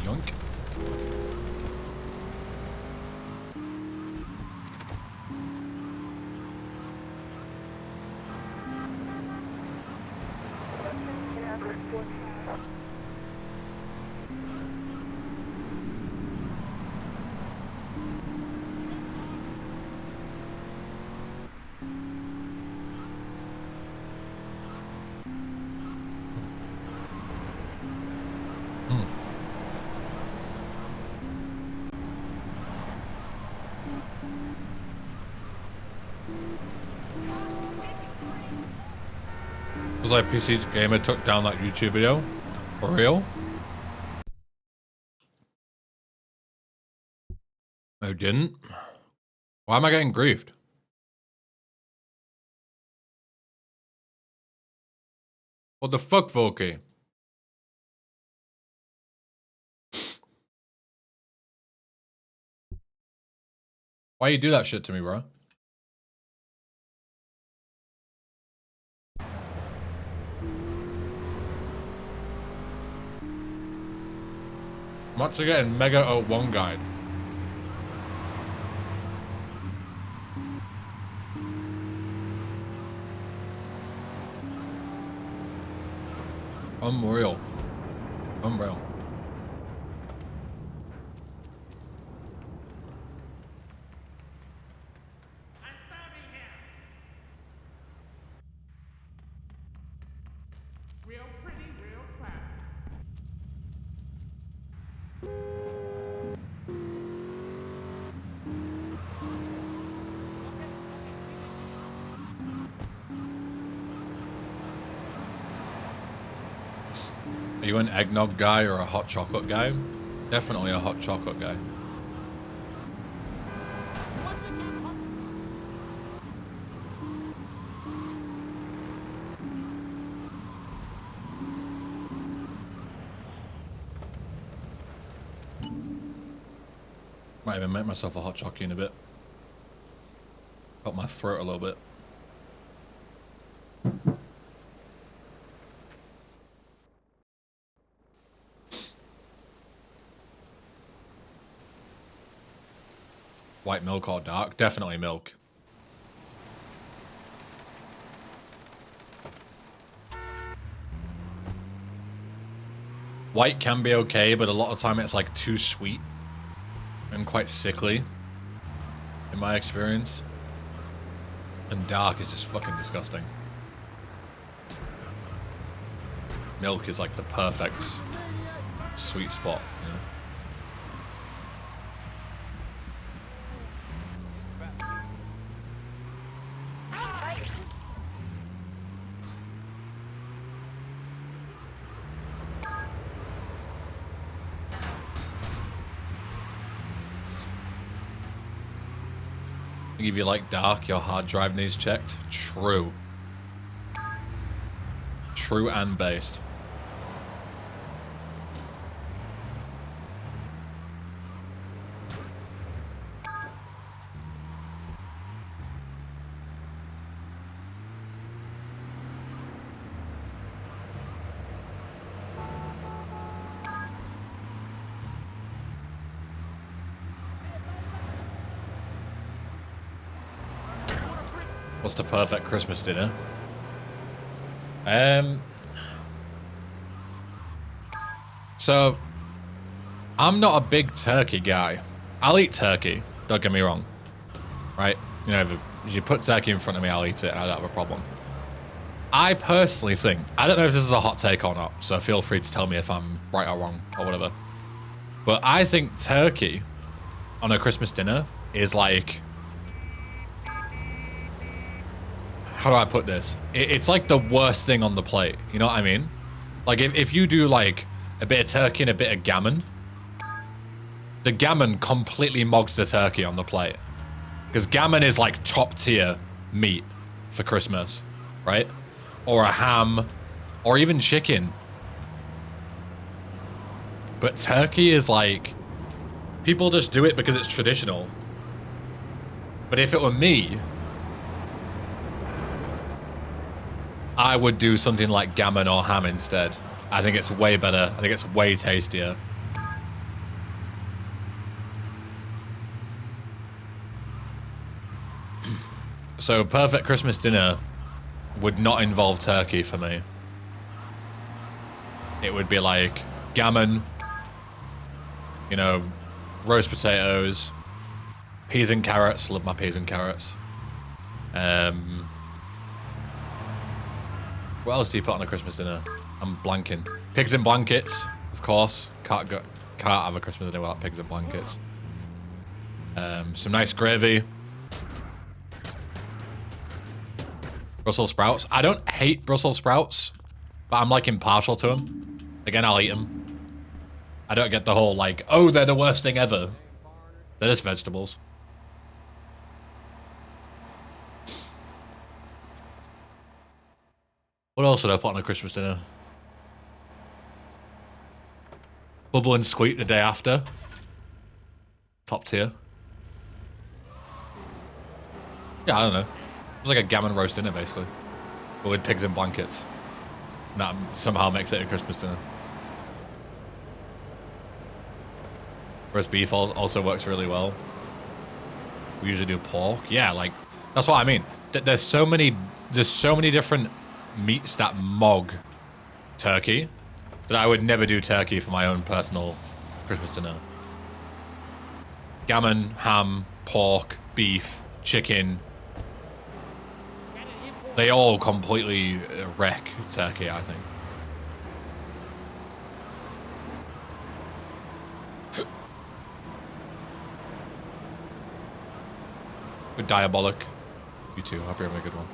Yoink. Was like PC Gamer took down that YouTube video? For real? I didn't? Why am I getting griefed? What the fuck, Volky? Why you do that shit to me, bro? I'm actually getting Mega 01 guide. Unreal. Unreal. Real pretty, real classy. Are you an eggnog guy or a hot chocolate guy? Definitely a hot chocolate guy. Might even make myself a hot chocolate in a bit. Got my throat a little bit. White milk or dark? Definitely milk. White can be okay, but a lot of time it's like too sweet and quite sickly, in my experience. And dark is just fucking disgusting. Milk is like the perfect sweet spot, you know? If you like dark, your hard drive needs checked. True. True and based. What's the perfect Christmas dinner? So I'm not a big turkey guy. I'll eat turkey, don't get me wrong. Right? You know, if you put turkey in front of me, I'll eat it and I don't have a problem. I personally think, I don't know if this is a hot take or not, so feel free to tell me if I'm right or wrong or whatever. But I think turkey on a Christmas dinner is like, how do I put this? It's like the worst thing on the plate. You know what I mean? Like if you do like a bit of turkey and a bit of gammon, the gammon completely mogs the turkey on the plate. Because gammon is like top tier meat for Christmas, right? Or a ham, or even chicken. But turkey is like, people just do it because it's traditional. But if it were me, I would do something like gammon or ham instead. I think it's way better. I think it's way tastier. So perfect Christmas dinner would not involve turkey for me. It would be like gammon, you know, roast potatoes, peas and carrots. Love my peas and carrots. What else do you put on a Christmas dinner? I'm blanking. Pigs in blankets, of course. Can't have a Christmas dinner without pigs in blankets. Some nice gravy. Brussels sprouts. I don't hate Brussels sprouts, but I'm like impartial to them. Again, I'll eat them. I don't get the whole like, oh, they're the worst thing ever. They're just vegetables. What else would I put on a Christmas dinner? Bubble and squeak the day after. Top tier. Yeah, I don't know. It's like a gammon roast dinner, basically. But with pigs in blankets. And that somehow makes it a Christmas dinner. Roast beef also works really well. We usually do pork. Yeah, like, that's what I mean. There's so many different meats that mog turkey that I would never do turkey for my own personal Christmas dinner. Gammon, ham, pork, beef, chicken. They all completely wreck turkey, I think. Good diabolic. You too. Hope you're having a good one.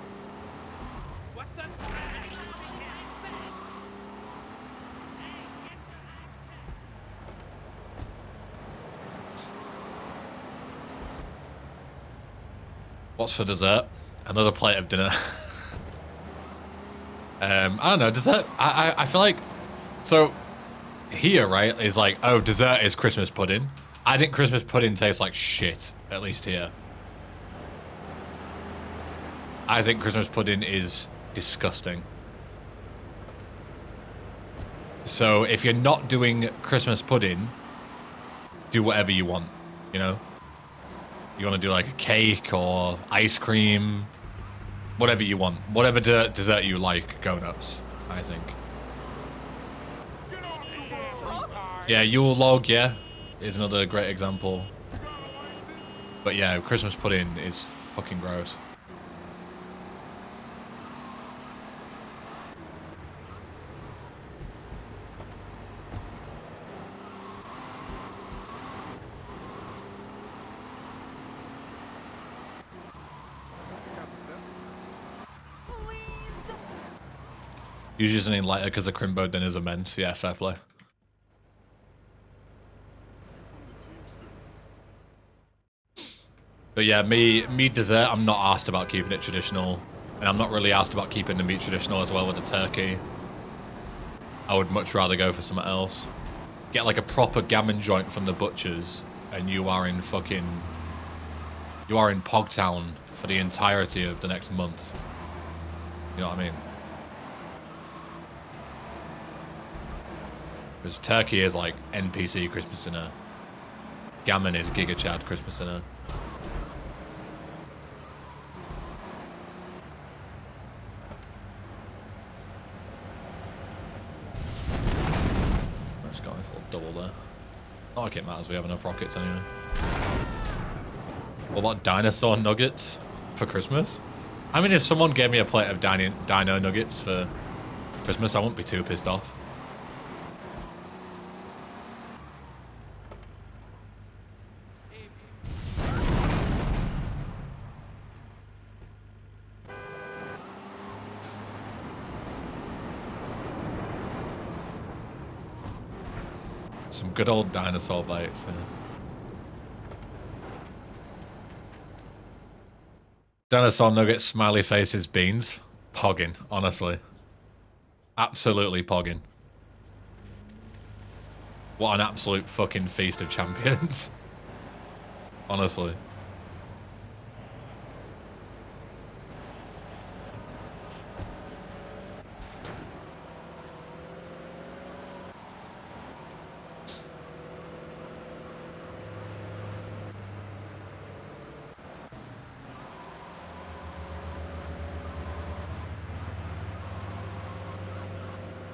What's for dessert? Another plate of dinner. I don't know, dessert, I feel like, so here, right, is like, oh, dessert is Christmas pudding. I think Christmas pudding tastes like shit, at least here. I think Christmas pudding is disgusting. So if you're not doing Christmas pudding, do whatever you want, you know? You want to do like a cake or ice cream, whatever you want. Whatever dessert you like, go nuts, I think. Yeah, Yule log, yeah, is another great example. But yeah, Christmas pudding is fucking gross. Usually something lighter because the crimbo dinner's immense. Yeah, fair play. But yeah, me dessert, I'm not asked about keeping it traditional. And I'm not really asked about keeping the meat traditional as well with the turkey. I would much rather go for something else. Get like a proper gammon joint from the butchers and you are in fucking... You are in Pogtown for the entirety of the next month. You know what I mean? Because turkey is like NPC Christmas dinner. Gammon is Giga Chad Christmas dinner. Let's go, this little double there. Not like it matters, we have enough rockets anyway. What about dinosaur nuggets for Christmas? I mean, if someone gave me a plate of dino nuggets for Christmas, I wouldn't be too pissed off. Some good old dinosaur bites, yeah. Dinosaur nuggets, smiley faces, beans. Pogging, honestly. Absolutely pogging. What an absolute fucking feast of champions. Honestly.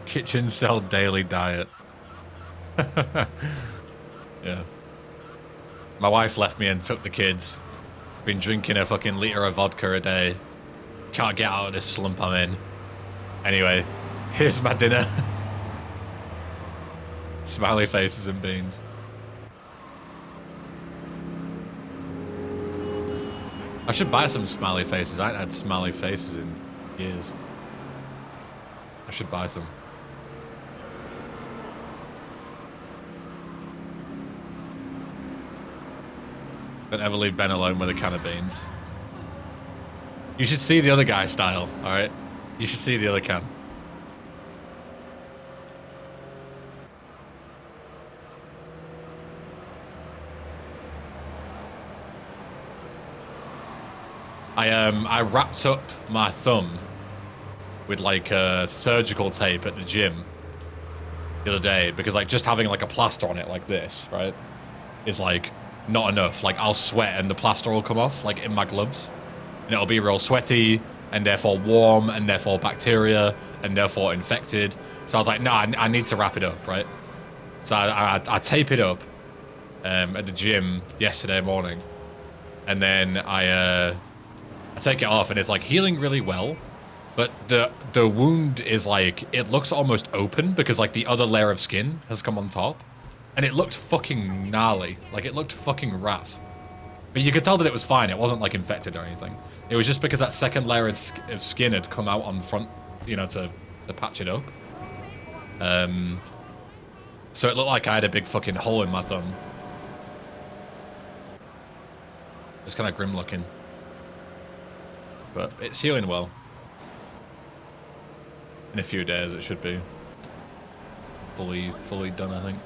Kitchen cell daily diet. Yeah. My wife left me and took the kids. Been drinking a fucking liter of vodka a day. Can't get out of this slump I'm in. Anyway, here's my dinner. Smiley faces and beans. I should buy some smiley faces. I ain't had smiley faces in years. I should buy some. Don't ever leave Ben alone with a can of beans. You should see the other guy's style, alright? You should see the other can. I wrapped up my thumb with like surgical tape at the gym the other day because like just having like a plaster on it like this, right, is like not enough. Like I'll sweat and the plaster will come off like in my gloves and it'll be real sweaty and therefore warm and therefore bacteria and therefore infected. So I was like, no, I need to wrap it up, right? So I tape it up at the gym yesterday morning and then I take it off and it's like healing really well. But the wound is like, it looks almost open because like the other layer of skin has come on top. And it looked fucking gnarly. Like it looked fucking rat. But you could tell that it was fine. It wasn't like infected or anything. It was just because that second layer of skin had come out on front, you know, to patch it up. So it looked like I had a big fucking hole in my thumb. It's kind of grim looking. But it's healing well. In a few days it should be fully done, I think.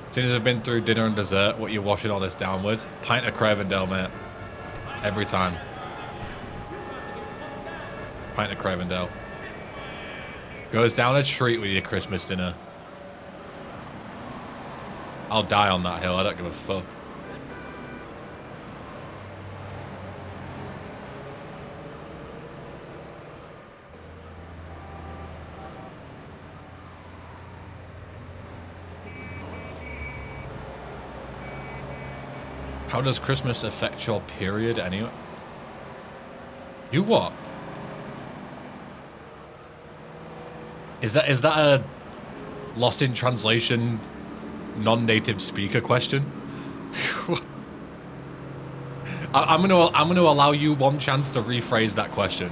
As soon as I've been through dinner and dessert, what you're washing all this down with? Pint of Cravendale, mate. Every time. Pint of Cravendale. Goes down a treat with your Christmas dinner. I'll die on that hill. I don't give a fuck. How does Christmas affect your period anyway? You what? Is that a lost in translation non-native speaker question? I'm gonna allow you one chance to rephrase that question,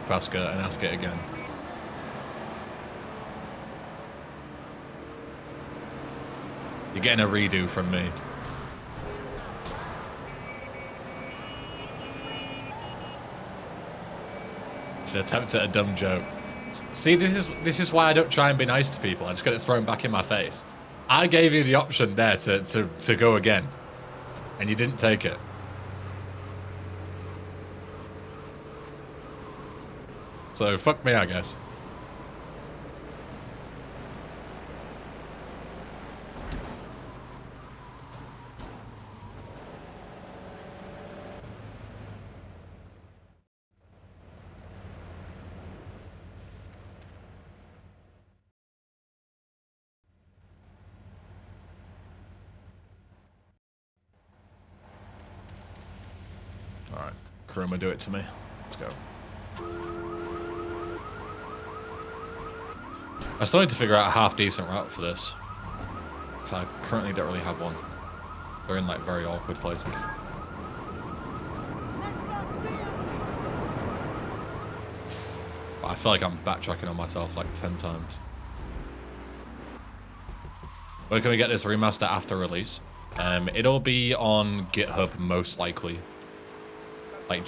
Pascal, and ask it again. You're getting a redo from me. It's an attempt at a dumb joke. See, this is why I don't try and be nice to people. I just get it thrown back in my face. I gave you the option there to go again, and you didn't take it. So fuck me, I guess. Alright, Kuruma, do it to me. Let's go. I still need to figure out a half-decent route for this. So I currently don't really have one. They're in, like, very awkward places. But I feel like I'm backtracking on myself, like, 10 times. When can we get this remaster after release? It'll be on GitHub, most likely. Like,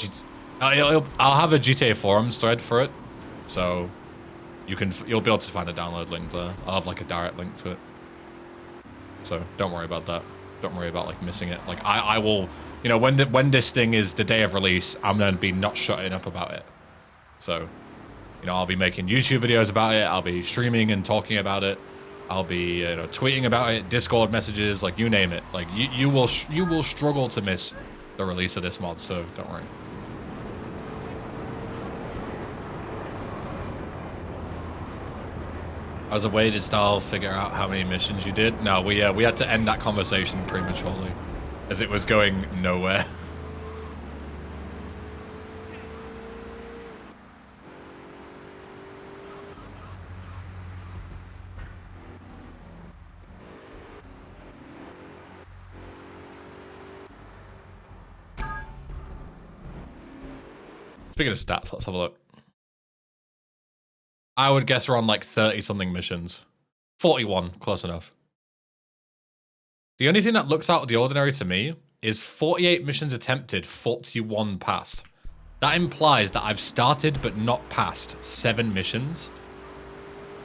I'll have a GTA forums thread for it, so you'll be able to find a download link there. I'll have like a direct link to it, so don't worry about that. Don't worry about like missing it. Like I will, you know, when this thing is the day of release, I'm gonna be not shutting up about it. So, you know, I'll be making YouTube videos about it. I'll be streaming and talking about it. I'll be, you know, tweeting about it, Discord messages, like you name it. Like you will struggle to miss the release of this mod, so don't worry. As a way to style figure out how many missions you did? No, we had to end that conversation prematurely, as it was going nowhere. Speaking of stats, let's have a look. I would guess we're on like 30-something missions. 41, close enough. The only thing that looks out of the ordinary to me is 48 missions attempted, 41 passed. That implies that I've started but not passed 7 missions.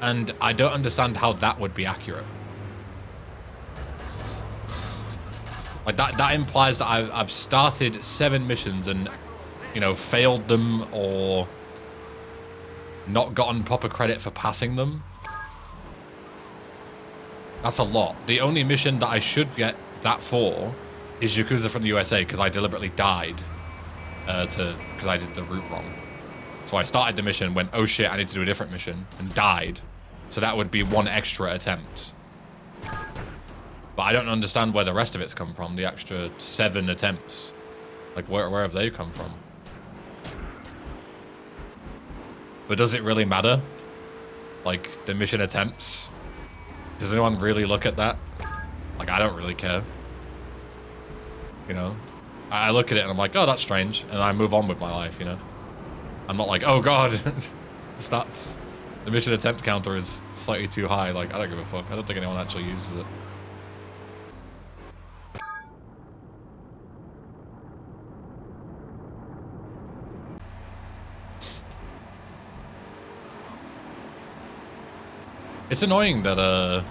And I don't understand how that would be accurate. Like that implies that I've started 7 missions and, you know, failed them or not gotten proper credit for passing them. That's a lot. The only mission that I should get that for is Yakuza from the USA, because I deliberately died because I did the route wrong. So I started the mission, went, oh shit, I need to do a different mission, and died. So that would be 1 extra attempt. But I don't understand where the rest of it's come from, the extra 7 attempts. Like, where have they come from? But does it really matter? Like, the mission attempts? Does anyone really look at that? Like, I don't really care. You know? I look at it and I'm like, oh, that's strange. And I move on with my life, you know? I'm not like, oh god, stats. The mission attempt counter is slightly too high. Like, I don't give a fuck. I don't think anyone actually uses it. It's annoying that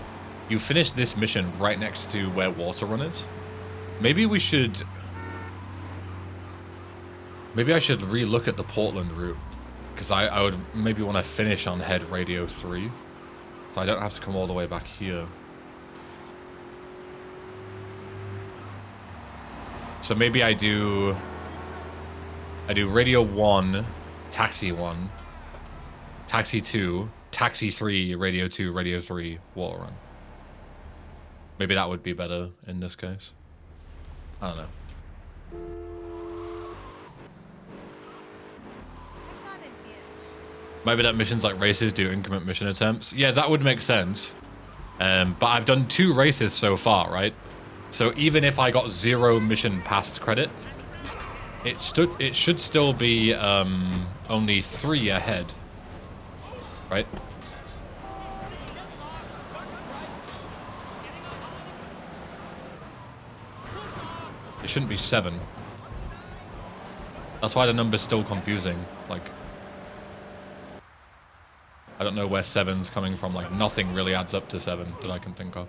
you finish this mission right next to where Water Run is. Maybe I should re-look at the Portland route. Because I would maybe want to finish on head radio 3. So I don't have to come all the way back here. So maybe I do radio 1, taxi 1, taxi 2, taxi 3, radio 2, radio 3, water run. Maybe that would be better in this case. I don't know. Maybe that missions like races do increment mission attempts. Yeah, that would make sense. But I've done 2 races so far, right? So even if I got 0 mission passed credit, it should still be only 3 ahead, right? It shouldn't be 7. That's why the number's still confusing. Like, I don't know where 7's coming from. Like, nothing really adds up to 7 that I can think of.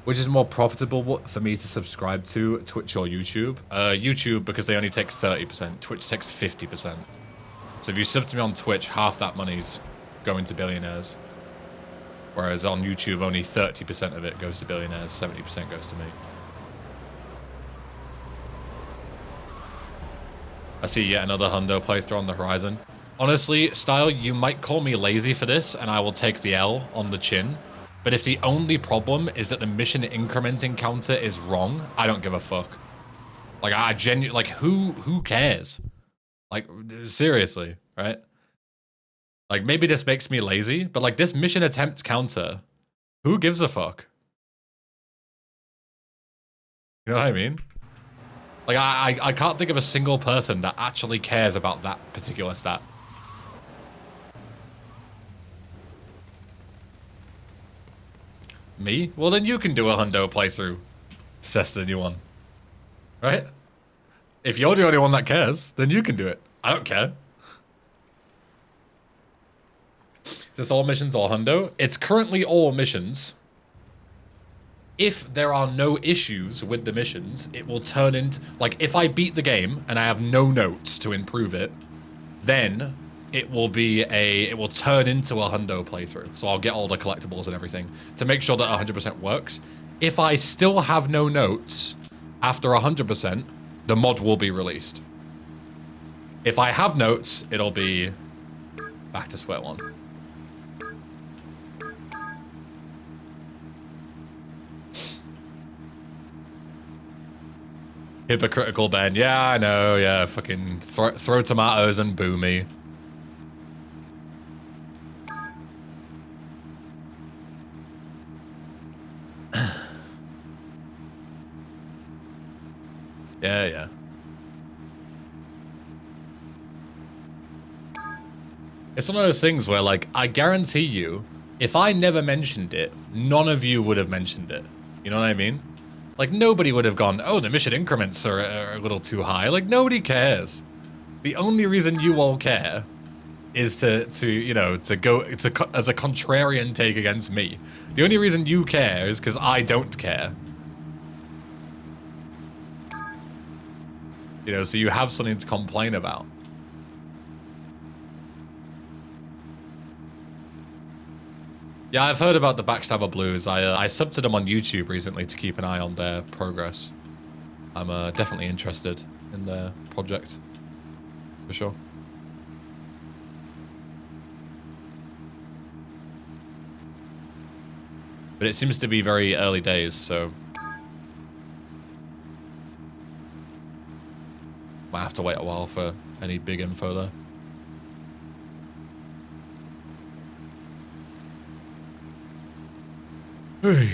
Which is more profitable for me to subscribe to, Twitch or YouTube? YouTube, because they only take 30%. Twitch takes 50%. So if you sub to me on Twitch, half that money's going to billionaires. Whereas on YouTube, only 30% of it goes to billionaires, 70% goes to me. I see yet another hundo playthrough on the horizon. Honestly, Style, you might call me lazy for this, and I will take the L on the chin. But if the only problem is that the mission incrementing counter is wrong, I don't give a fuck. Like, I genuinely, like, who cares? Like, seriously, right? Like, maybe this makes me lazy, but like, this mission attempt counter, who gives a fuck? You know what I mean? Like, I can't think of a single person that actually cares about that particular stat. Me? Well, then you can do a hundo playthrough to test the new one. Right? If you're the only one that cares, then you can do it. I don't care. Is this all missions or hundo? It's currently all missions. If there are no issues with the missions, it will turn into... Like, if I beat the game and I have no notes to improve it, then it will be a... It will turn into a hundo playthrough. So I'll get all the collectibles and everything to make sure that 100% works. If I still have no notes after 100%, the mod will be released. If I have notes, it'll be back to square one. Hypocritical Ben. Yeah, I know. Yeah, fucking throw tomatoes and boo me. Yeah. It's one of those things where, like, I guarantee you, if I never mentioned it, none of you would have mentioned it. You know what I mean? Like, nobody would have gone, oh, the mission increments are a little too high. Like, nobody cares. The only reason you all care is to you know, to go as a contrarian take against me. The only reason you care is because I don't care. You know, so you have something to complain about. Yeah, I've heard about the Backstabber Blues. I subbed to them on YouTube recently to keep an eye on their progress. I'm definitely interested in their project, for sure. But it seems to be very early days, so... might have to wait a while for any big info there. Hey.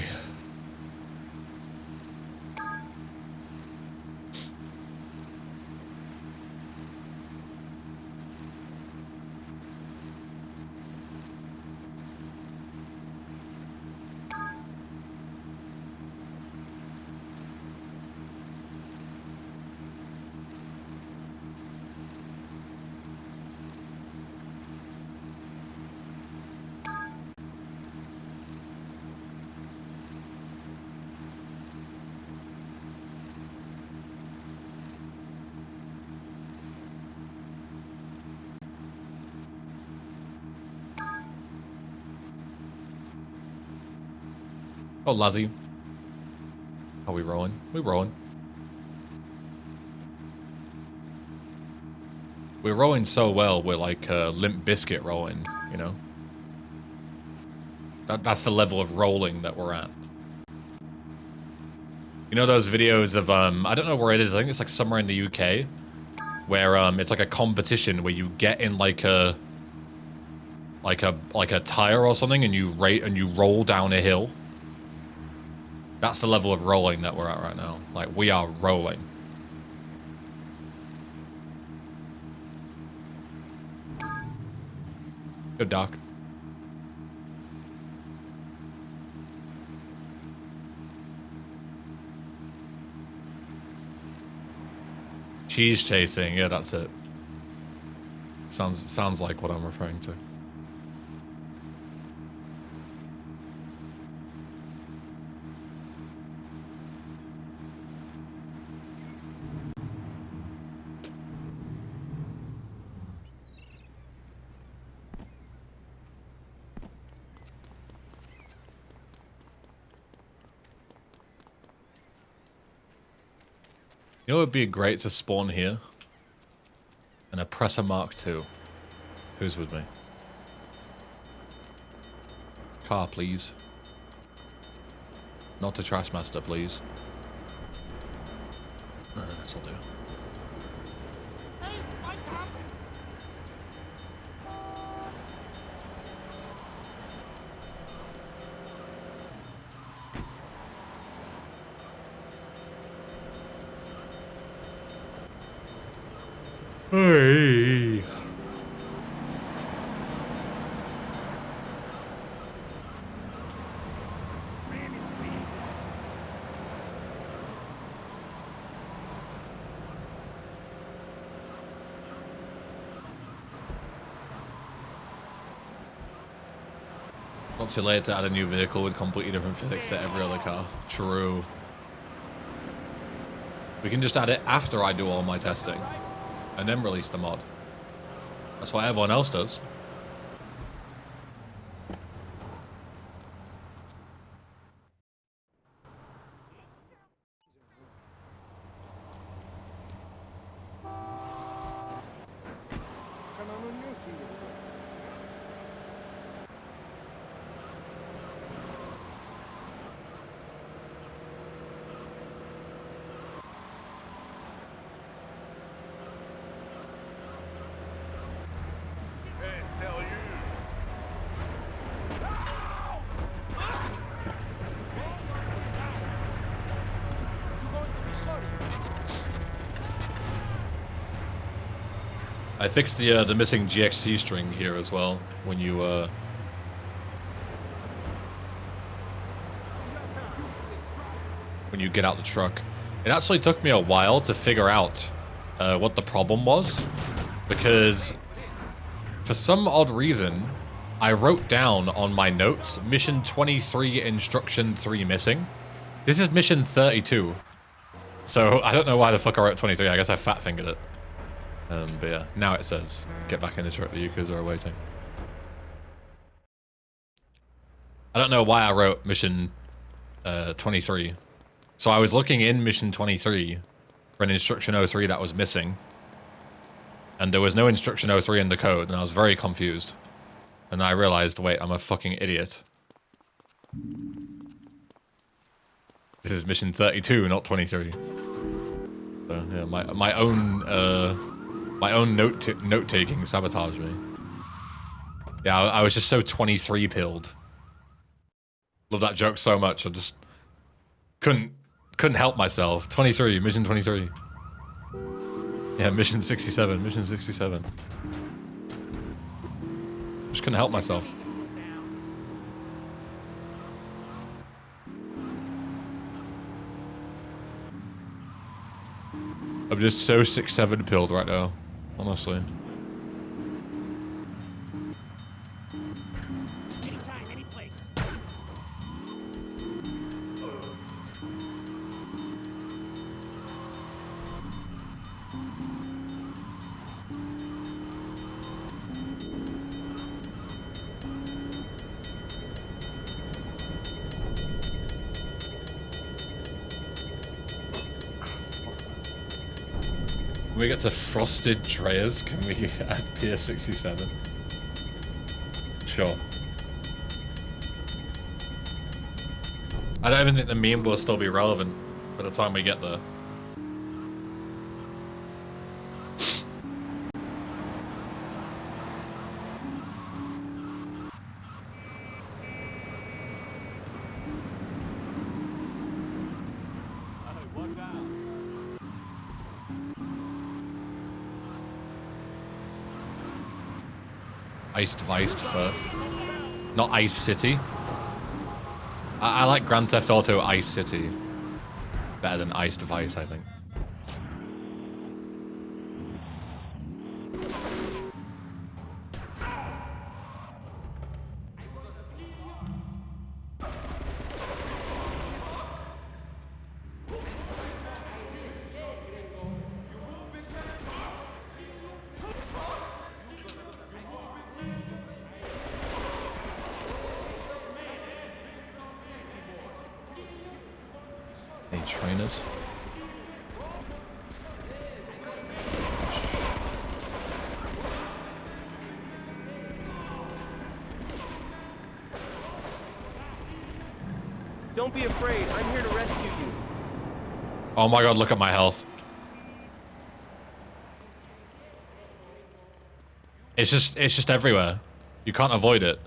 Oh, Lazzy. Are we rolling? We rolling. We're rolling so well, we're like Limp Biscuit rolling, you know? That's the level of rolling that we're at. You know those videos of, I don't know where it is, I think it's like somewhere in the UK, where it's like a competition where you get in like a tire or something and you roll down a hill. That's the level of rolling that we're at right now. Like, we are rolling. Good Doc. Cheese chasing, yeah, that's it. Sounds like what I'm referring to. You know what would be great to spawn here? An Oppressor Mark II. Who's with me? Car, please. Not a Trashmaster, please. This'll do. Hey, my cop! Hey. Not too late to add a new vehicle with completely different physics to every other car. True. We can just add it after I do all my testing. And then release the mod. That's what everyone else does. I fixed the missing GXT string here as well. When you get out the truck, it actually took me a while to figure out what the problem was, because for some odd reason I wrote down on my notes mission 23 instruction 3 missing. This is mission 32, so I don't know why the fuck I wrote 23. I guess I fat fingered it. But yeah, now it says, get back in the truck, the Yakuza are waiting. I don't know why I wrote mission 23. So I was looking in mission 23 for an instruction 03 that was missing. And there was no instruction 03 in the code, and I was very confused. And I realized, wait, I'm a fucking idiot. This is mission 32, not 23. So yeah, my own note-taking sabotaged me. Yeah, I was just so 23 pilled. Love that joke so much. I just couldn't help myself. 23, mission 23. Yeah, mission 67, mission 67. Just couldn't help myself. I'm just so 6-7 pilled right now, honestly. Anytime, any place. When we get to frosted Dreyers, can we add Pier 67? Sure. I don't even think the meme will still be relevant by the time we get there. Iced Viced first. Not Ice City. I like Grand Theft Auto Ice City better than Iced Vice, I think. Any trainers? Don't be afraid. I'm here to rescue you. Oh my god, look at my health. It's just everywhere. You can't avoid it.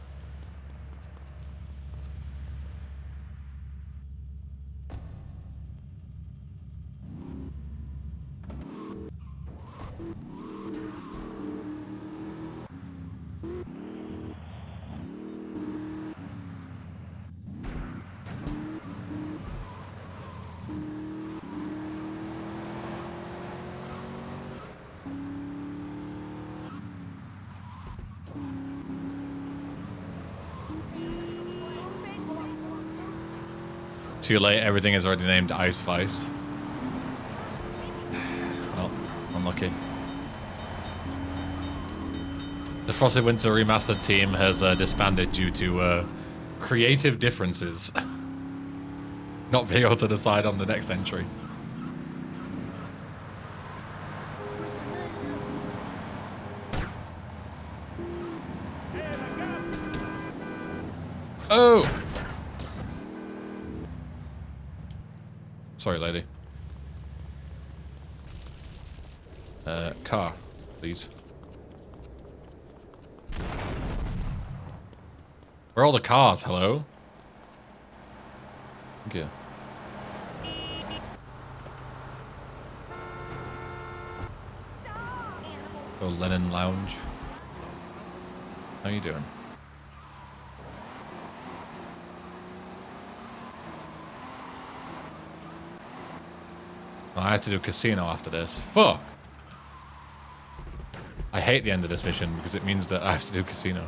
Too late, everything is already named Ice Vice. Well, unlucky. The Frosted Winter Remastered team has disbanded due to creative differences. Not being able to decide on the next entry. Oh! Sorry, lady. Car, please. Where are all the cars? Hello? Thank you. Oh, Lennon Lounge. How you doing? Oh, I have to do casino after this. Fuck! I hate the end of this mission because it means that I have to do casino.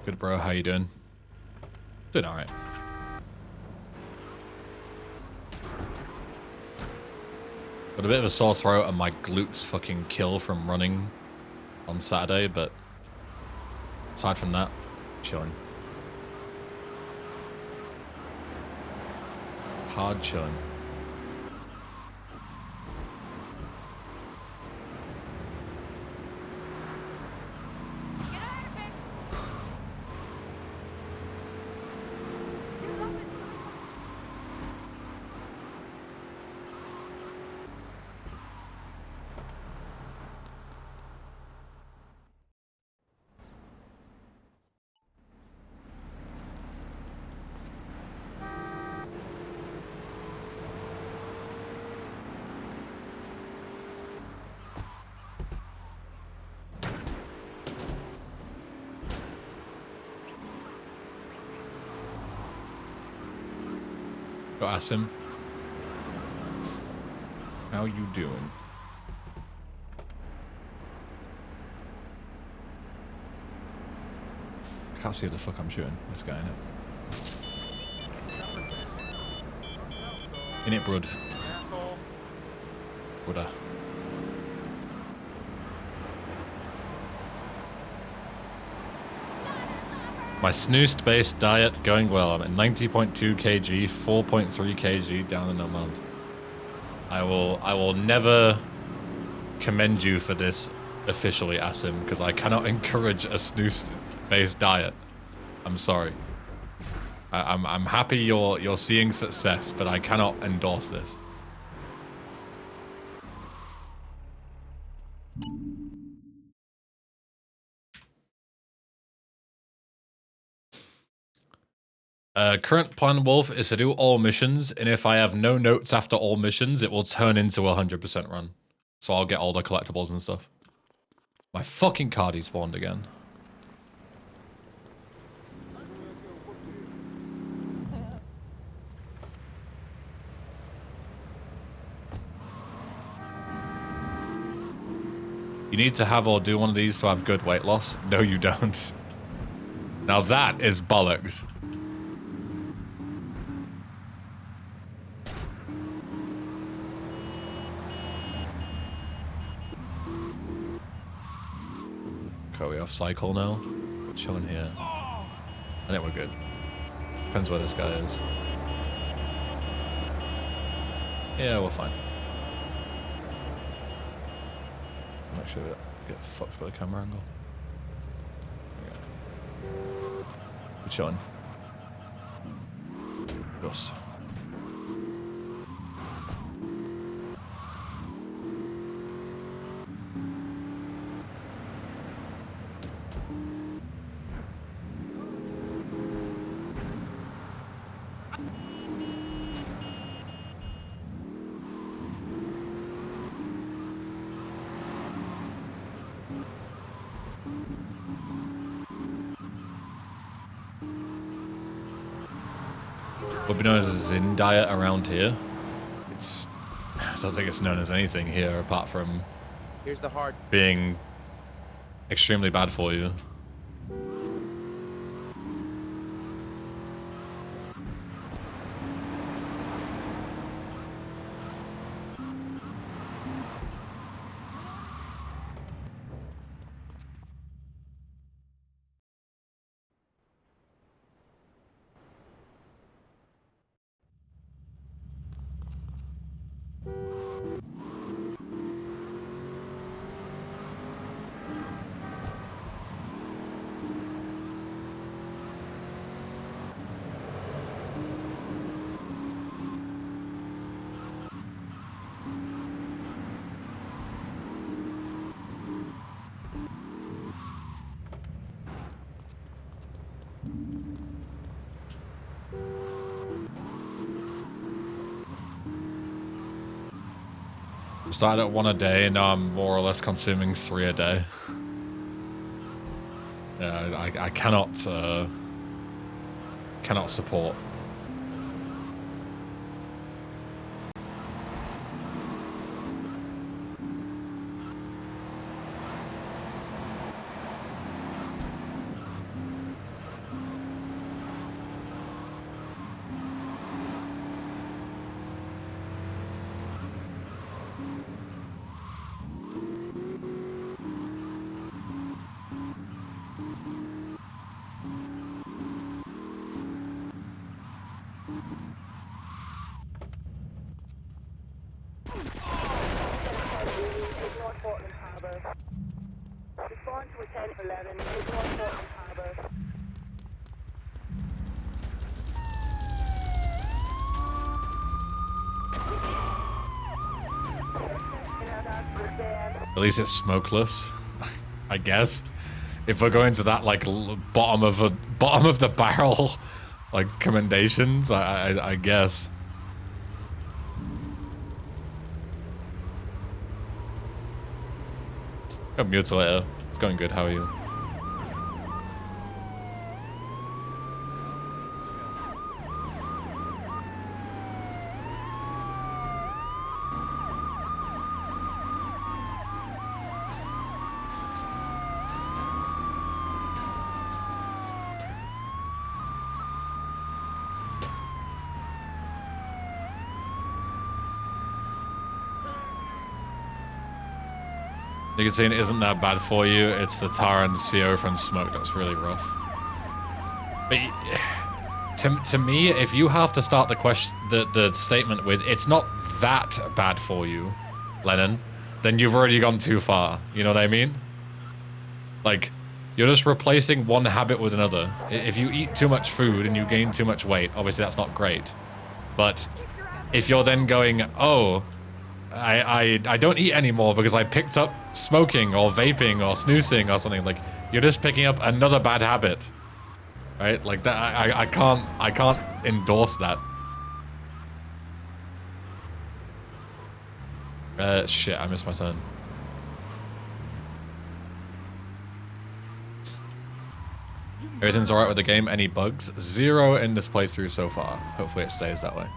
Good, bro. How you doing? Doing alright. Got a bit of a sore throat and my glutes fucking kill from running on Saturday, but aside from that, chilling. Hard chilling. Go ask him. How you doing? I can't see what the fuck I'm shooting. This guy in it, brood. Brother. My snooze-based diet going well. I'm at 90.2 kg, 4.3 kg down in a month. I will never commend you for this officially, Asim, because I cannot encourage a snooze-based diet. I'm sorry. I'm happy you're seeing success, but I cannot endorse this. Current plan, Wolf, is to do all missions, and if I have no notes after all missions, it will turn into a 100% run. So I'll get all the collectibles and stuff. My fucking car despawned again. You need to have or do one of these to have good weight loss. No, you don't. Now that is bollocks. Okay, we off cycle now. We're chilling here. I think we're good. Depends where this guy is. Yeah, we're fine. Make sure we don't get fucked by the camera angle. We're chilling. Just. Would be known as a Zin diet around here. I don't think it's known as anything here apart from Here's the hard. being extremely bad for you. Started at 1 a day, and now I'm more or less consuming 3 a day. Yeah, I cannot support. At least it's smokeless, I guess. If we're going to that like bottom of the barrel, like commendations, I guess. Oh, Mutilator. It's going good. How are you? Nicotine isn't that bad for you. It's the tar and CO from smoke that's really rough. But to me, if you have to start the statement with "it's not that bad for you," Lennon, then you've already gone too far. You know what I mean? Like, you're just replacing one habit with another. If you eat too much food and you gain too much weight, obviously that's not great. But if you're then going, oh, I don't eat anymore because I picked up smoking or vaping or snoozing or something, like, you're just picking up another bad habit. Right? Like that, I can't endorse that. Shit, I missed my turn. Everything's alright with the game. Any bugs? 0 in this playthrough so far. Hopefully it stays that way.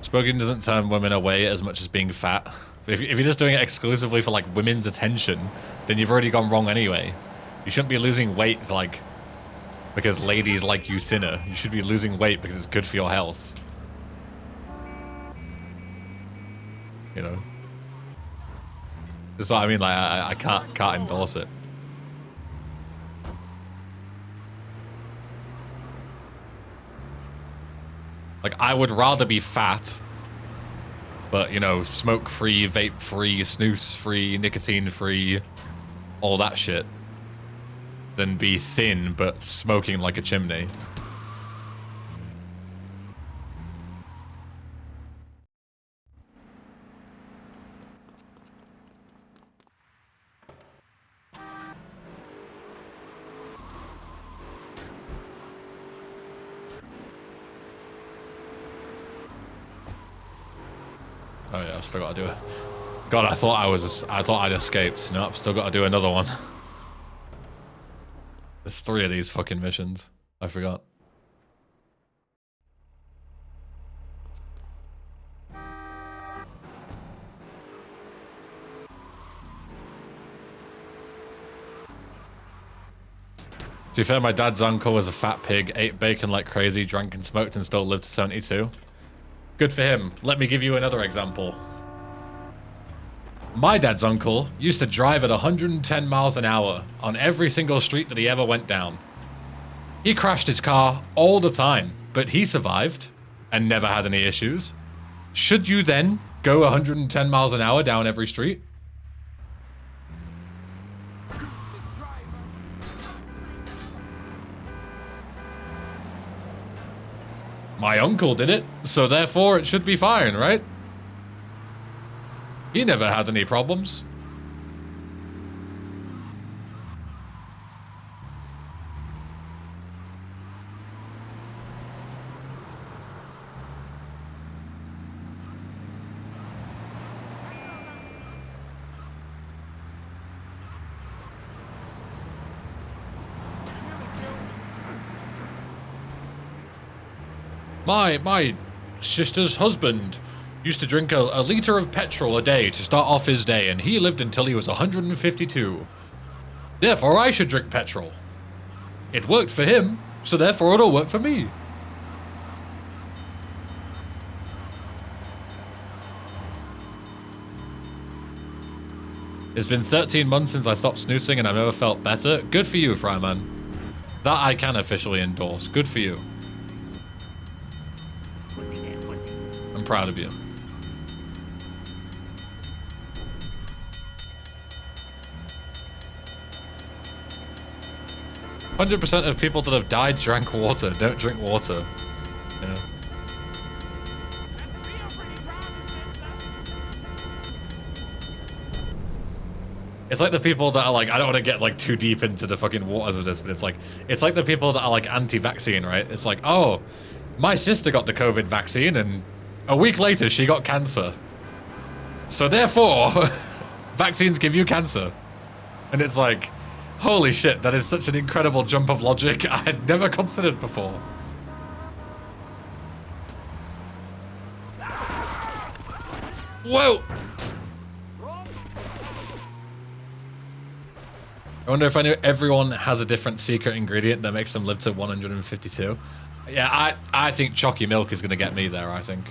Smoking doesn't turn women away as much as being fat. If you're just doing it exclusively for, like, women's attention, then you've already gone wrong anyway. You shouldn't be losing weight, like, because ladies like you thinner. You should be losing weight because it's good for your health. You know? That's what I mean, like, I can't endorse it. Like, I would rather be fat, but, you know, smoke-free, vape-free, snooze-free, nicotine-free, all that shit, than be thin, but smoking like a chimney. Oh yeah, I've still got to do it. God, I thought I'd escaped. No, I've still got to do another one. There's 3 of these fucking missions. I forgot. To be fair, my dad's uncle was a fat pig, ate bacon like crazy, drank and smoked, and still lived to 72. Good for him. Let me give you another example. My dad's uncle used to drive at 110 miles an hour on every single street that he ever went down. He crashed his car all the time, but he survived and never had any issues. Should you then go 110 miles an hour down every street? My uncle did it, so therefore it should be fine, right? He never had any problems. My sister's husband used to drink a liter of petrol a day to start off his day, and he lived until he was 152. Therefore, I should drink petrol. It worked for him, so therefore it'll work for me. It's been 13 months since I stopped snoozing and I've never felt better. Good for you, Fryman. That I can officially endorse. Good for you. I'm proud of you. "100% of people that have died drank water. Don't drink water." Yeah. It's like the people that are like, I don't want to get like too deep into the fucking waters of this, but it's like the people that are like anti-vaccine, right? It's like, oh, my sister got the COVID vaccine and a week later she got cancer. So therefore, vaccines give you cancer. And it's like, holy shit, that is such an incredible jump of logic I had never considered before. Whoa! I wonder if everyone has a different secret ingredient that makes them live to 152. Yeah, I think chalky milk is going to get me there, I think.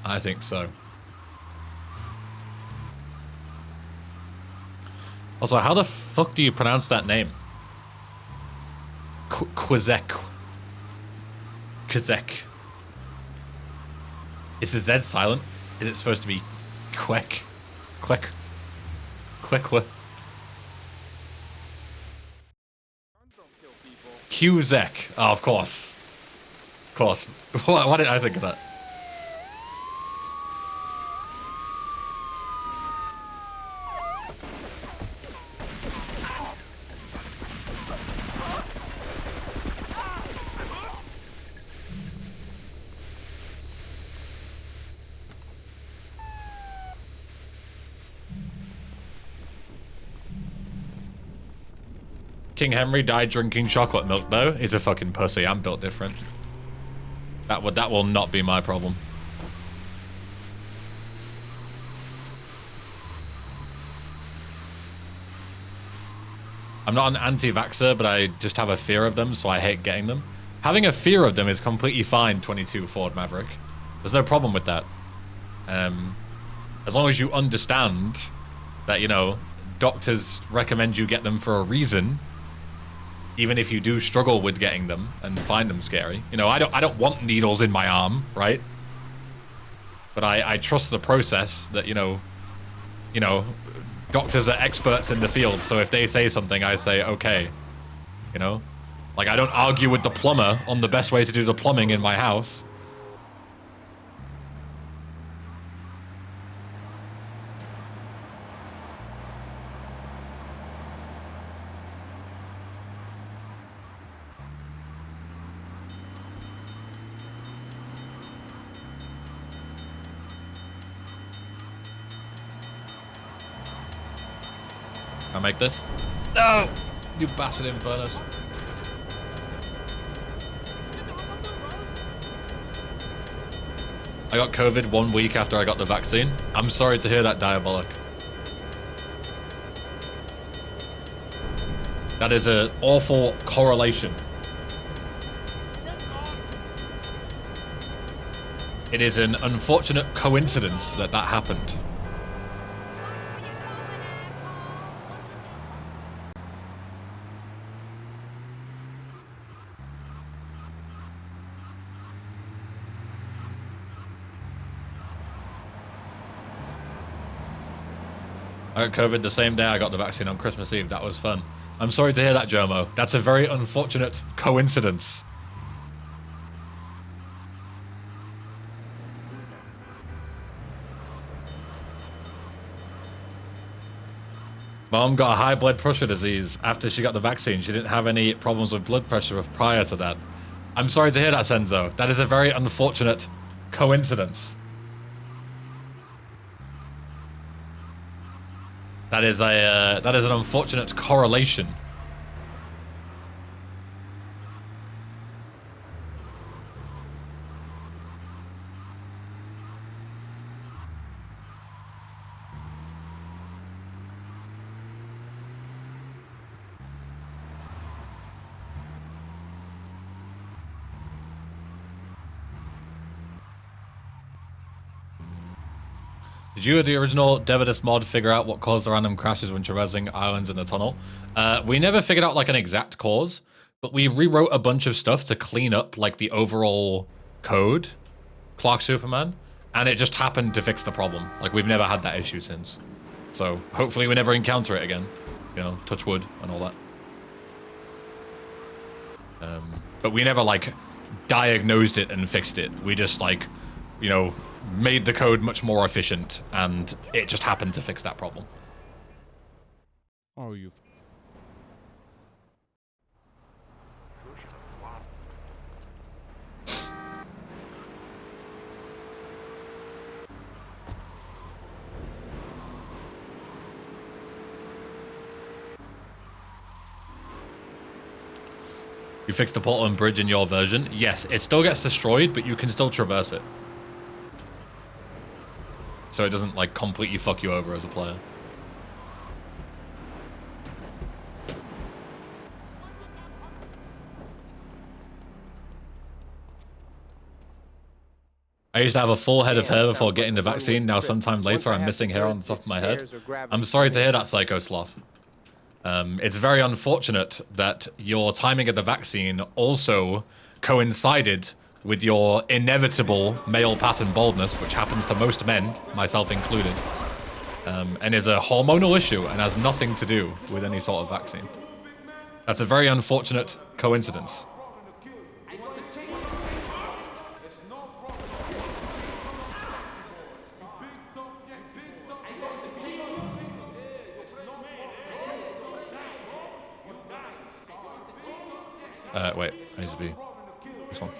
I think so. Also, how the fuck do you pronounce that name? Kwazek. Kazek. Is the Z silent? Is it supposed to be Quek? Quek? Quekwa? Qzek. Oh, of course. Of course. Why didn't I think of that? King Henry died drinking chocolate milk, though. He's a fucking pussy. I'm built different. That will not be my problem. I'm not an anti-vaxxer, but I just have a fear of them, so I hate getting them. Having a fear of them is completely fine, 22 Ford Maverick. There's no problem with that. As long as you understand that, you know, doctors recommend you get them for a reason, even if you do struggle with getting them and find them scary. You know, I don't want needles in my arm, right? But I trust the process that, you know, doctors are experts in the field, so if they say something, I say, okay. You know? Like, I don't argue with the plumber on the best way to do the plumbing in my house. Can I make this? No! You bastard infernus. I got COVID 1 week after I got the vaccine. I'm sorry to hear that, Diabolic. That is an awful correlation. It is an unfortunate coincidence that that happened. I got COVID the same day I got the vaccine on Christmas Eve. That was fun. I'm sorry to hear that, Jomo. That's a very unfortunate coincidence. Mom got a high blood pressure disease after she got the vaccine. She didn't have any problems with blood pressure prior to that. I'm sorry to hear that, Senzo. That is a very unfortunate coincidence. That is an unfortunate correlation. Did you or the original Devitus mod figure out what caused the random crashes when traversing islands in the tunnel? We never figured out like an exact cause, but we rewrote a bunch of stuff to clean up like the overall code, Clark Superman, and it just happened to fix the problem. Like we've never had that issue since. So hopefully we never encounter it again. You know, touch wood and all that. But we never like diagnosed it and fixed it. We just like, you know, made the code much more efficient, and it just happened to fix that problem. Oh, you. You fixed the Portland Bridge in your version? Yes, it still gets destroyed, but you can still traverse it. So it doesn't like completely fuck you over as a player. I used to have a full head of Damn, hair sounds before like getting a the vaccine. one-way Now trip. sometime Once later I I'm have missing to hair break on the top of through my head. stairs or gravity I'm sorry to hear pull. that, Psycho Sloth. It's very unfortunate that your timing of the vaccine also coincided with your inevitable male pattern baldness, which happens to most men, myself included, and is a hormonal issue and has nothing to do with any sort of vaccine. That's a very unfortunate coincidence. Wait, I need to be this one.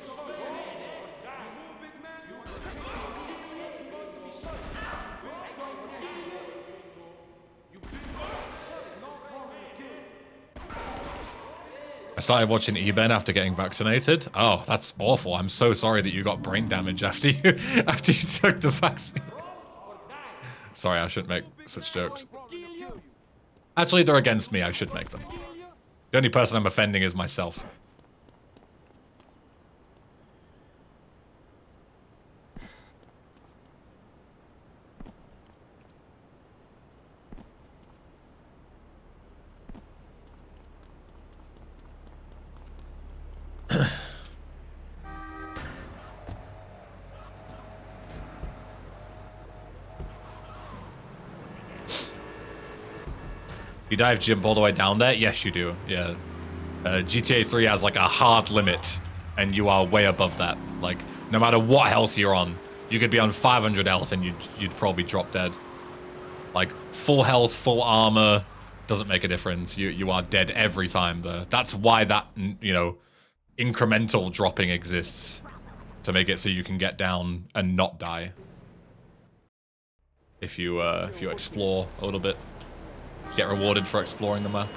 I started watching E-Ben after getting vaccinated. Oh, that's awful. I'm so sorry that you got brain damage after you took the vaccine. Sorry, I shouldn't make such jokes. Actually, they're against me. I should make them. The only person I'm offending is myself. You dive jump all the way down there? Yes, you do. Yeah. GTA 3 has like a hard limit, and you are way above that. Like, no matter what health you're on, you could be on 500 health and you'd probably drop dead. Like, full health, full armor, doesn't make a difference. You are dead every time there. That's why that, you know, incremental dropping exists. To make it so you can get down and not die. If you explore a little bit. Get rewarded for exploring the map.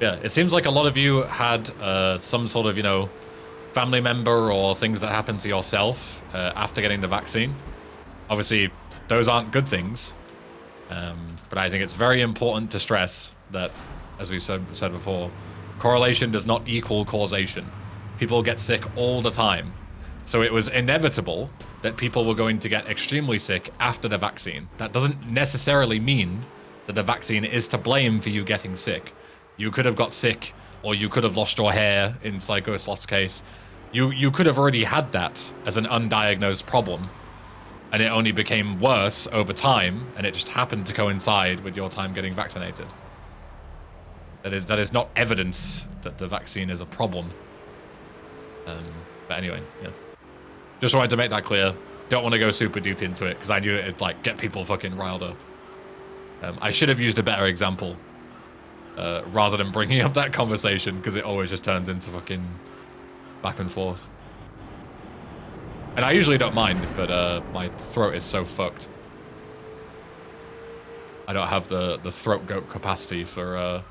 Yeah, it seems like a lot of you had some sort of, you know, family member or things that happened to yourself after getting the vaccine. Obviously, those aren't good things. But I think it's very important to stress that, as we said before, correlation does not equal causation. People get sick all the time. So it was inevitable that people were going to get extremely sick after the vaccine. That doesn't necessarily mean that the vaccine is to blame for you getting sick. You could have got sick, or you could have lost your hair in Psycho Sloth's case. You could have already had that as an undiagnosed problem, and it only became worse over time, and it just happened to coincide with your time getting vaccinated. That is not evidence that the vaccine is a problem. But anyway, yeah. Just wanted to make that clear. Don't want to go super deep into it, because I knew it'd, like, get people fucking riled up. I should have used a better example, rather than bringing up that conversation, because it always just turns into fucking back and forth. And I usually don't mind, but my throat is so fucked. I don't have the throat goat capacity for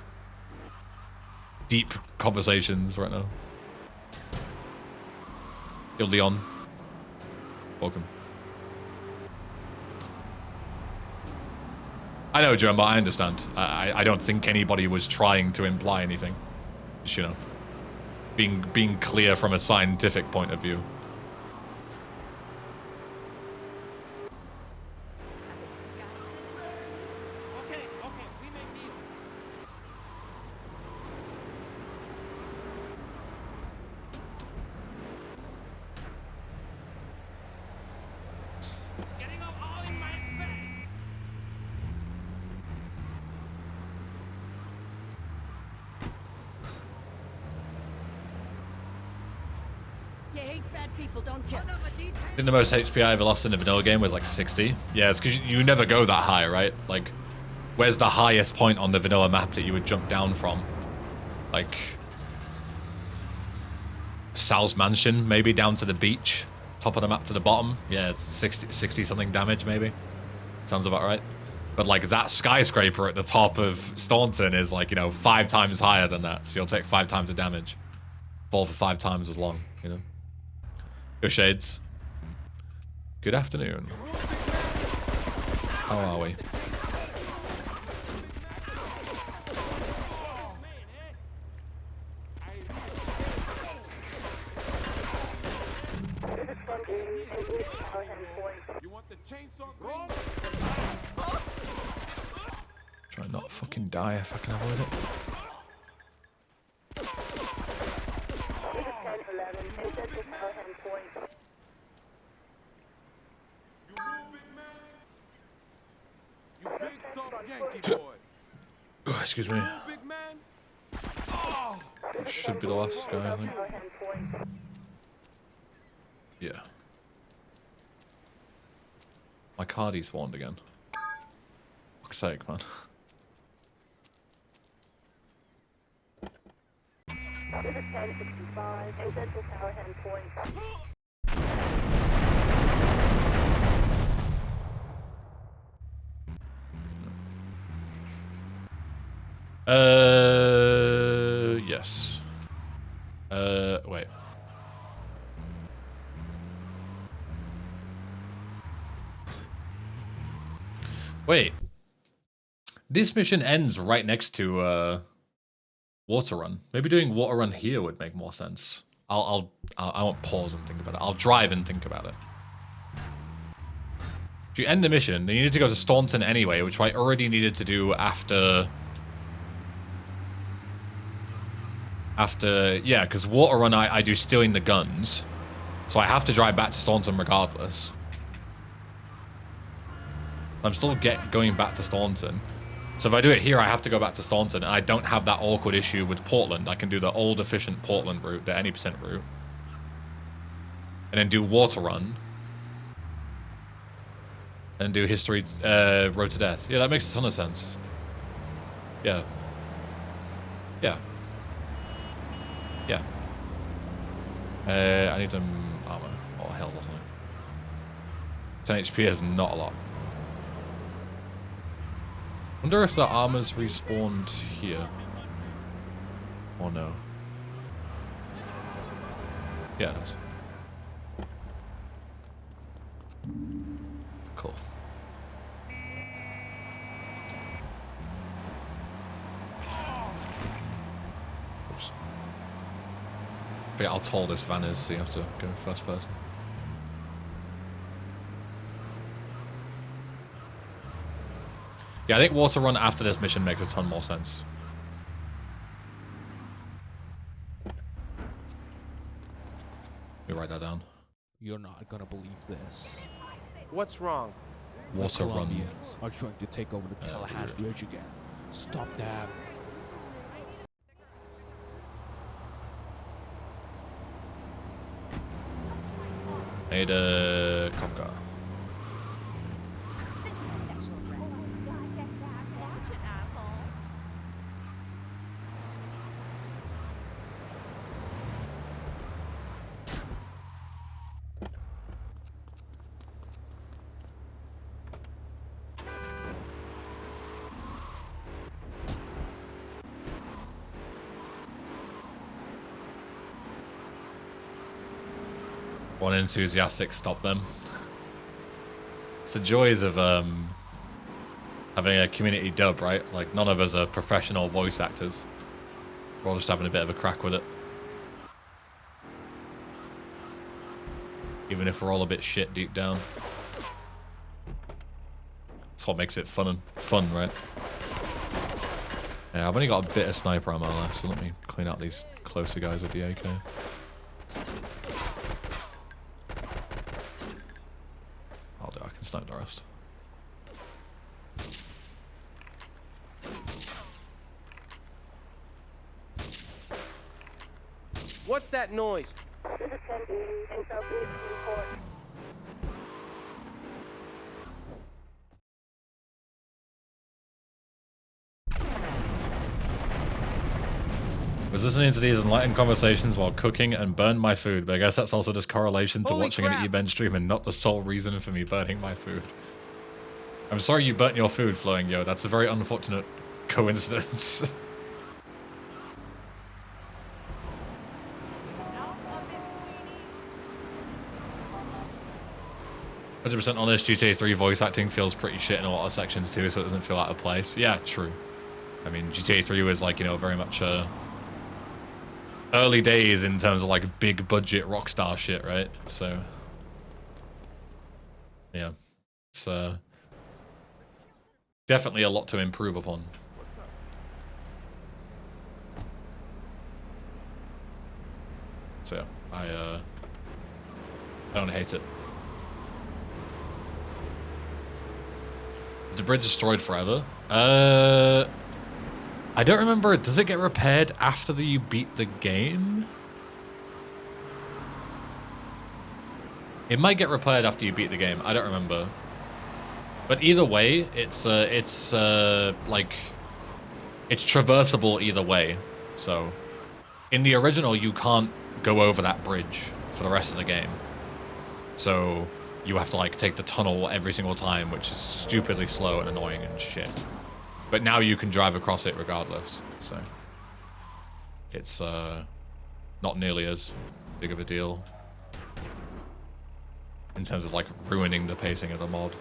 deep conversations right now. Yo, Leon. Welcome. I know, Jerome, but I understand. I don't think anybody was trying to imply anything. Just, you know, being clear from a scientific point of view. I think the most HP I ever lost in a vanilla game was like 60. Yeah, it's because you never go that high, right? Like, where's the highest point on the vanilla map that you would jump down from? Like, Sal's mansion, maybe down to the beach, top of the map to the bottom. Yeah, it's 60 something damage, maybe. Sounds about right. But like that skyscraper at the top of Staunton is like, you know, 5 times higher than that. So you'll take 5 times the damage. Fall for 5 times as long, you know. Go Shades. Good afternoon. How are we? chainsaw green. Try not to fucking die if I can avoid it. You big tough Yankee boy. Oh, excuse me. Big man. Should be the last guy, I think. Yeah. My car despawned again. Fuck's sake, man. Yes. Wait. Wait. This mission ends right next to, Water Run. Maybe doing Water Run here would make more sense. I won't pause and think about it. I'll drive and think about it. If you end the mission, then you need to go to Staunton anyway, which I already needed to do after... yeah, because Water Run I do stealing the guns. So I have to drive back to Staunton regardless. I'm still going back to Staunton. So if I do it here, I have to go back to Staunton, and I don't have that awkward issue with Portland. I can do the old efficient Portland route, the any percent route. And then do Water Run. And do History, Road to Death. Yeah, that makes a ton of sense. Yeah. Yeah. Yeah. I need some armor. Oh, hell, doesn't it? 10 HP is not a lot. Wonder if the armor's respawned here. Or no. Yeah, it is. Cool. Oops. But yeah, how tall this van is, so you have to go first person. Yeah, I think Water Run after this mission makes a ton more sense. Let me write that down. You're not gonna believe this. What's wrong? Water The Run. Colombians are trying to take over the Kalahari Bridge again. Stop them. Need a cop car. One enthusiastic, stop them. It's the joys of having a community dub, right? Like, none of us are professional voice actors. We're all just having a bit of a crack with it. Even if we're all a bit shit deep down. That's what makes it fun, right? Yeah, I've only got a bit of sniper ammo left, so let me clean out these closer guys with the AK. I can snipe the rest. What's that noise? Was listening to these enlightened conversations while cooking and burned my food, but I guess that's also just correlation to Holy watching crap. an E-Ben stream and not the sole reason for me burning my food. I'm sorry you burnt your food, Flowing Yo. That's a very unfortunate coincidence. 100% honest, GTA 3 voice acting feels pretty shit in a lot of sections too, so it doesn't feel out of place. Yeah, true. I mean, GTA 3 was like, you know, very much early days in terms of like big budget Rockstar shit, right? So, yeah. It's definitely a lot to improve upon. So I don't hate it. Is the bridge destroyed forever? I don't remember. Does it get repaired after you beat the game? It might get repaired after you beat the game. I don't remember. But either way, it's like it's traversable either way. So in the original, you can't go over that bridge for the rest of the game. So you have to like take the tunnel every single time, which is stupidly slow and annoying and shit. But now you can drive across it regardless. So it's not nearly as big of a deal in terms of like ruining the pacing of the mod.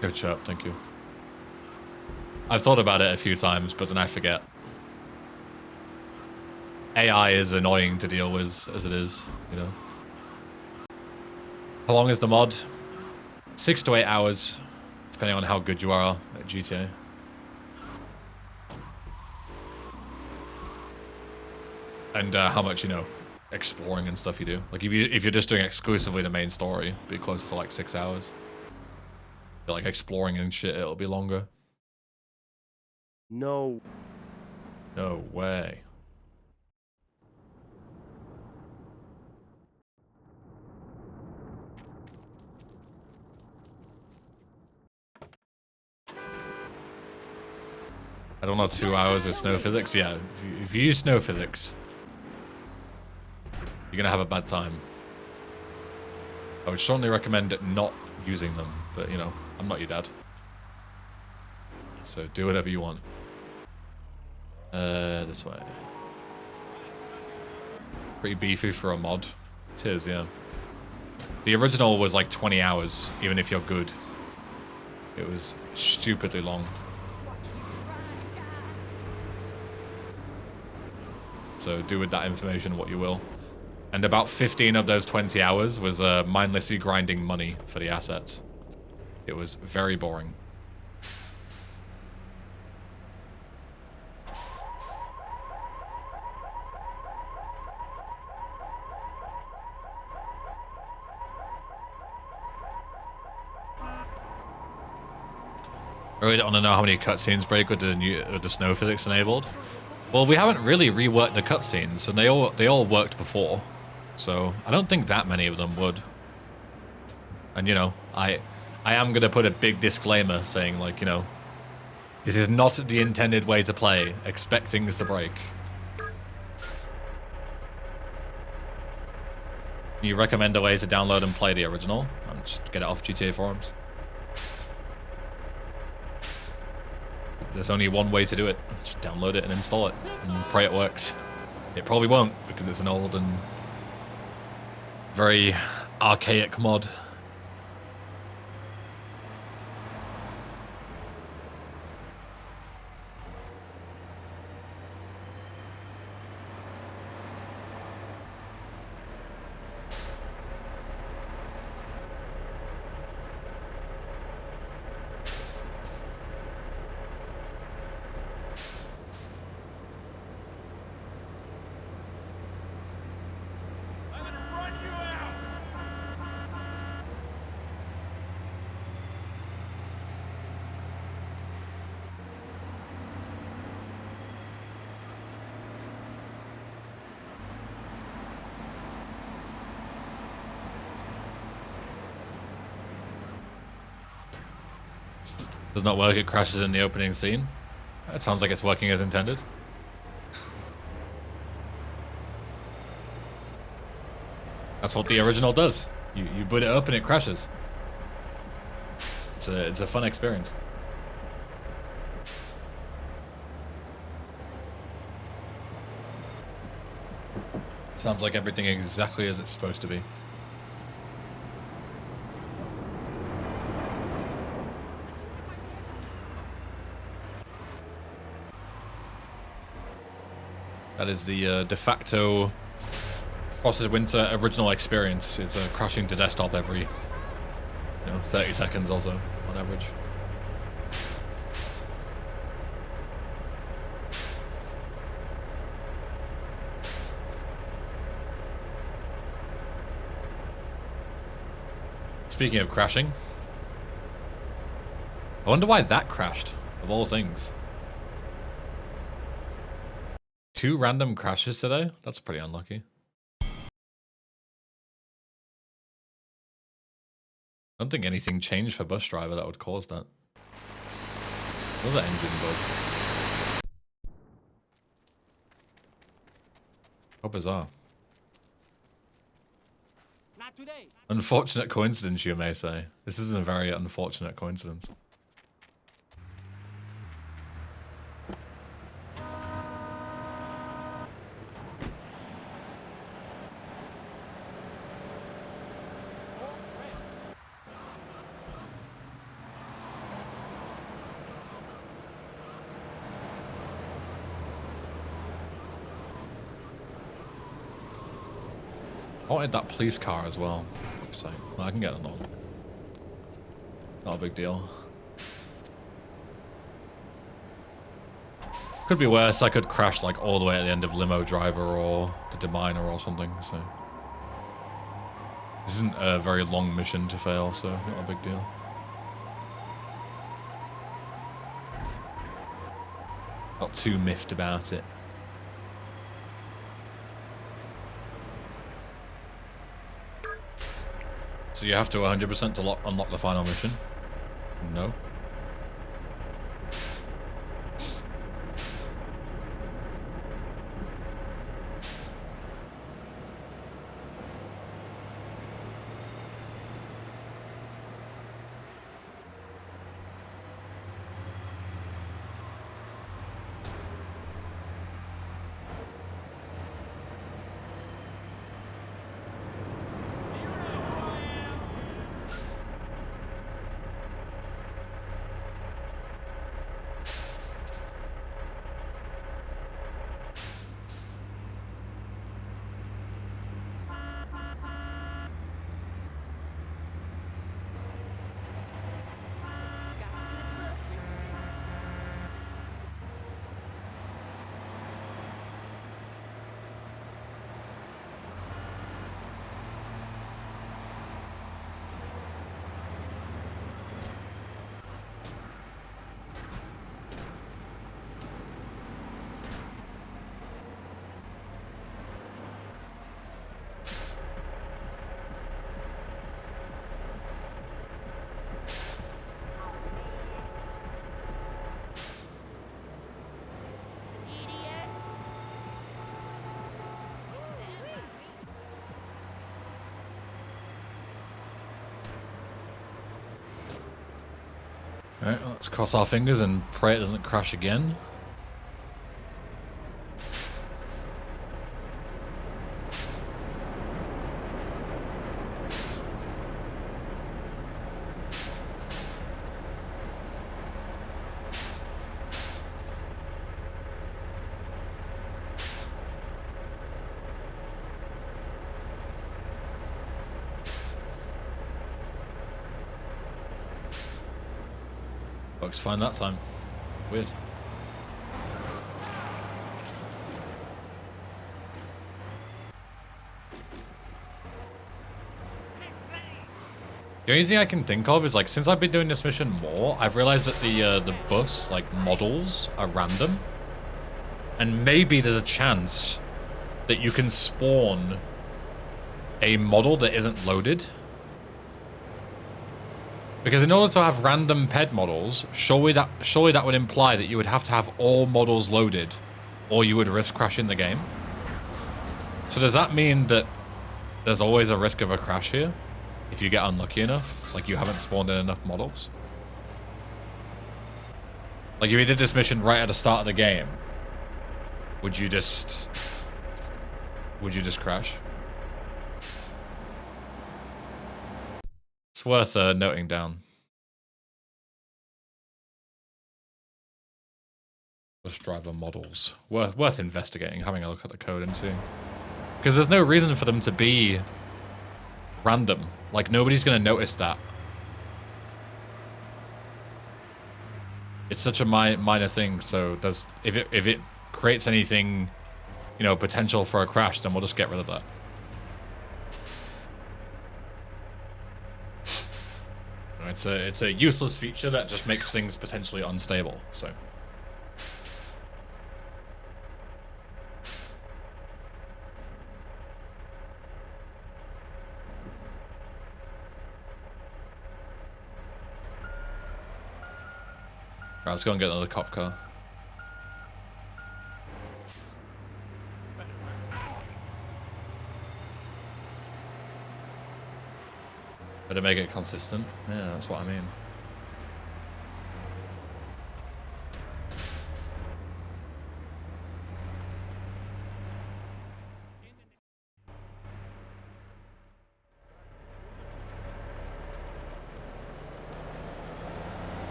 Good chirp, thank you. I've thought about it a few times, but then I forget. AI is annoying to deal with as it is, you know. How long is the mod? 6 to 8 hours, depending on how good you are at GTA. And how much, you know, exploring and stuff you do. Like if you're just doing exclusively the main story, it'd be close to like 6 hours. Like exploring and shit, it'll be longer. No. No way. I don't know, 2 hours with snow physics? Yeah, if you use snow physics, you're gonna have a bad time. I would strongly recommend not using them, but you know, I'm not your dad. So do whatever you want. This way. Pretty beefy for a mod. It is, yeah. The original was like 20 hours, even if you're good. It was stupidly long. So do with that information what you will. And about 15 of those 20 hours was mindlessly grinding money for the assets. It was very boring. I really don't want to know how many cutscenes break with the snow physics enabled. Well, we haven't really reworked the cutscenes, and they all worked before, so I don't think that many of them would. And you know, I am gonna put a big disclaimer saying, like, you know, this is not the intended way to play. Expect things to break. You recommend a way to download and play the original and just get it off GTA forums? There's only one way to do it. Just download it and install it and pray it works. It probably won't because it's an old and very archaic mod. Does not work, it crashes in the opening scene. That sounds like it's working as intended. That's what the original does. You boot it up and it crashes. It's a fun experience. Sounds like everything exactly as it's supposed to be. That is the de facto Frosted Winter original experience. It's crashing to desktop every 30 seconds or so on average. Speaking of crashing, I wonder why that crashed, of all things. 2 random crashes today? That's pretty unlucky. I don't think anything changed for bus driver that would cause that. Another engine bug. How bizarre. Not today. Unfortunate coincidence, you may say. This is a very unfortunate coincidence. I wanted that police car as well. So I can get it on. Not a big deal. Could be worse. I could crash like all the way at the end of Limo Driver or the Deminer or something. So this isn't a very long mission to fail, so not a big deal. Not too miffed about it. So you have to 100% to unlock the final mission? No. Alright, let's cross our fingers and pray it doesn't crash again. Works fine that time. Weird. The only thing I can think of is, like, since I've been doing this mission more, I've realized that the bus, like, models are random. And maybe there's a chance that you can spawn a model that isn't loaded. Because in order to have random ped models, surely that would imply that you would have to have all models loaded, or you would risk crashing the game. So does that mean that there's always a risk of a crash here? If you get unlucky enough? Like you haven't spawned in enough models? Like if you did this mission right at the start of the game, would you just Would you just crash? It's worth noting down. Bus driver models. Worth investigating, having a look at the code and seeing. Because there's no reason for them to be random. Like, nobody's going to notice that. It's such a minor thing, so there's, if it creates anything, you know, potential for a crash, then we'll just get rid of that. It's a useless feature that just makes things potentially unstable, so. Right, let's go and get another cop car. Better make it consistent. Yeah, that's what I mean.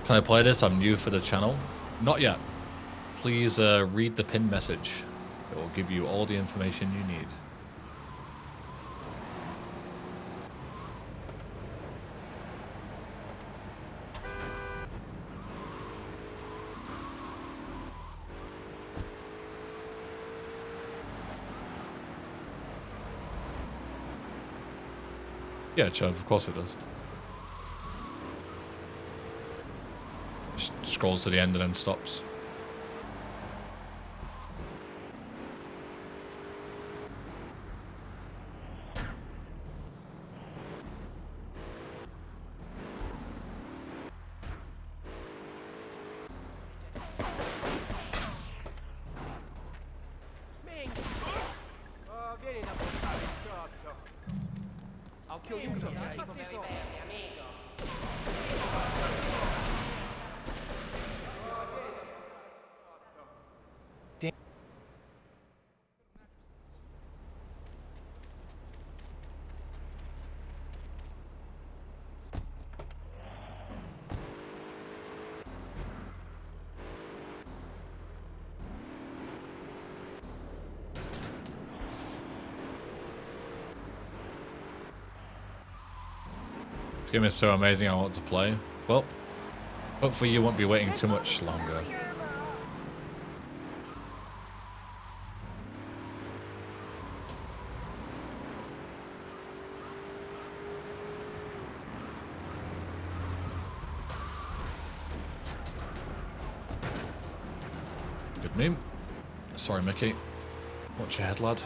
Can I play this? I'm new for the channel. Not yet. Please read the pinned message. It will give you all the information you need. Yeah, Chubb, of course it does. Just scrolls to the end and then stops. I'll kill you too. This game is so amazing, I want to play. Well, hopefully you won't be waiting too much longer. Good meme. Sorry, Mickey. Watch your head, lad.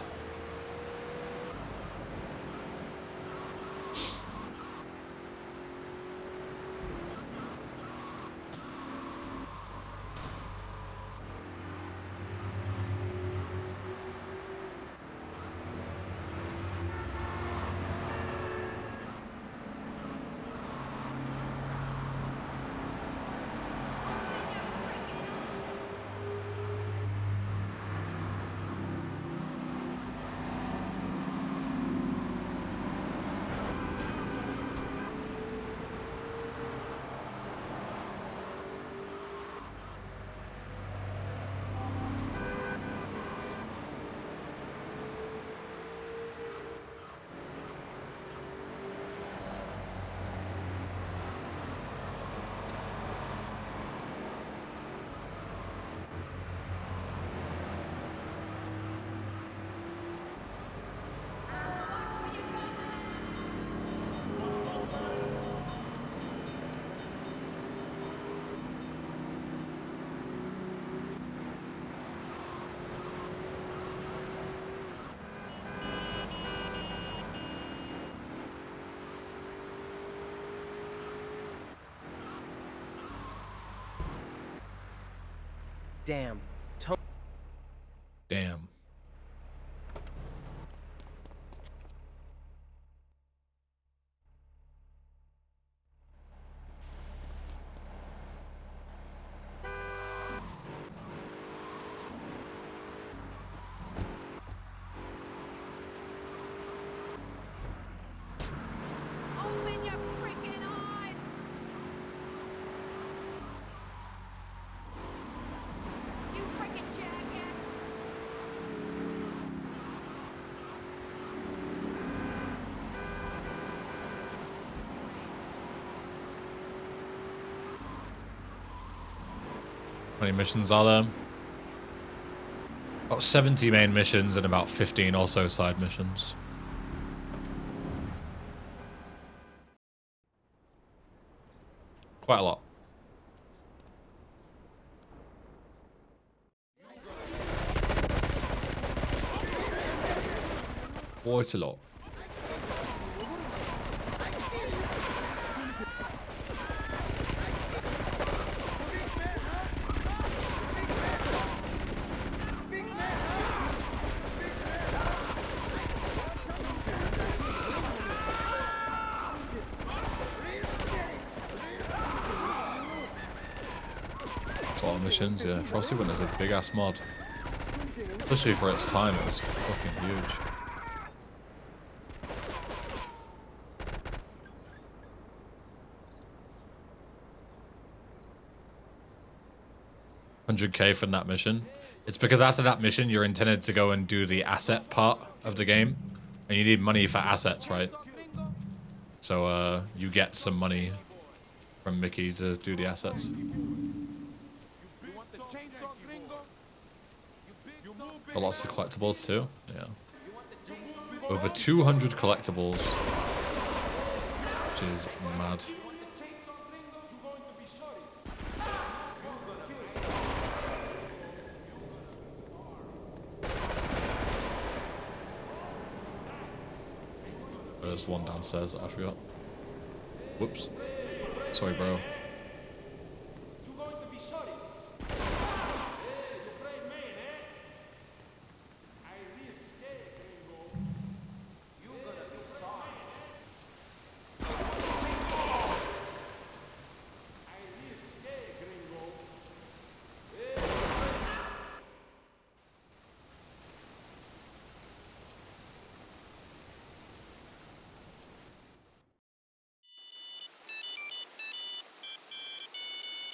Damn. Damn. How many missions are there? About 70 main missions and about 15 or so side missions. Quite a lot. Quite a lot. That's a lot of missions, yeah. Frosty Winter's a big ass mod. Especially for its time, it was fucking huge. $100K from that mission. It's because after that mission, you're intended to go and do the asset part of the game. And you need money for assets, right? So, you get some money from Mickey to do the assets. But lots of collectibles too, yeah. Over 200 collectibles. Which is mad. There's one downstairs that I forgot. Whoops. Sorry, bro.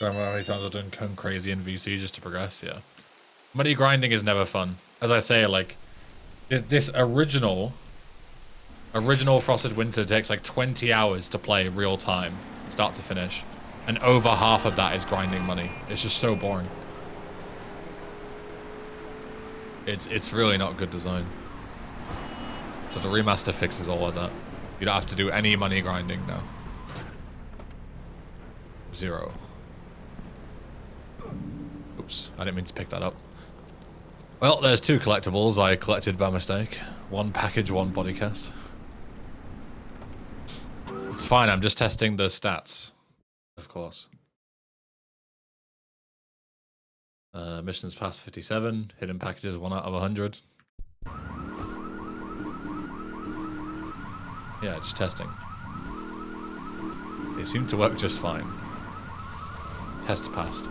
I remember how many times I've done Cone Crazy in VC just to progress, yeah. Money grinding is never fun. As I say, like, this original Frosted Winter takes like 20 hours to play real time, start to finish. And over half of that is grinding money. It's just so boring. It's really not good design. So the remaster fixes all of that. You don't have to do any money grinding now. 0. Oops, I didn't mean to pick that up. Well, there's 2 collectibles I collected by mistake. 1 package, 1 body cast. It's fine, I'm just testing the stats. Of course. Missions past 57. Hidden packages 1 out of 100. Yeah, just testing. They seem to work just fine. Test passed.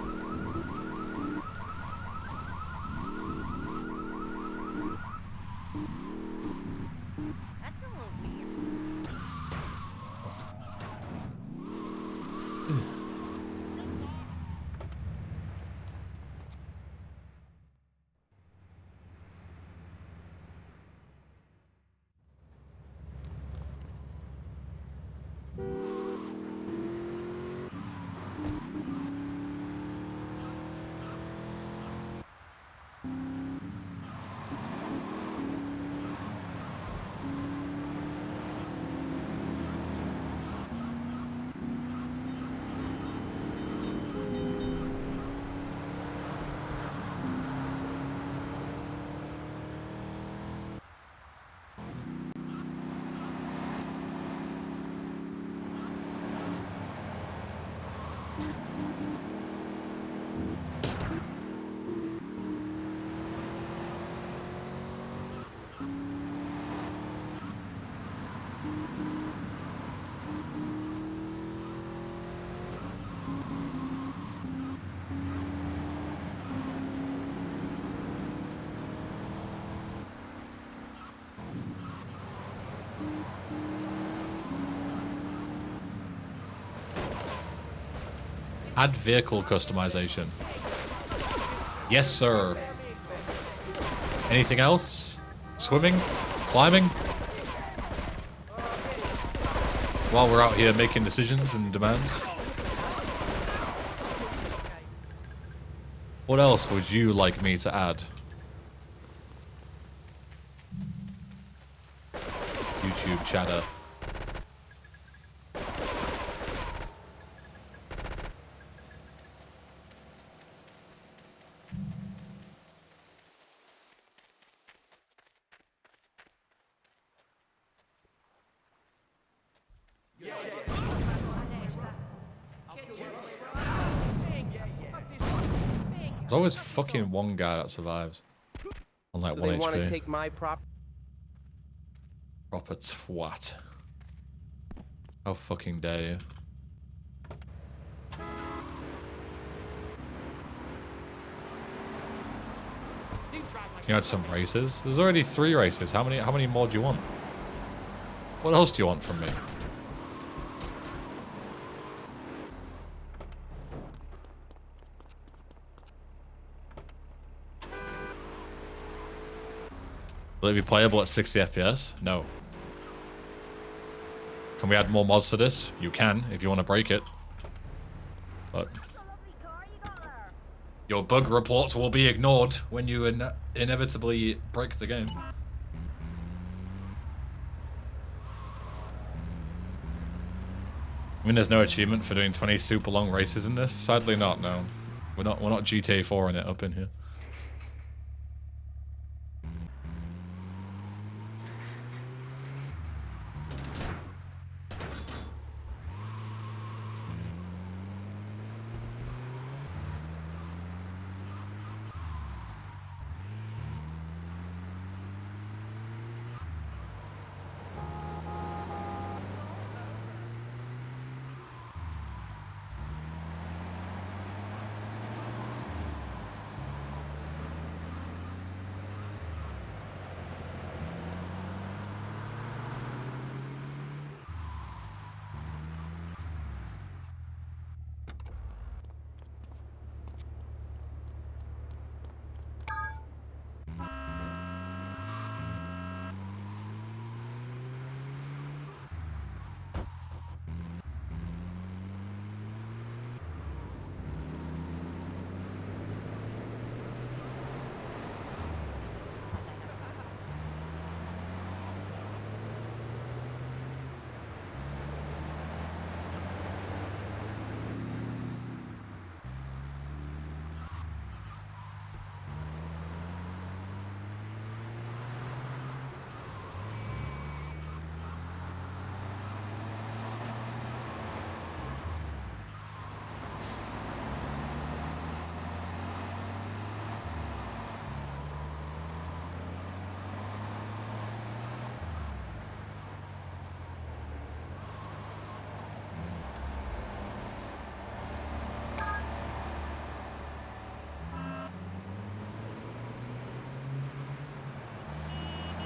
Add vehicle customization. Yes, sir. Anything else? Swimming? Climbing? While we're out here making decisions and demands. What else would you like me to add? YouTube chatter. There's always fucking one guy that survives on like So 1 they want to HP. take my Proper twat. How fucking dare you? Can you add some races? There's already 3 races. How many more do you want? What else do you want from me? Will it be playable at 60 FPS? No. Can we add more mods to this? You can, if you want to break it. But your bug reports will be ignored when you inevitably break the game. I mean, there's no achievement for doing 20 super long races in this. Sadly, not. No, we're not GTA 4 in it up in here.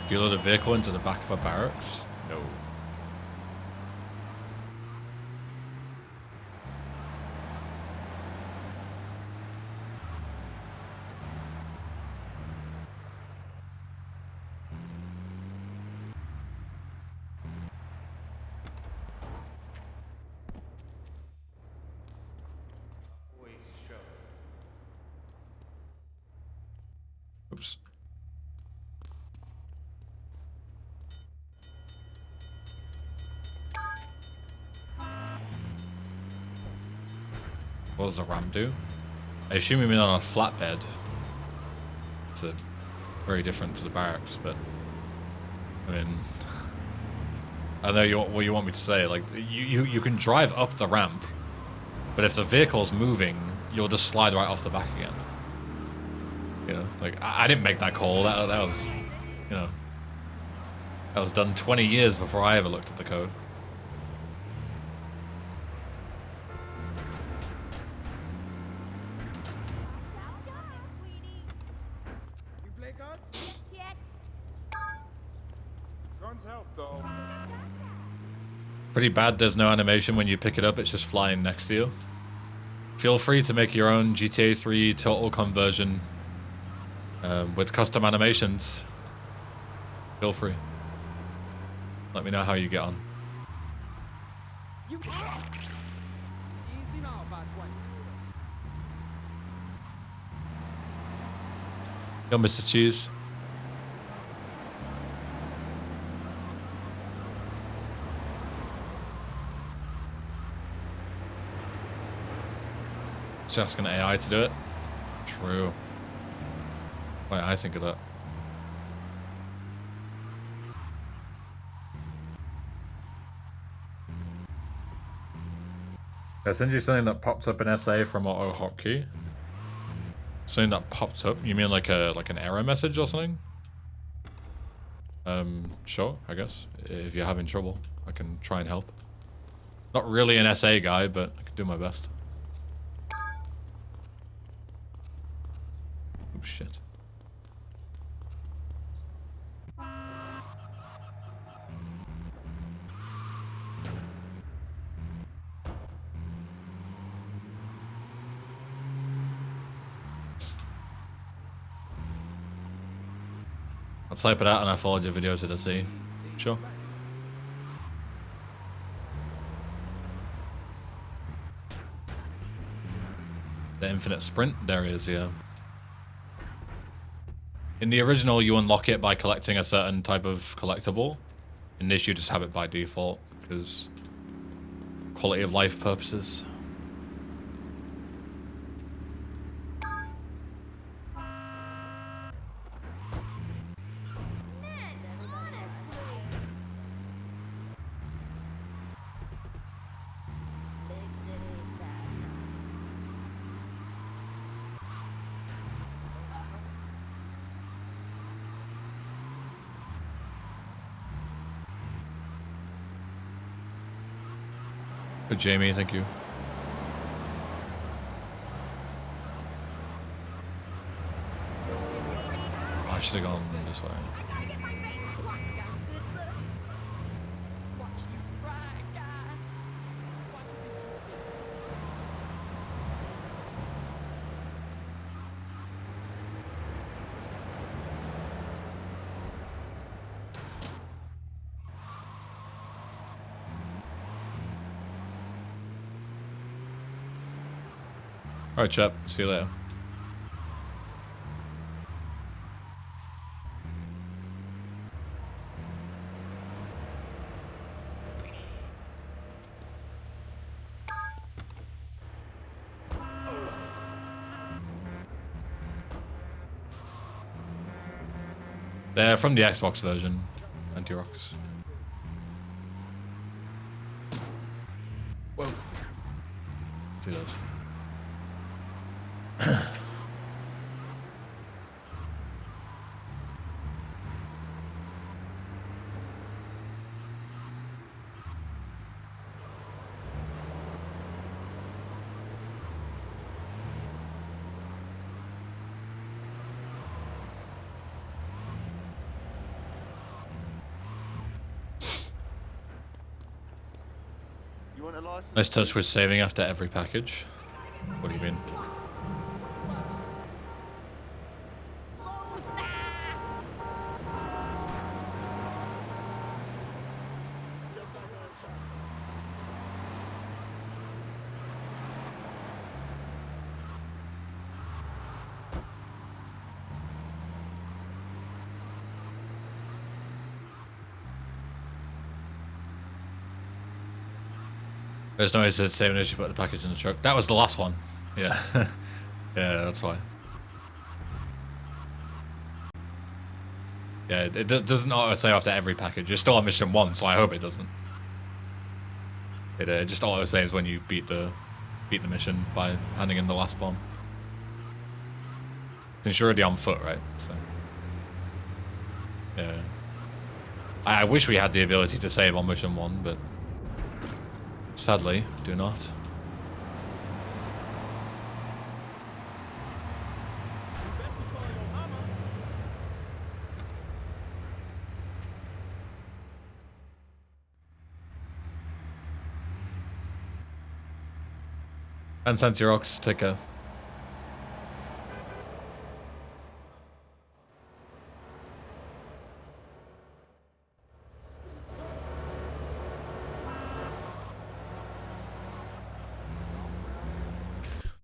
Do you load a vehicle into the back of a barracks? No. Oops. What does the ramp do? I assume you mean on a flatbed. It's very different to the barracks, but I mean, I know what you want me to say. Like you can drive up the ramp, but if the vehicle's moving, you'll just slide right off the back again. You know, like I didn't make that call. That was, you know, that was done 20 years before I ever looked at the code. Pretty bad there's no animation when you pick it up, it's just flying next to you. Feel free to make your own GTA 3 total conversion with custom animations. Feel free. Let me know how you get on. Yo, Mr. Cheese. Just asking AI to do it. True. Wait, I think of that. I send you something that pops up in SA from auto hotkey. Something that popped up. You mean like an error message or something? Sure, I guess. If you're having trouble, I can try and help. Not really an SA guy, but I can do my best. Oh shit. I'll type it out and I followed your video to the sea. Sure. The infinite sprint, there is, yeah. In the original, you unlock it by collecting a certain type of collectible. In this, you just have it by default, because quality of life purposes. Good, Jamie, thank you. Oh, I should have gone this way. Alright, chap. See you later. They're from the Xbox version, Anti-Rocks. Whoa. See those. Nice touch with saving after every package. What do you mean? There's no way to save an issue, put the package in the truck. That was the last one. Yeah. Yeah, that's why. Yeah, it doesn't auto-save after every package. You're still on mission 1, so I hope it doesn't. It just auto-saves when you beat the mission by handing in the last bomb. Since you're already on foot, right? So yeah. I wish we had the ability to save on mission 1, but sadly, do not. And Santirox, take care.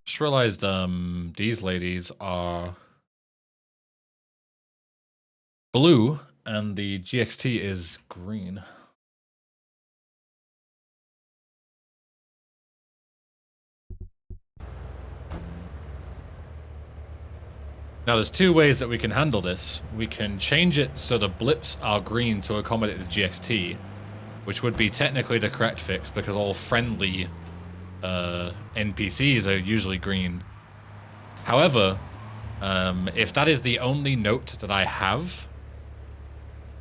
Just realized these ladies are blue and the GXT is green. Now there's two ways that we can handle this. We can change it so the blips are green to accommodate the GXT, which would be technically the correct fix because all friendly NPCs are usually green. However, if that is the only note that I have,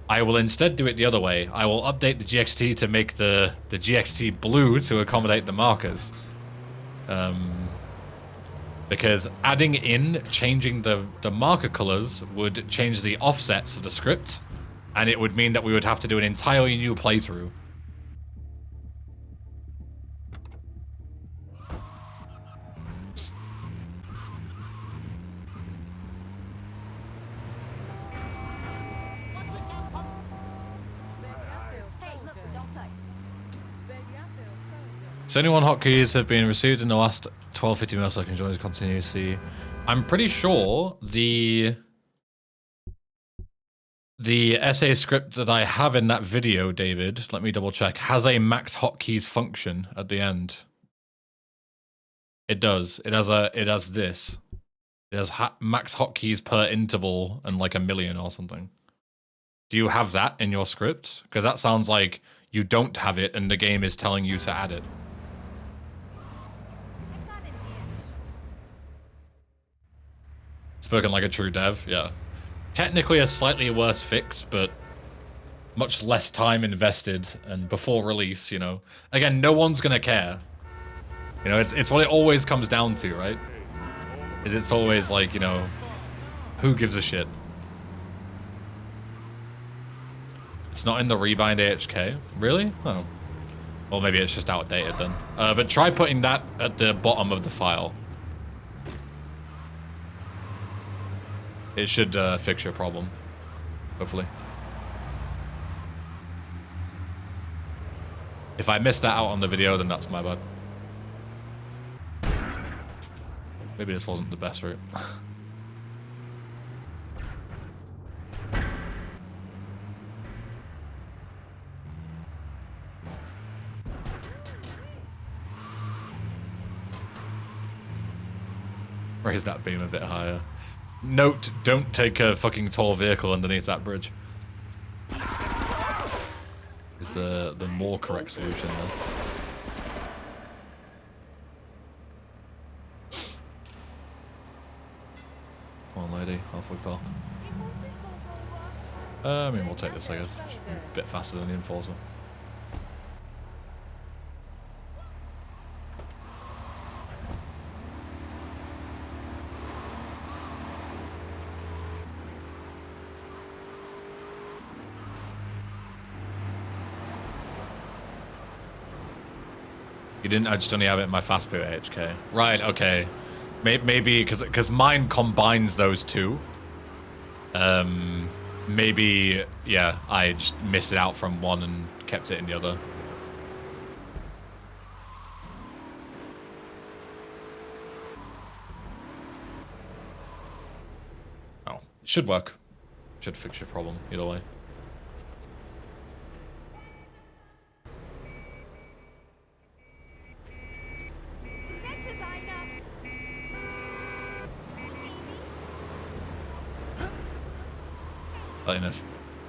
I will instead do it the other way. I will update the GXT to make the GXT blue to accommodate the markers. Because changing the marker colors would change the offsets of the script, and it would mean that we would have to do an entirely new playthrough. So anyone hotkeys have been received in the last 12-15 milliseconds joins continuously. I'm pretty sure the essay script that I have in that video, David, let me double check, has a max hotkeys function at the end. It does. It has this. It has max hotkeys per interval and like 1,000,000 or something. Do you have that in your script? Because that sounds like you don't have it and the game is telling you to add it. Spoken like a true dev, yeah. Technically a slightly worse fix, but much less time invested and before release, you know. Again, no one's gonna care. You know, it's what it always comes down to, right? It's always like, you know, who gives a shit? It's not in the rebind AHK? Really? Oh. Well, maybe it's just outdated then. But try putting that at the bottom of the file. It should fix your problem, hopefully. If I missed that out on the video, then that's my bad. Maybe this wasn't the best route. Raise that beam a bit higher. Note, don't take a fucking tall vehicle underneath that bridge. Is the more correct solution then. Come on, lady, halfway park. I mean, we'll take this, I guess. A bit faster than the Enforcer. You didn't, I just only have it in my fast boot HK. Right, okay. Maybe, because mine combines those two. Maybe, yeah, I just missed it out from one and kept it in the other. Oh, it should work. Should fix your problem, either way.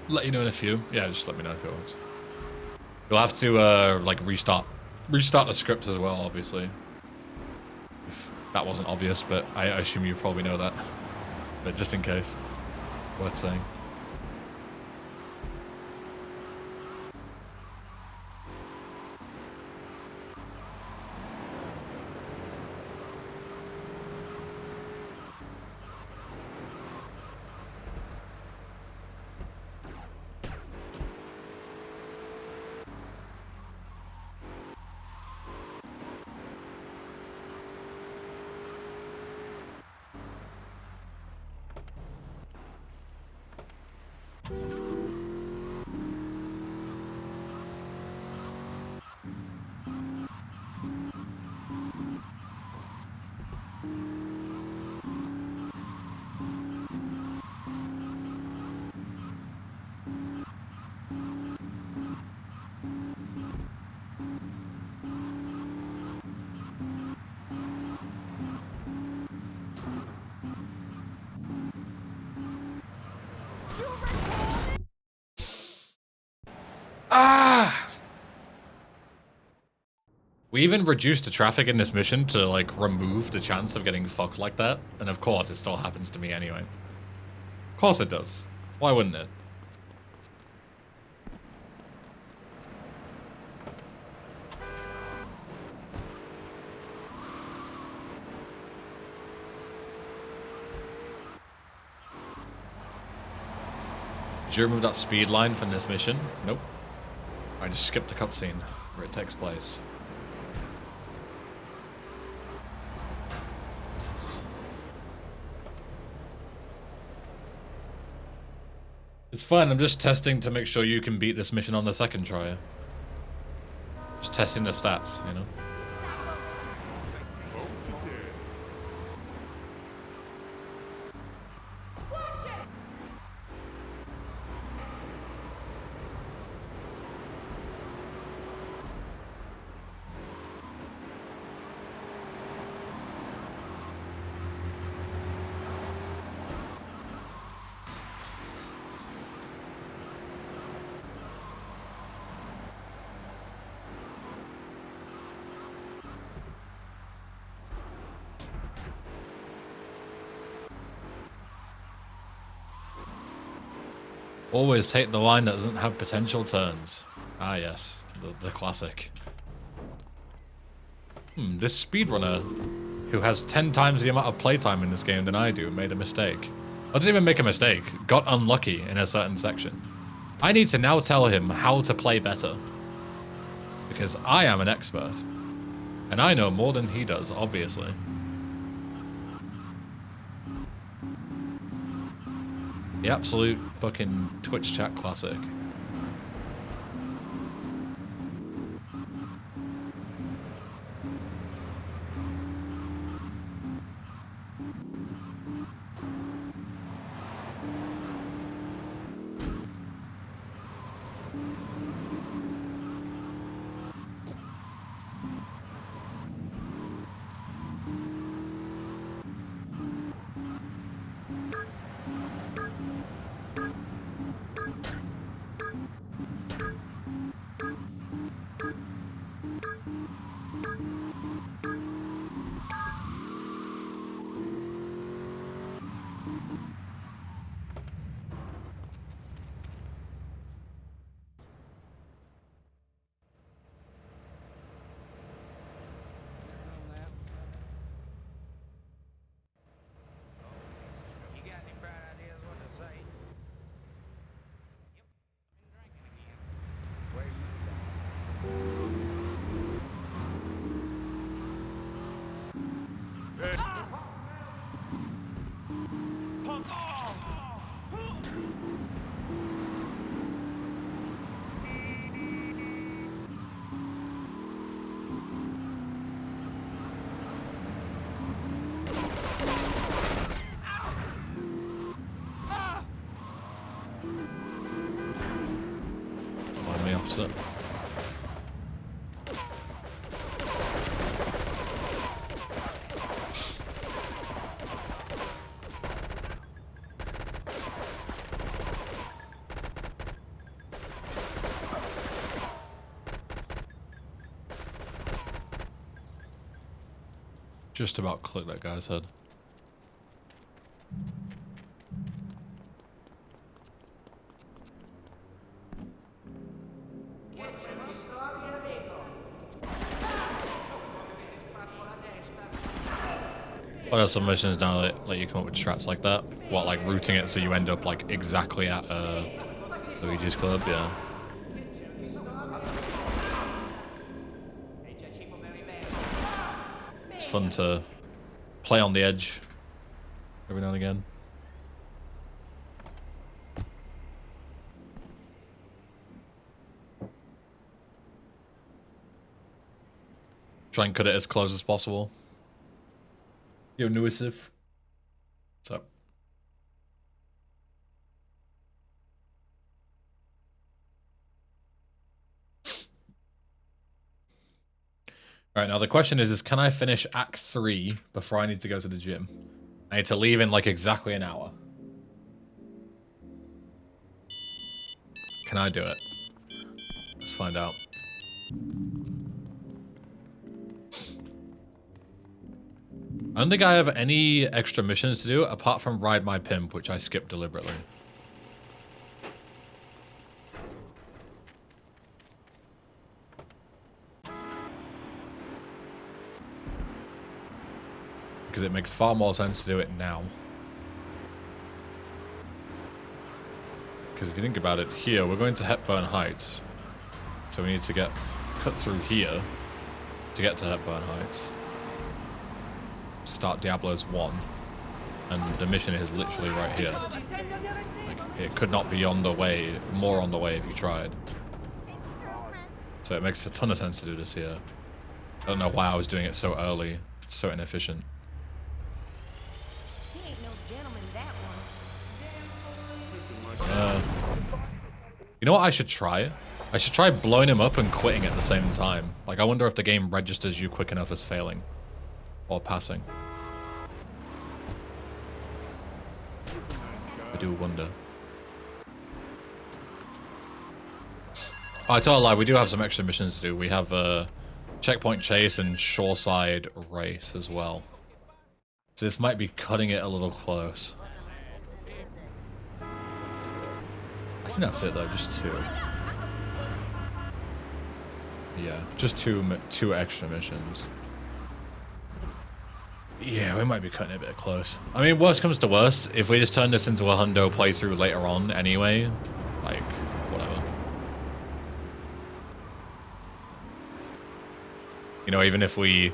Let you know in a few. Yeah, just let me know if it works. You'll have to like restart the script as well, obviously. If that wasn't obvious, but I assume you probably know that. But just in case, worth saying. Ah! We even reduced the traffic in this mission to, like, remove the chance of getting fucked like that. And of course, it still happens to me anyway. Of course it does. Why wouldn't it? Did you remove that speed line from this mission? Nope. I just skipped the cutscene where it takes place. It's fine, I'm just testing to make sure you can beat this mission on the second try. Just testing the stats, you know? Always take the line that doesn't have potential turns. Ah yes, the classic. This speedrunner, who has 10 times the amount of playtime in this game than I do, made a mistake. I didn't even make a mistake, got unlucky in a certain section. I need to now tell him how to play better. Because I am an expert. And I know more than he does, obviously. The absolute fucking Twitch chat classic. Officer. Just about click that guy's head. What are some missions now that let you come up with strats like that? What, like routing it so you end up like exactly at Luigi's Club? Yeah. It's fun to play on the edge every now and again. Try and cut it as close as possible. Yo, Nuisif. What's up? Alright, now the question is can I finish Act 3 before I need to go to the gym? I need to leave in like exactly an hour. Can I do it? Let's find out. I don't think I have any extra missions to do apart from ride my pimp, which I skipped deliberately. Because it makes far more sense to do it now. Because if you think about it, here, we're going to Hepburn Heights. So we need to cut through here to get to Hepburn Heights. Start Diablo's 1. And the mission is literally right here. Like, it could not be on the way, more on the way if you tried. So it makes a ton of sense to do this here. I don't know why I was doing it so early. It's so inefficient. He ain't no gentleman, that one. You know what I should try? I should try blowing him up and quitting at the same time. Like, I wonder if the game registers you quick enough as failing. Or passing. I do wonder. Oh, I tell a lie, we do have some extra missions to do. We have Checkpoint Chase and Shoreside Race as well. So this might be cutting it a little close. I think that's it though, just 2. Yeah, just two extra missions. Yeah, we might be cutting it a bit close. I mean, worst comes to worst, if we just turn this into a hundo playthrough later on anyway, like, whatever. You know, even if we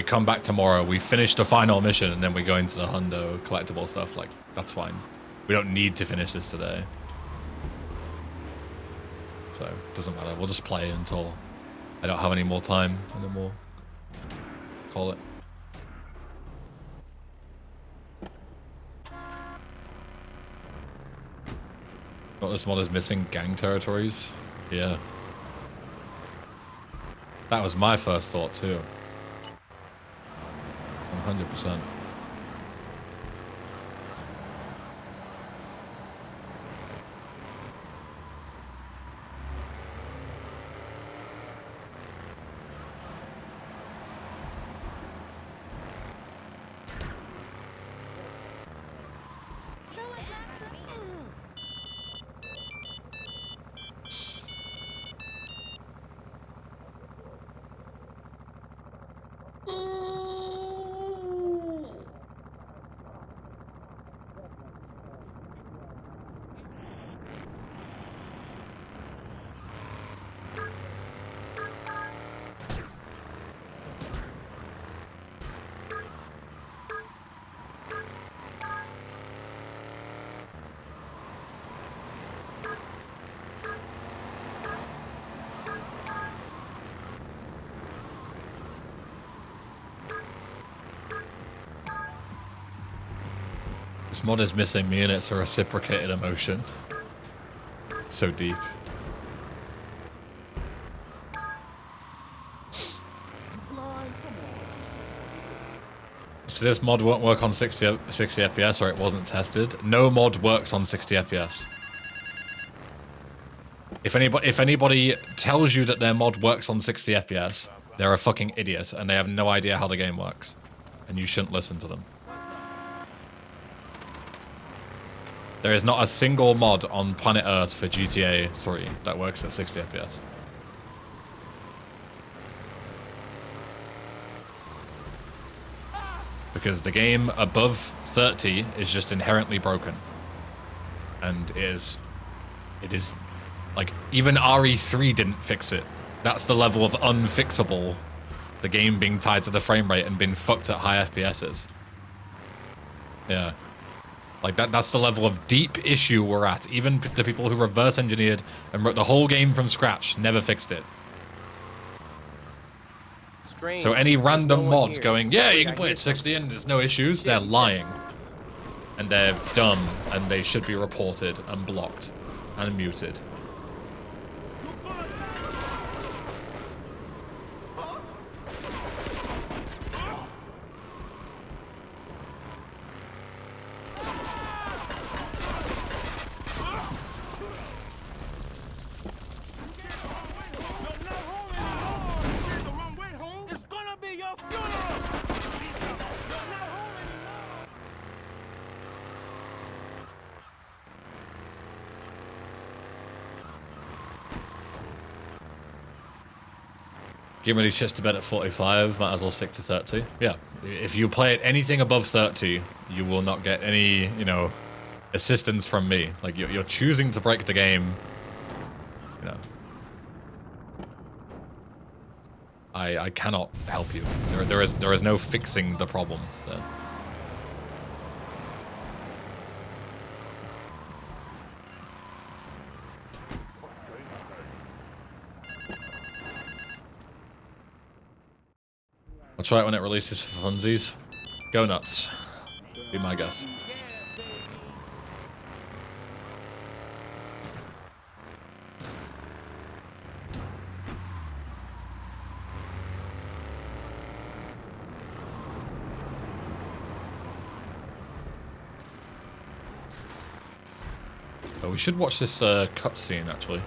come back tomorrow, we finish the final mission, and then we go into the hundo collectible stuff, like, that's fine. We don't need to finish this today. So, it doesn't matter. We'll just play until I don't have any more time, and then we'll call it. What, this mod is missing gang territories? Yeah. That was my first thought too. 100%. This mod is missing me and it's a reciprocated emotion. So deep. So this mod won't work on 60 FPS, or it wasn't tested. No mod works on 60 FPS. If anybody tells you that their mod works on 60 FPS, they're a fucking idiot and they have no idea how the game works. And you shouldn't listen to them. There is not a single mod on planet Earth for GTA 3 that works at 60 FPS. Because the game above 30 is just inherently broken. And it is like, even RE3 didn't fix it. That's the level of unfixable the game being tied to the frame rate and being fucked at high FPSs. Yeah. Like, that's the level of deep issue we're at. Even the people who reverse engineered and wrote the whole game from scratch never fixed it. Strange. So any random There's no one mod here. going, yeah, you I can play hear at 60 and something. there's no issues, they're lying. And they're dumb, and they should be reported and blocked and muted. Getting ready shits to bed at 45, might as well stick to 30. Yeah, if you play it anything above 30, you will not get any, you know, assistance from me. Like, you're choosing to break the game, you know. I cannot help you. There is no fixing the problem there. I'll try it when it releases for funsies. Go nuts. Be my guess. Oh, we should watch this cutscene, actually.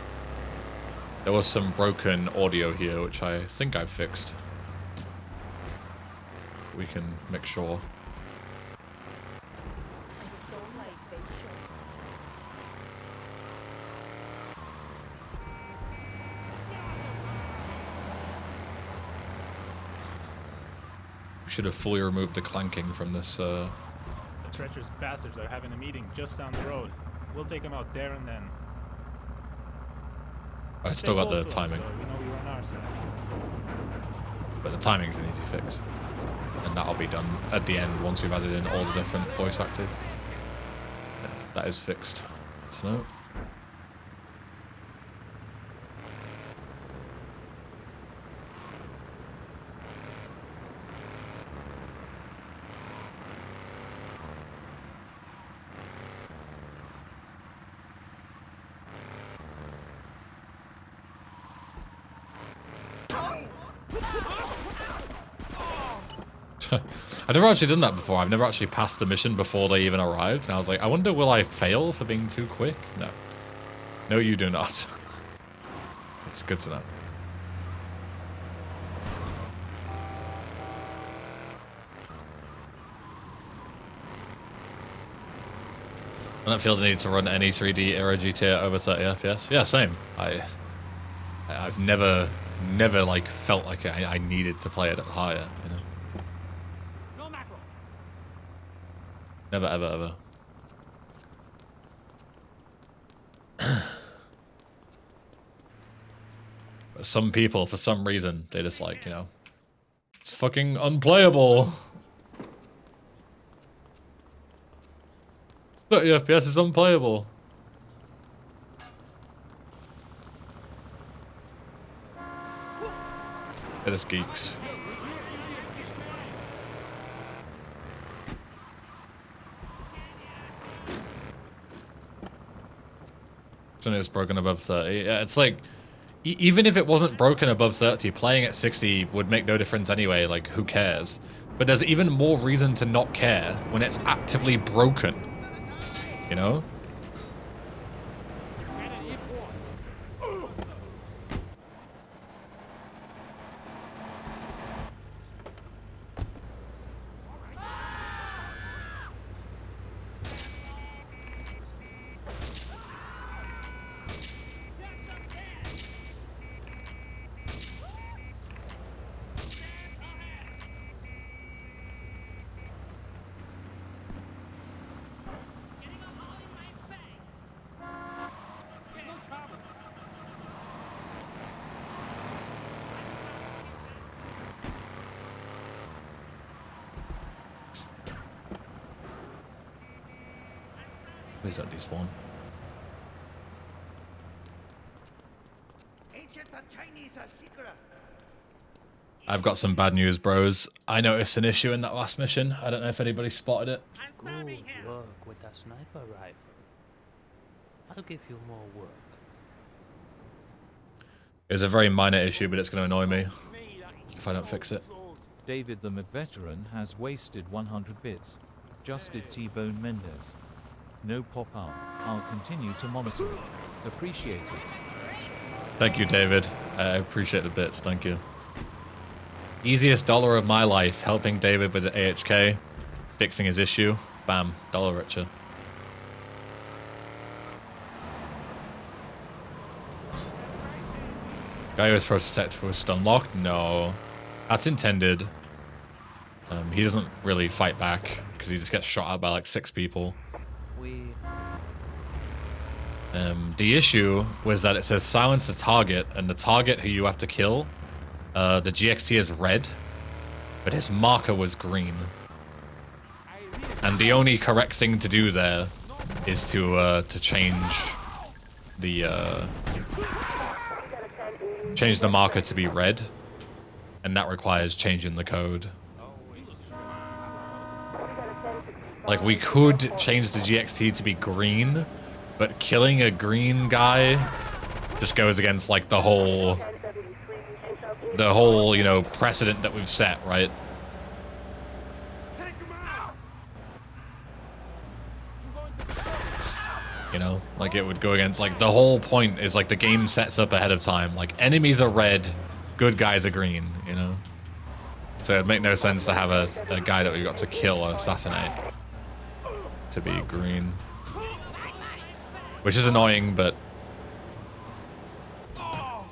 There was some broken audio here, which I think I've fixed. We can make sure. We should have fully removed the clanking from this. The treacherous bastards are having a meeting just down the road. We'll take them out there and then. I still got the timing. So we know you're on our side. But the timing's an easy fix. And that'll be done at the end once we've added in all the different voice actors. Yeah, that is fixed. So no. I've never actually done that before. I've never actually passed the mission before they even arrived. And I was like, I wonder, will I fail for being too quick? No. No, you do not. It's good to know. I don't feel the need to run any 3D era GTA over 30 FPS. Yeah, same. I've never like felt like I needed to play it higher, you know. Never, ever, ever. But some people, for some reason, they just like, you know, it's fucking unplayable. 30 FPS is unplayable. It is geeks. It's broken above 30. Yeah, it's like, even if it wasn't broken above 30, playing at 60 would make no difference anyway. Like, who cares? But there's even more reason to not care when it's actively broken. You know? Please don't despawn. I've got some bad news, bros. I noticed an issue in that last mission. I don't know if anybody spotted it. Good work with that sniper rifle. I'll give you more work. It's a very minor issue, but it's going to annoy me if I don't fix it. David the McVeteran has wasted 100 bits. Justed T-Bone Mendez. No pop-up. I'll continue to monitor it. Appreciate it. Thank you, David. I appreciate the bits. Thank you. Easiest dollar of my life, helping David with the AHK, fixing his issue. Bam, dollar richer. Guy who was protected was stun locked? No. That's intended. He doesn't really fight back because he just gets shot at by like 6 people. The issue was that it says silence the target, and the target who you have to kill, the GXT is red, but his marker was green. And the only correct thing to do there is to change the marker to be red, and that requires changing the code. Like, we could change the GXT to be green, but killing a green guy just goes against, like, the whole, you know, precedent that we've set, right? You know, like, it would go against, like, the whole point is, like, the game sets up ahead of time. Like, enemies are red, good guys are green, you know? So it'd make no sense to have a guy that we've got to kill or assassinate to be green. Which is annoying, but... Well,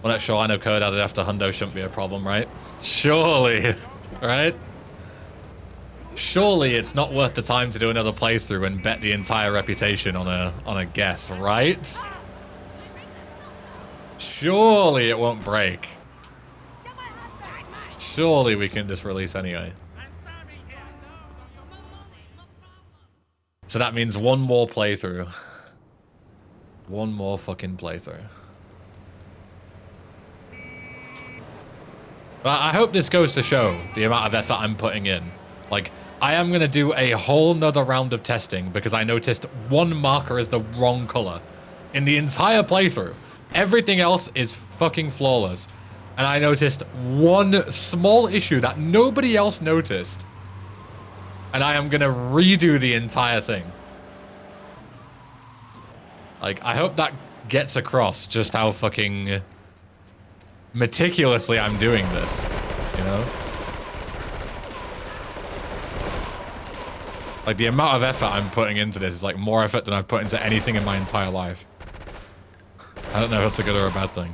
not sure, I know code added after Hundo shouldn't be a problem, right? Surely, right? Surely it's not worth the time to do another playthrough and bet the entire reputation on a guess, right? Surely it won't break. Surely we can just release anyway. So that means one more playthrough. One more fucking playthrough. But I hope this goes to show the amount of effort I'm putting in. Like, I am gonna do a whole nother round of testing because I noticed one marker is the wrong color in the entire playthrough. Everything else is fucking flawless. And I noticed one small issue that nobody else noticed. And I am gonna redo the entire thing. Like, I hope that gets across just how fucking meticulously I'm doing this, you know? Like, the amount of effort I'm putting into this is like more effort than I've put into anything in my entire life. I don't know if that's a good or a bad thing.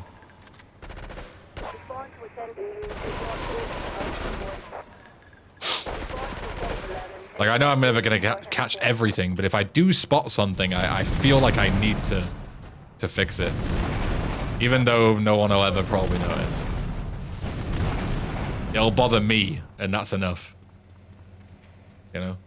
Like, I know I'm never gonna catch everything, but if I do spot something, I feel like I need to fix it. Even though no one will ever probably notice. It'll bother me, and that's enough. You know?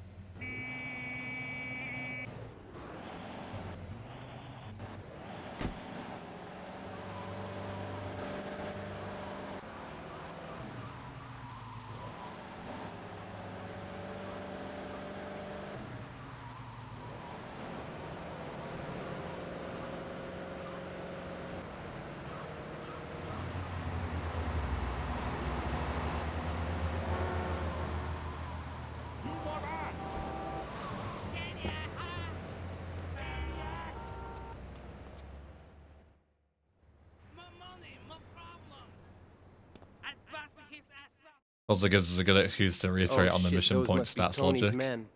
Also gives us a good excuse to reiterate on the mission point stats logic. Men.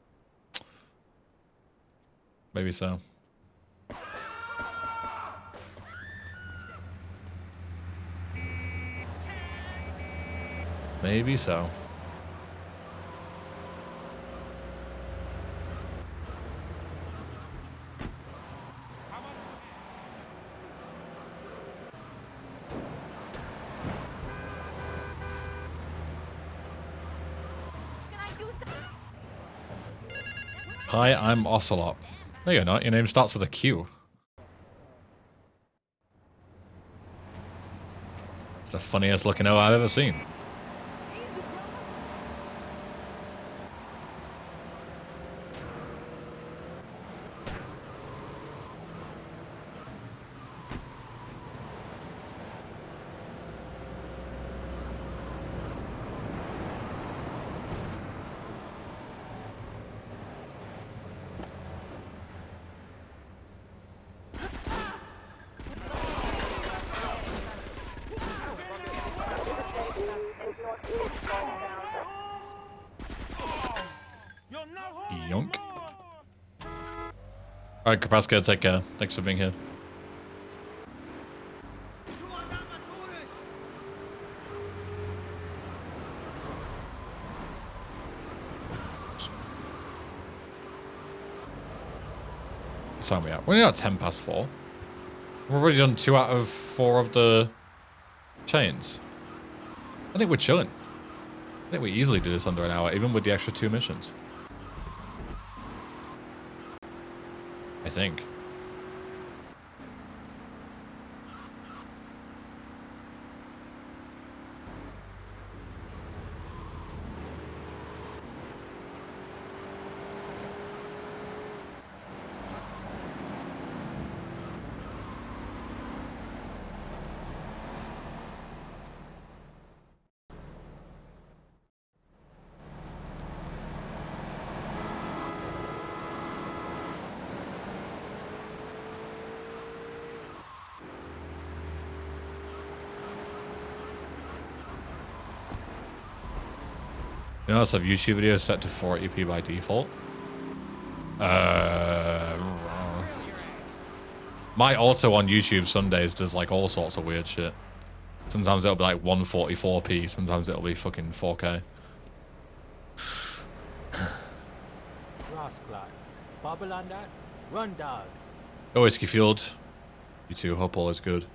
Maybe so. Maybe so. Hi, I'm Ocelot. No, you're not. Your name starts with a Q. It's the funniest looking O I've ever seen. Yonk. Alright, Kapaska, take care. Thanks for being here. What time are we at? We're only at 10 past 4. We've already done 2 out of 4 of the chains. I think we're chilling. I think we easily do this under an hour, even with the extra 2 missions. I think. You notice have YouTube videos set to 480p by default? My auto on YouTube Sundays does like all sorts of weird shit. Sometimes it'll be like 144p, sometimes it'll be fucking 4K. Crossclock. Bubble on that. Run, dog. Oh, Whiskey Field. You too, hope all is good.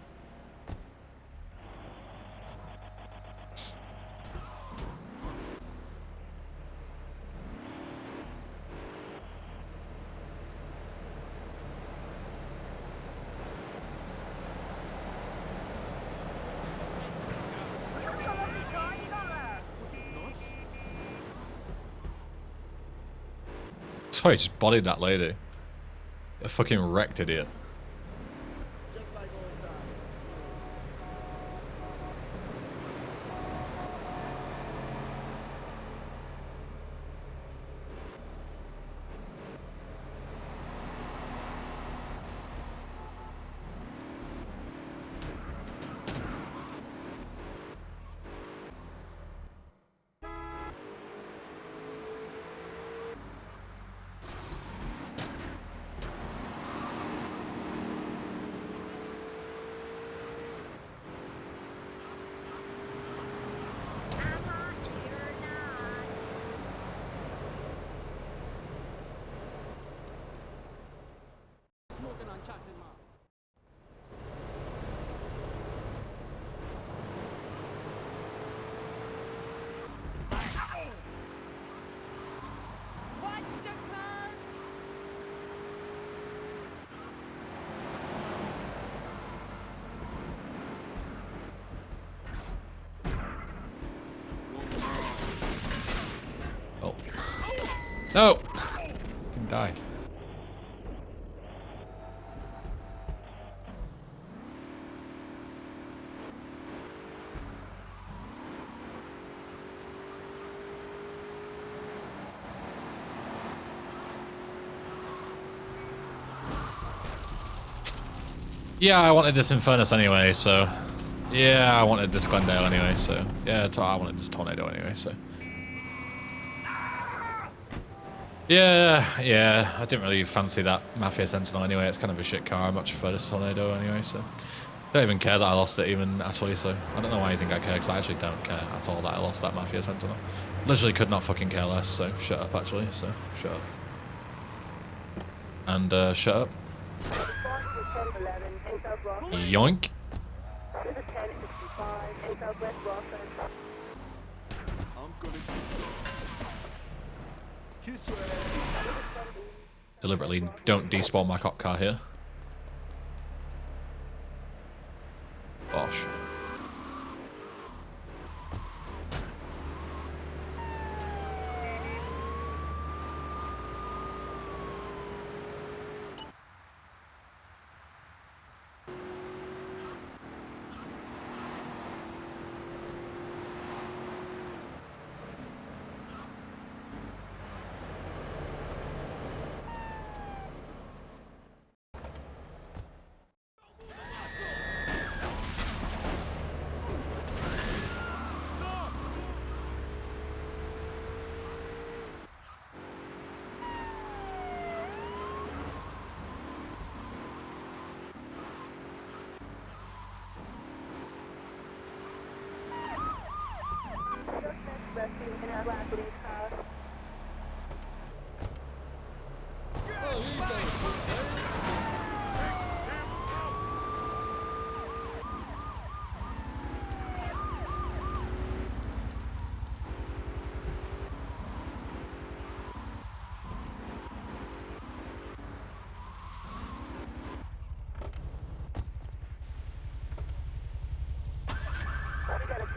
Sorry, just bodied that lady. A fucking wrecked idiot. Oh. No! You can die. Yeah, I wanted this Infernus anyway, so... Yeah, I wanted this Glendale anyway, so... Yeah, that's why I wanted this Tornado anyway, so... Yeah, I didn't really fancy that Mafia Sentinel anyway, it's kind of a shit car, I much prefer this Tornado anyway, so... Don't even care that I lost it even, actually, so... I don't know why you think I care, because I actually don't care at all that I lost that Mafia Sentinel. Literally could not fucking care less, so shut up actually, so shut up. And, shut up. Yoink. Deliberately don't despawn my cop car here. Bosh.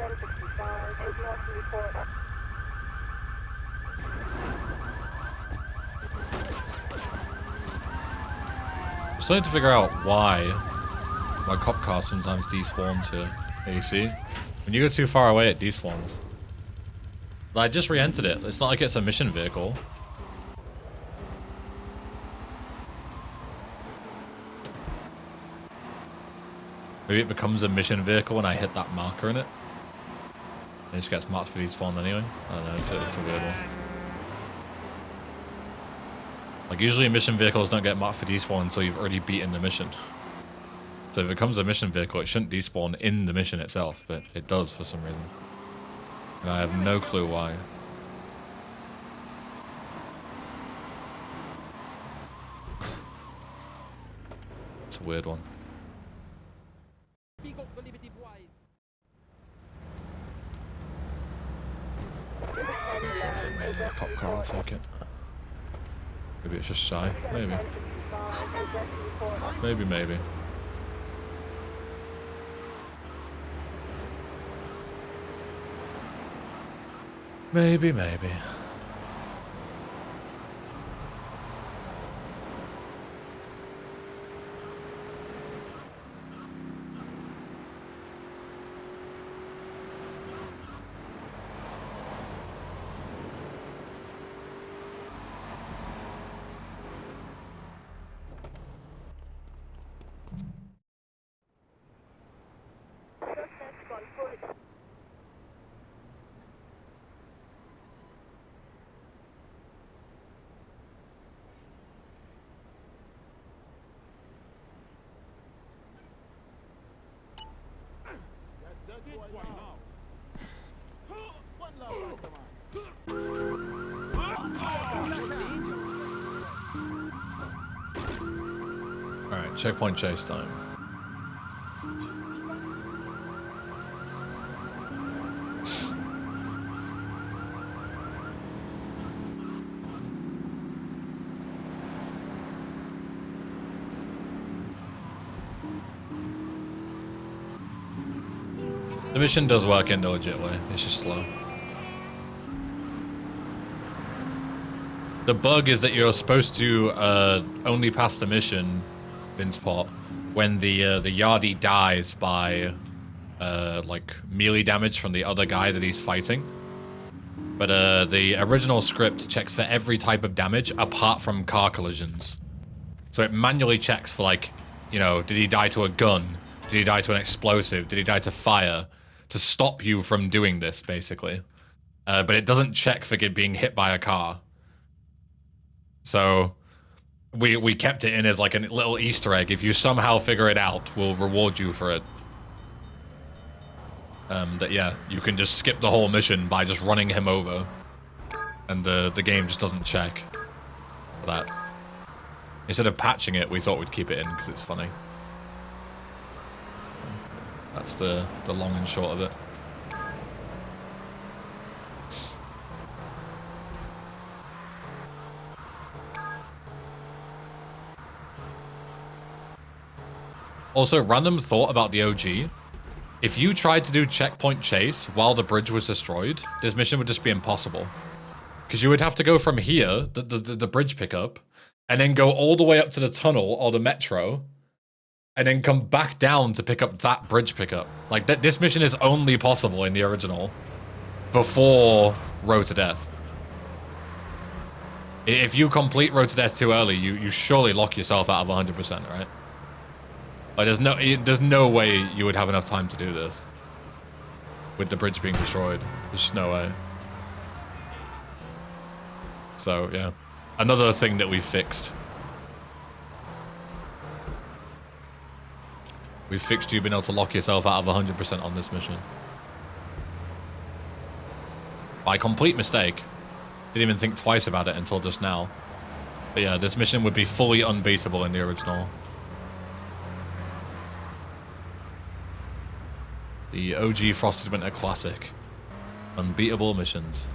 I'm starting to figure out why my cop car sometimes despawns here. AC. When you go too far away, it despawns. I just re-entered it. It's not like it's a mission vehicle. Maybe it becomes a mission vehicle when I hit that marker in it. And it just gets marked for despawn anyway. I don't know, it's a weird one. Like, usually mission vehicles don't get marked for despawn until you've already beaten the mission. So if it becomes a mission vehicle, it shouldn't despawn in the mission itself, but it does for some reason. And I have no clue why. It's a weird one. Cop car, I'll take it. Maybe it's just shy. Maybe. Maybe. Maybe. Alright, checkpoint chase time. The mission does work in the legit way, it's just slow. The bug is that you're supposed to only pass the mission, Vincepot, when the Yardie dies by like melee damage from the other guy that he's fighting. But the original script checks for every type of damage apart from car collisions. So it manually checks for, like, you know, did he die to a gun? Did he die to an explosive? Did he die to fire? To stop you from doing this, basically. But it doesn't check for being hit by a car. So we kept it in as like a little Easter egg. If you somehow figure it out, we'll reward you for it. That yeah, you can just skip the whole mission by just running him over. And the game just doesn't check for that. Instead of patching it, we thought we'd keep it in because it's funny. That's the long and short of it. Also, random thought about the OG. If you tried to do checkpoint chase while the bridge was destroyed, this mission would just be impossible. Because you would have to go from here, the bridge pickup, and then go all the way up to the tunnel or the metro, and then come back down to pick up that bridge pickup. Like, this mission is only possible in the original before Road to Death. If you complete Road to Death too early, you surely lock yourself out of 100%, right? Like, there's no way you would have enough time to do this with the bridge being destroyed. There's just no way. So, yeah. Another thing that we fixed. We fixed you being able to lock yourself out of 100% on this mission. By complete mistake. Didn't even think twice about it until just now. But yeah, this mission would be fully unbeatable in the original. The OG Frosted Winter Classic. Unbeatable missions.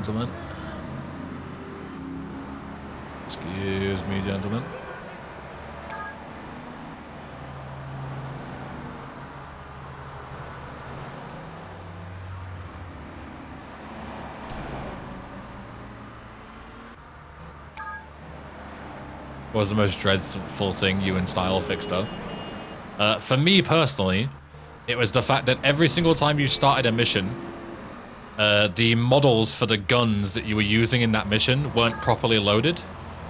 gentlemen. Excuse me, gentlemen. What was the most dreadful thing you and Style fixed up? For me personally, it was the fact that every single time you started a mission, the models for the guns that you were using in that mission weren't properly loaded.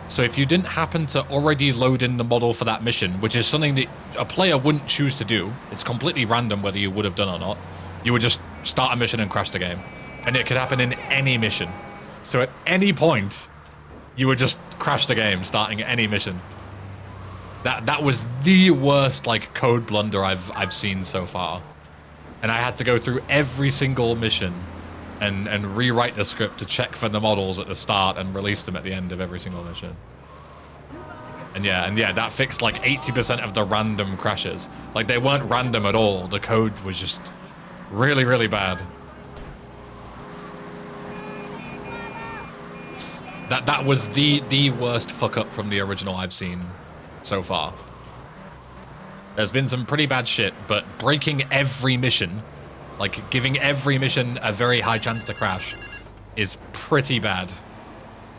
So if you didn't happen to already load in the model for that mission, which is something that a player wouldn't choose to do, it's completely random whether you would have done or not, you would just start a mission and crash the game. And it could happen in any mission. So at any point, you would just crash the game starting any mission. That was the worst like code blunder I've seen so far. And I had to go through every single mission and rewrite the script to check for the models at the start and release them at the end of every single mission. And yeah, that fixed like 80% of the random crashes. Like they weren't random at all. The code was just really, really bad. That was the worst fuck up from the original I've seen so far. There's been some pretty bad shit, but breaking every mission, like giving every mission a very high chance to crash, is pretty bad.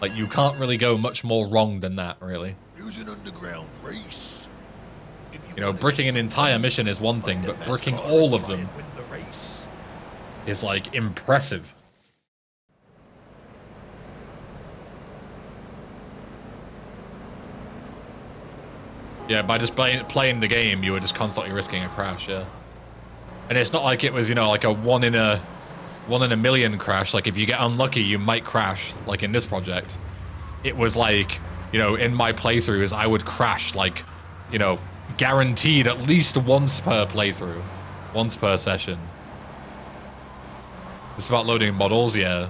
Like you can't really go much more wrong than that, really. Use an underground race. You know, bricking an entire mission is one thing, but bricking all of them is like impressive. Yeah, by just playing the game, you were just constantly risking a crash, yeah. And it's not like it was, you know, like a one in a million crash. Like if you get unlucky, you might crash, like in this project. It was like, you know, in my playthroughs, I would crash like, you know, guaranteed at least once per playthrough, once per session. It's about loading models, yeah.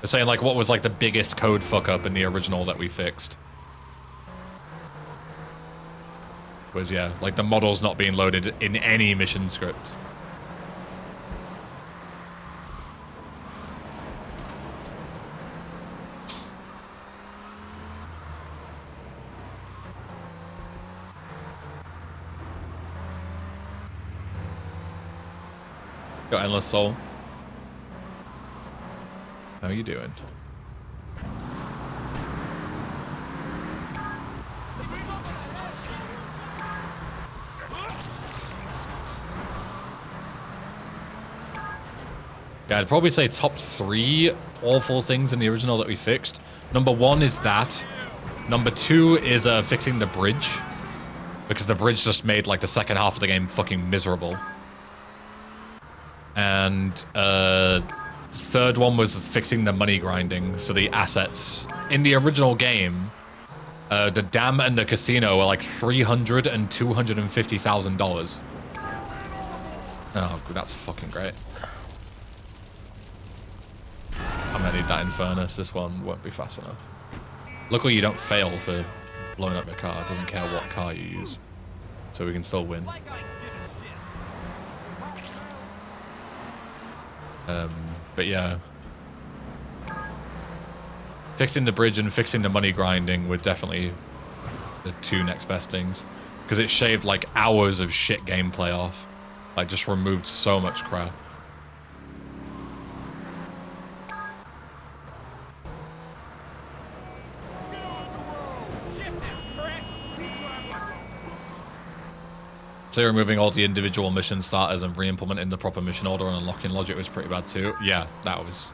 They're saying like what was like the biggest code fuck up in the original that we fixed. Was, yeah, like the models not being loaded in any mission script. Got Endless Soul. How you doing? Yeah, I'd probably say top 3 awful things in the original that we fixed. Number 1 is that. Number 2 is fixing the bridge. Because the bridge just made like the second half of the game fucking miserable. And third one was fixing the money grinding. So the assets. In the original game, the dam and the casino were like $300,000 and $250,000. Oh, that's fucking great. I'm gonna need that in furnace. This one won't be fast enough. Luckily you don't fail for blowing up your car. It doesn't care what car you use. So we can still win. But yeah. Fixing the bridge and fixing the money grinding were definitely the 2 next best things. Because it shaved like hours of shit gameplay off. Like just removed so much crap. So removing all the individual mission starters and re-implementing the proper mission order and unlocking logic was pretty bad too. Yeah, that was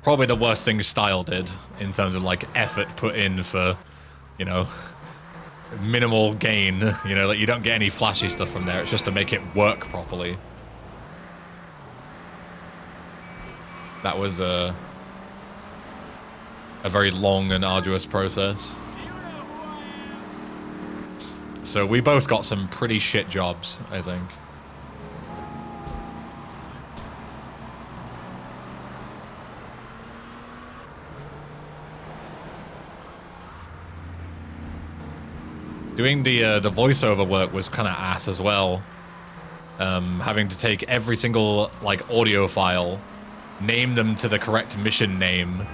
probably the worst thing Style did in terms of like effort put in for, you know, minimal gain. You know, like you don't get any flashy stuff from there. It's just to make it work properly. That was a very long and arduous process. So we both got some pretty shit jobs, I think. Doing the voiceover work was kind of ass as well. Having to take every single like audio file name them to the correct mission name,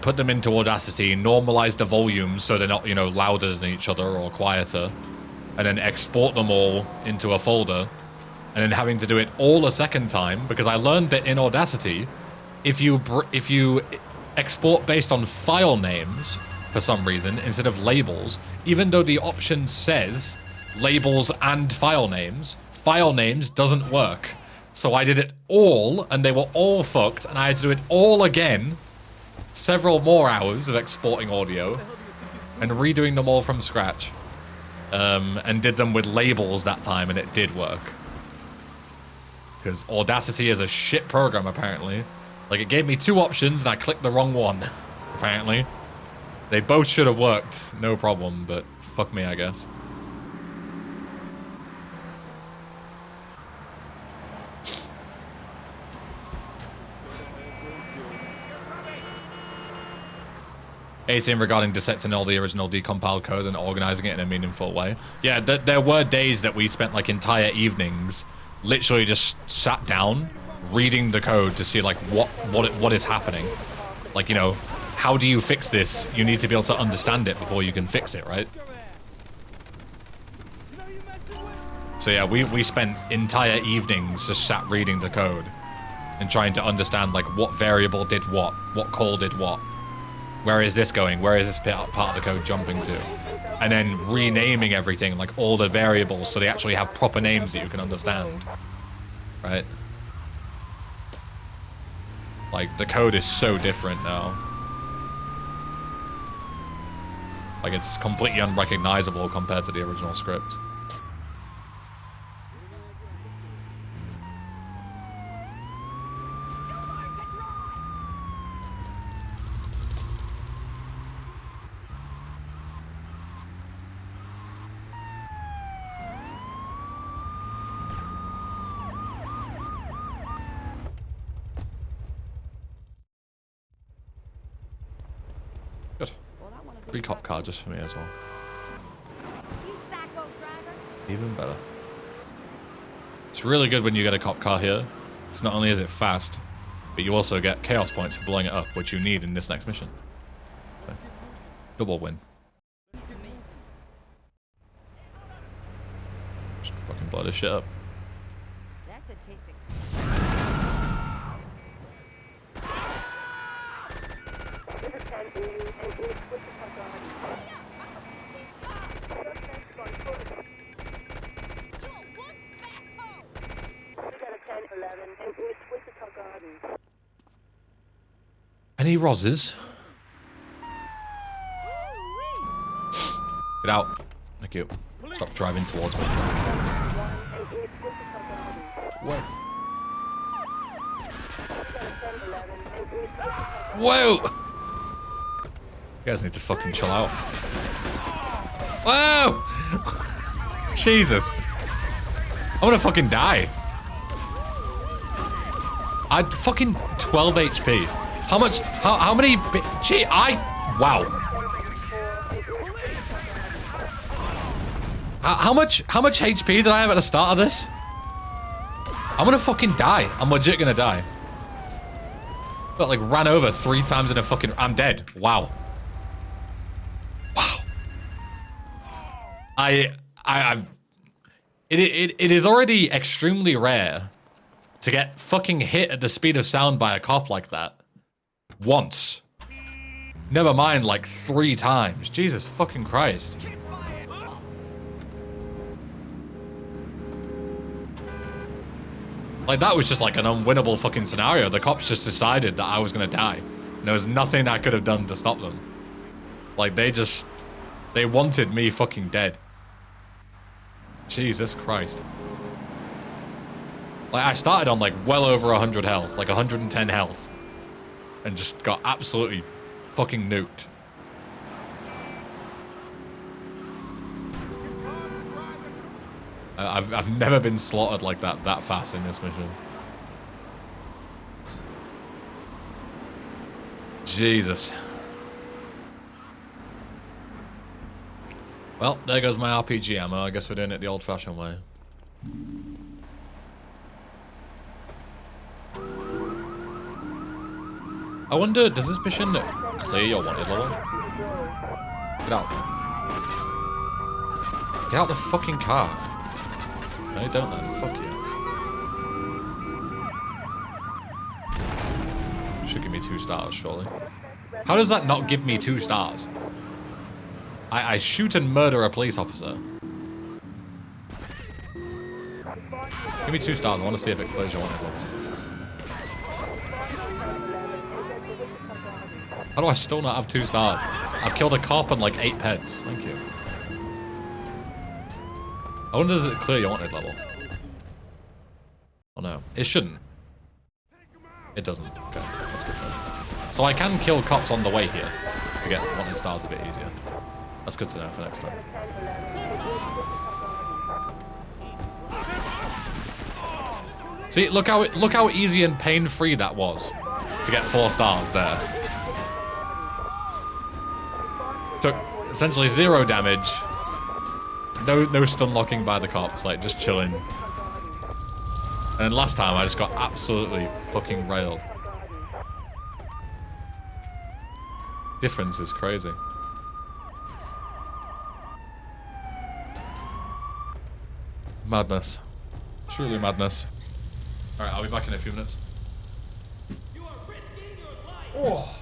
put them into Audacity, normalize the volumes so they're not, you know, louder than each other or quieter, and then export them all into a folder, and then having to do it all a second time, because I learned that in Audacity, if you export based on file names for some reason instead of labels, even though the option says labels and file names doesn't work. So I did it all, and they were all fucked, and I had to do it all again, several more hours of exporting audio, and redoing them all from scratch. And did them with labels that time, and it did work. Because Audacity is a shit program, apparently. Like, it gave me 2 options, and I clicked the wrong one, apparently. They both should have worked, no problem, but fuck me, I guess. Anything regarding dissecting all the original decompiled code and organizing it in a meaningful way. Yeah, there were days that we spent like entire evenings literally just sat down reading the code to see like what is happening. Like, you know, how do you fix this? You need to be able to understand it before you can fix it, right? So yeah, we spent entire evenings just sat reading the code and trying to understand like what variable did what call did what. Where is this going? Where is this part of the code jumping to? And then renaming everything, like all the variables, so they actually have proper names that you can understand. Right? Like, the code is so different now. Like, it's completely unrecognizable compared to the original script. Good. 3 cop car just for me as well. Even better. It's really good when you get a cop car here, because not only is it fast, but you also get chaos points for blowing it up, which you need in this next mission. So, double win. Just fucking blow this shit up. That's a tasty. Any roses? Get out. Thank you. Stop driving towards me. What? Whoa! You guys need to fucking chill out. Whoa! Jesus. I'm gonna fucking die. I'd fucking 12 HP. How much? How many? Gee, wow. How much HP did I have at the start of this? I'm gonna fucking die. I'm legit gonna die. Got like ran over 3 times in a fucking. I'm dead. Wow. Wow. It is already extremely rare to get fucking hit at the speed of sound by a cop like that. Once. Never mind like 3 times. Jesus fucking Christ. Like, that was just like an unwinnable fucking scenario. The cops just decided that I was gonna die. And there was nothing I could have done to stop them. Like, they wanted me fucking dead. Jesus Christ. Like, I started on like well over 100 health, like 110 health. And just got absolutely fucking nuked. I've never been slaughtered like that fast in this mission. Jesus. Well, there goes my RPG ammo. I guess we're doing it the old-fashioned way. I wonder, does this mission clear your wanted level? Get out. Get out the fucking car. No, don't then. Fuck you. Should give me 2 stars, surely. How does that not give me 2 stars? I shoot and murder a police officer. Give me 2 stars. I want to see if it clears your wanted level. How do I still not have 2 stars? I've killed a cop and like 8 pets. Thank you. I wonder, does it clear your wanted level? Oh no, it shouldn't. It doesn't. Okay, that's good to know. So I can kill cops on the way here to get wanted stars a bit easier. That's good to know for next time. See, look how easy and pain-free that was to get 4 stars there. Took essentially 0 damage. No stun locking by the cops, like just chilling. And then last time I just got absolutely fucking railed. Difference is crazy. Madness. Truly madness. Alright, I'll be back in a few minutes. Oh.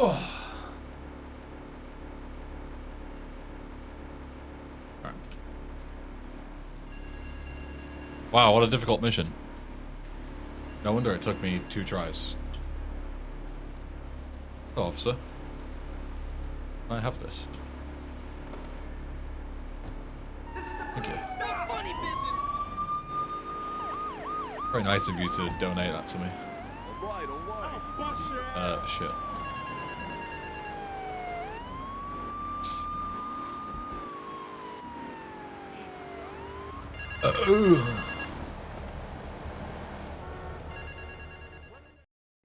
Oh. Right. Wow, what a difficult mission. No wonder it took me 2 tries. Oh, officer. Can I have this? Thank you. Very nice of you to donate that to me. Shit.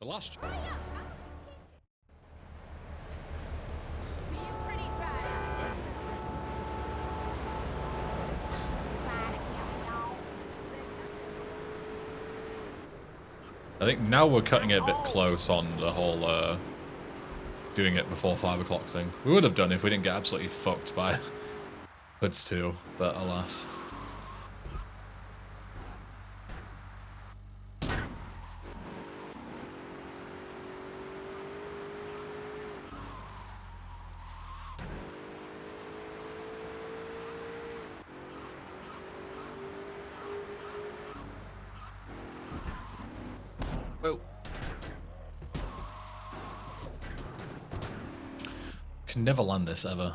The last. I think now we're cutting it a bit close on the whole doing it before 5 o'clock thing. We would have done if we didn't get absolutely fucked by Hoods 2, but alas. Whoa. Can never land this ever.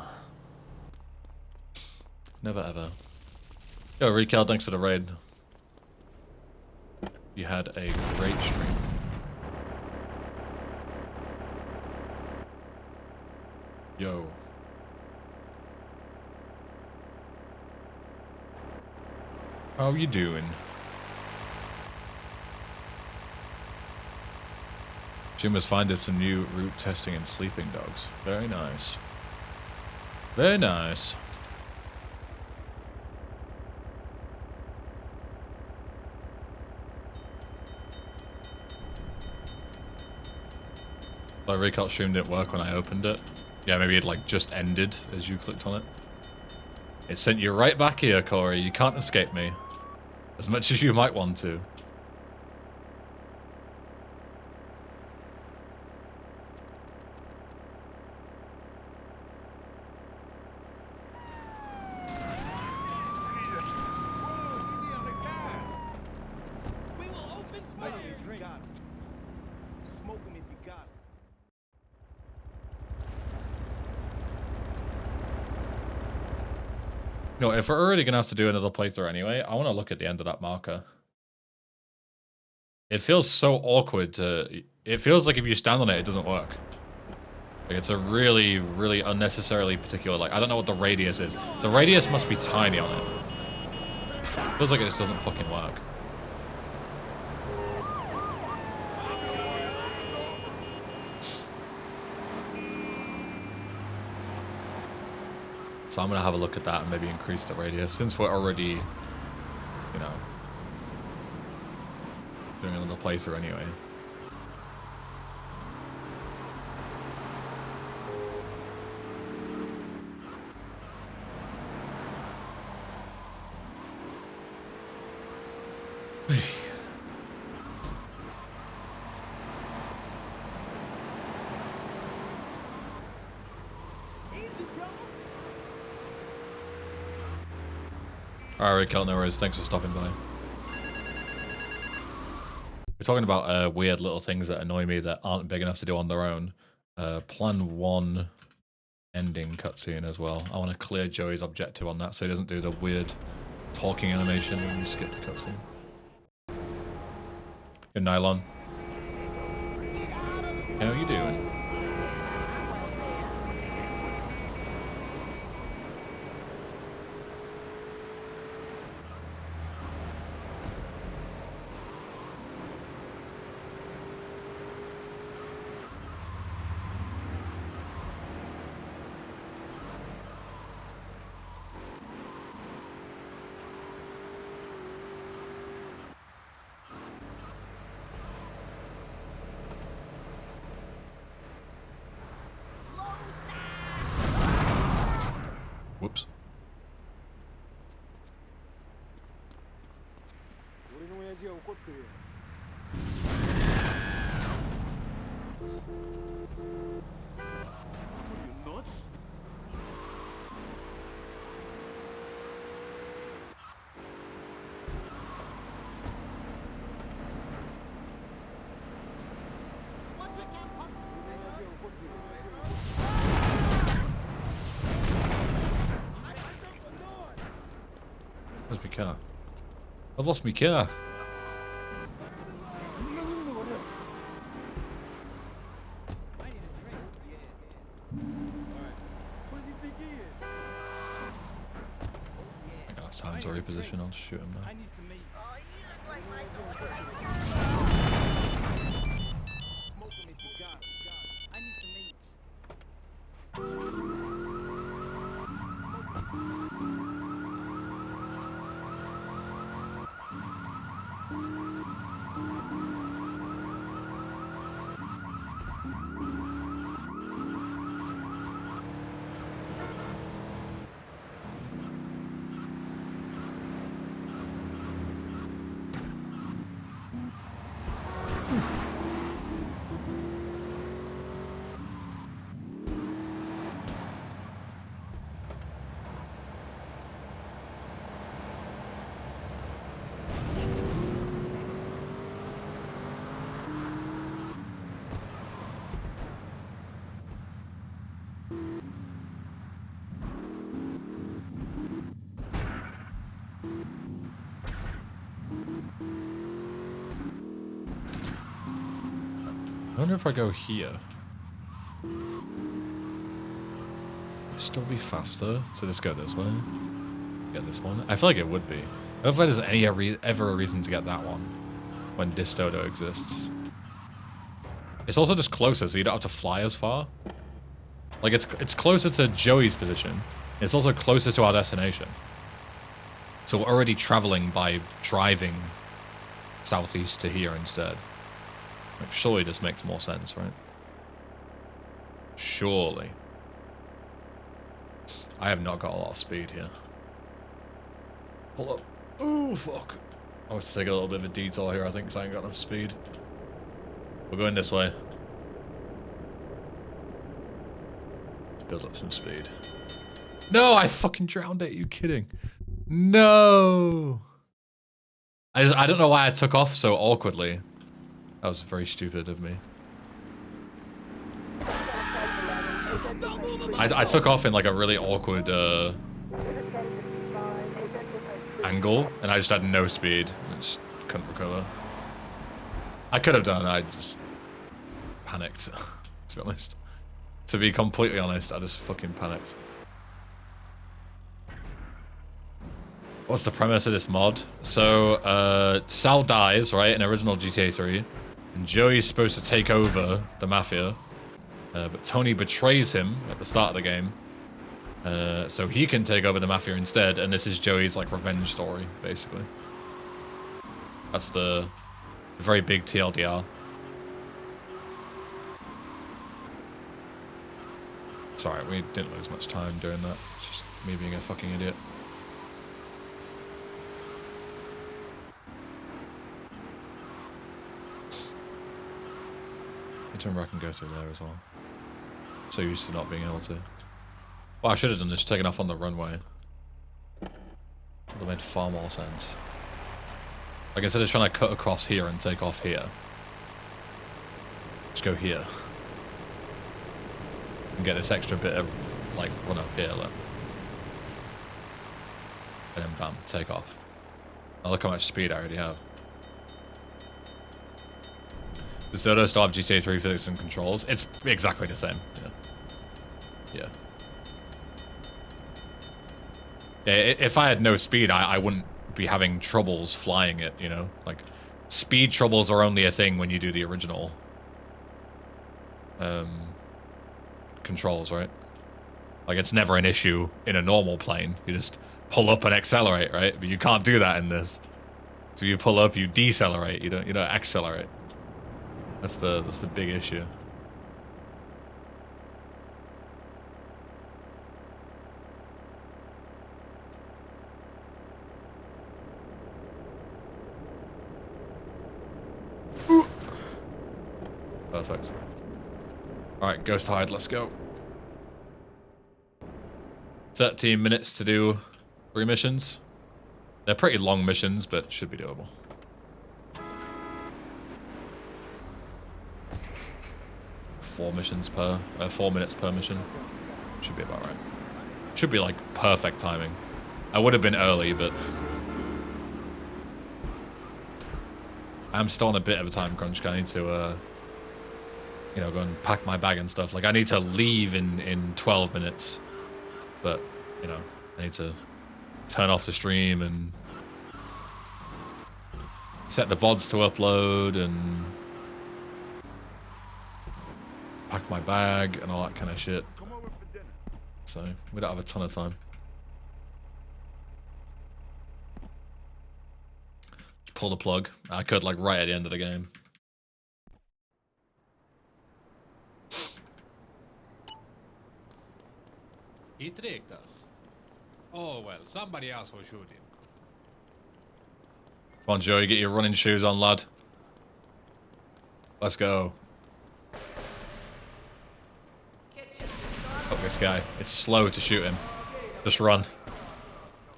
Never ever. Yo, Recal, thanks for the raid. You had a great stream. Yo. How you doing? Jim was finding some new route testing and sleeping dogs. Very nice. Very nice. My recall stream didn't work when I opened it. Yeah, maybe it like just ended as you clicked on it. It sent you right back here, Corey. You can't escape me. As much as you might want to. You know, if we're already gonna have to do another playthrough anyway, I want to look at the end of that marker. It feels so awkward to... It feels like if you stand on it, it doesn't work. Like, it's a really, really unnecessarily particular... Like, I don't know what the radius is. The radius must be tiny on it. Feels like it just doesn't fucking work. So I'm gonna have a look at that and maybe increase the radius since we're already, you know, doing another playthrough anyway. Alright, Kel, no worries. Thanks for stopping by. We're talking about weird little things that annoy me that aren't big enough to do on their own. Plan 1 ending cutscene as well. I want to clear Joey's objective on that so he doesn't do the weird talking animation when you skip the cutscene. Good Nylon. How you doing? Whoops. Where's my car? I've lost my car. Time to reposition. I'll just shoot him now. I need some meat. Smoke 'em if you got 'em. I need some meat. I wonder if I go here. Would it still be faster to just go this way? Get this one? I feel like it would be. I don't know if there's any ever a reason to get that one when Distodo exists. It's also just closer, so you don't have to fly as far. Like, it's closer to Joey's position. It's also closer to our destination. So we're already traveling by driving southeast to here instead. Like, surely this makes more sense, right? Surely. I have not got a lot of speed here. Pull up. Oh, fuck. I want to take a little bit of a detour here, I think, because I ain't got enough speed. We're going this way. Let's build up some speed. No, I fucking drowned it. Are you kidding? No. I don't know why I took off so awkwardly. That was very stupid of me. I took off in like a really awkward angle, and I just had no speed. I just couldn't recover. I could have done, I just panicked, to be honest. To be completely honest, I just fucking panicked. What's the premise of this mod? So, Sal dies, right, in original GTA 3. And Joey's supposed to take over the Mafia. But Tony betrays him at the start of the game. So he can take over the Mafia instead, and this is Joey's, like, revenge story, basically. That's the very big TLDR. It's alright, we didn't lose much time doing that. It's just me being a fucking idiot. Remember I can go through there as well. So used to not being able to. Well, I should have done this, taken off on the runway. Would have made far more sense. Like, instead of trying to cut across here and take off here, just go here. And get this extra bit of, like, run up here, look. And then bam, take off. Now look how much speed I already have. Does Dodo still have GTA 3 physics and controls? It's exactly the same. Yeah. Yeah, if I had no speed, I wouldn't be having troubles flying it, you know? Like, speed troubles are only a thing when you do the original controls, right? Like, it's never an issue in a normal plane. You just pull up and accelerate, right? But you can't do that in this. So you pull up, you decelerate, you don't accelerate. That's the big issue. Perfect. Alright, Ghost Hide, let's go. 13 minutes to do 3 missions. They're pretty long missions, but should be doable. Four minutes per mission. Should be about right. Should be like perfect timing. I would have been early, but I'm still on a bit of a time crunch. I need to, you know, go and pack my bag and stuff. Like, I need to leave in 12 minutes, but you know, I need to turn off the stream and set the VODs to upload and pack my bag and all that kind of shit. So we don't have a ton of time. Just pull the plug. I could like right at the end of the game. He tricked us. Oh well, somebody else will shoot him. Come on, Joey, get your running shoes on, lad. Let's go. Fuck this guy. It's slow to shoot him. Just run.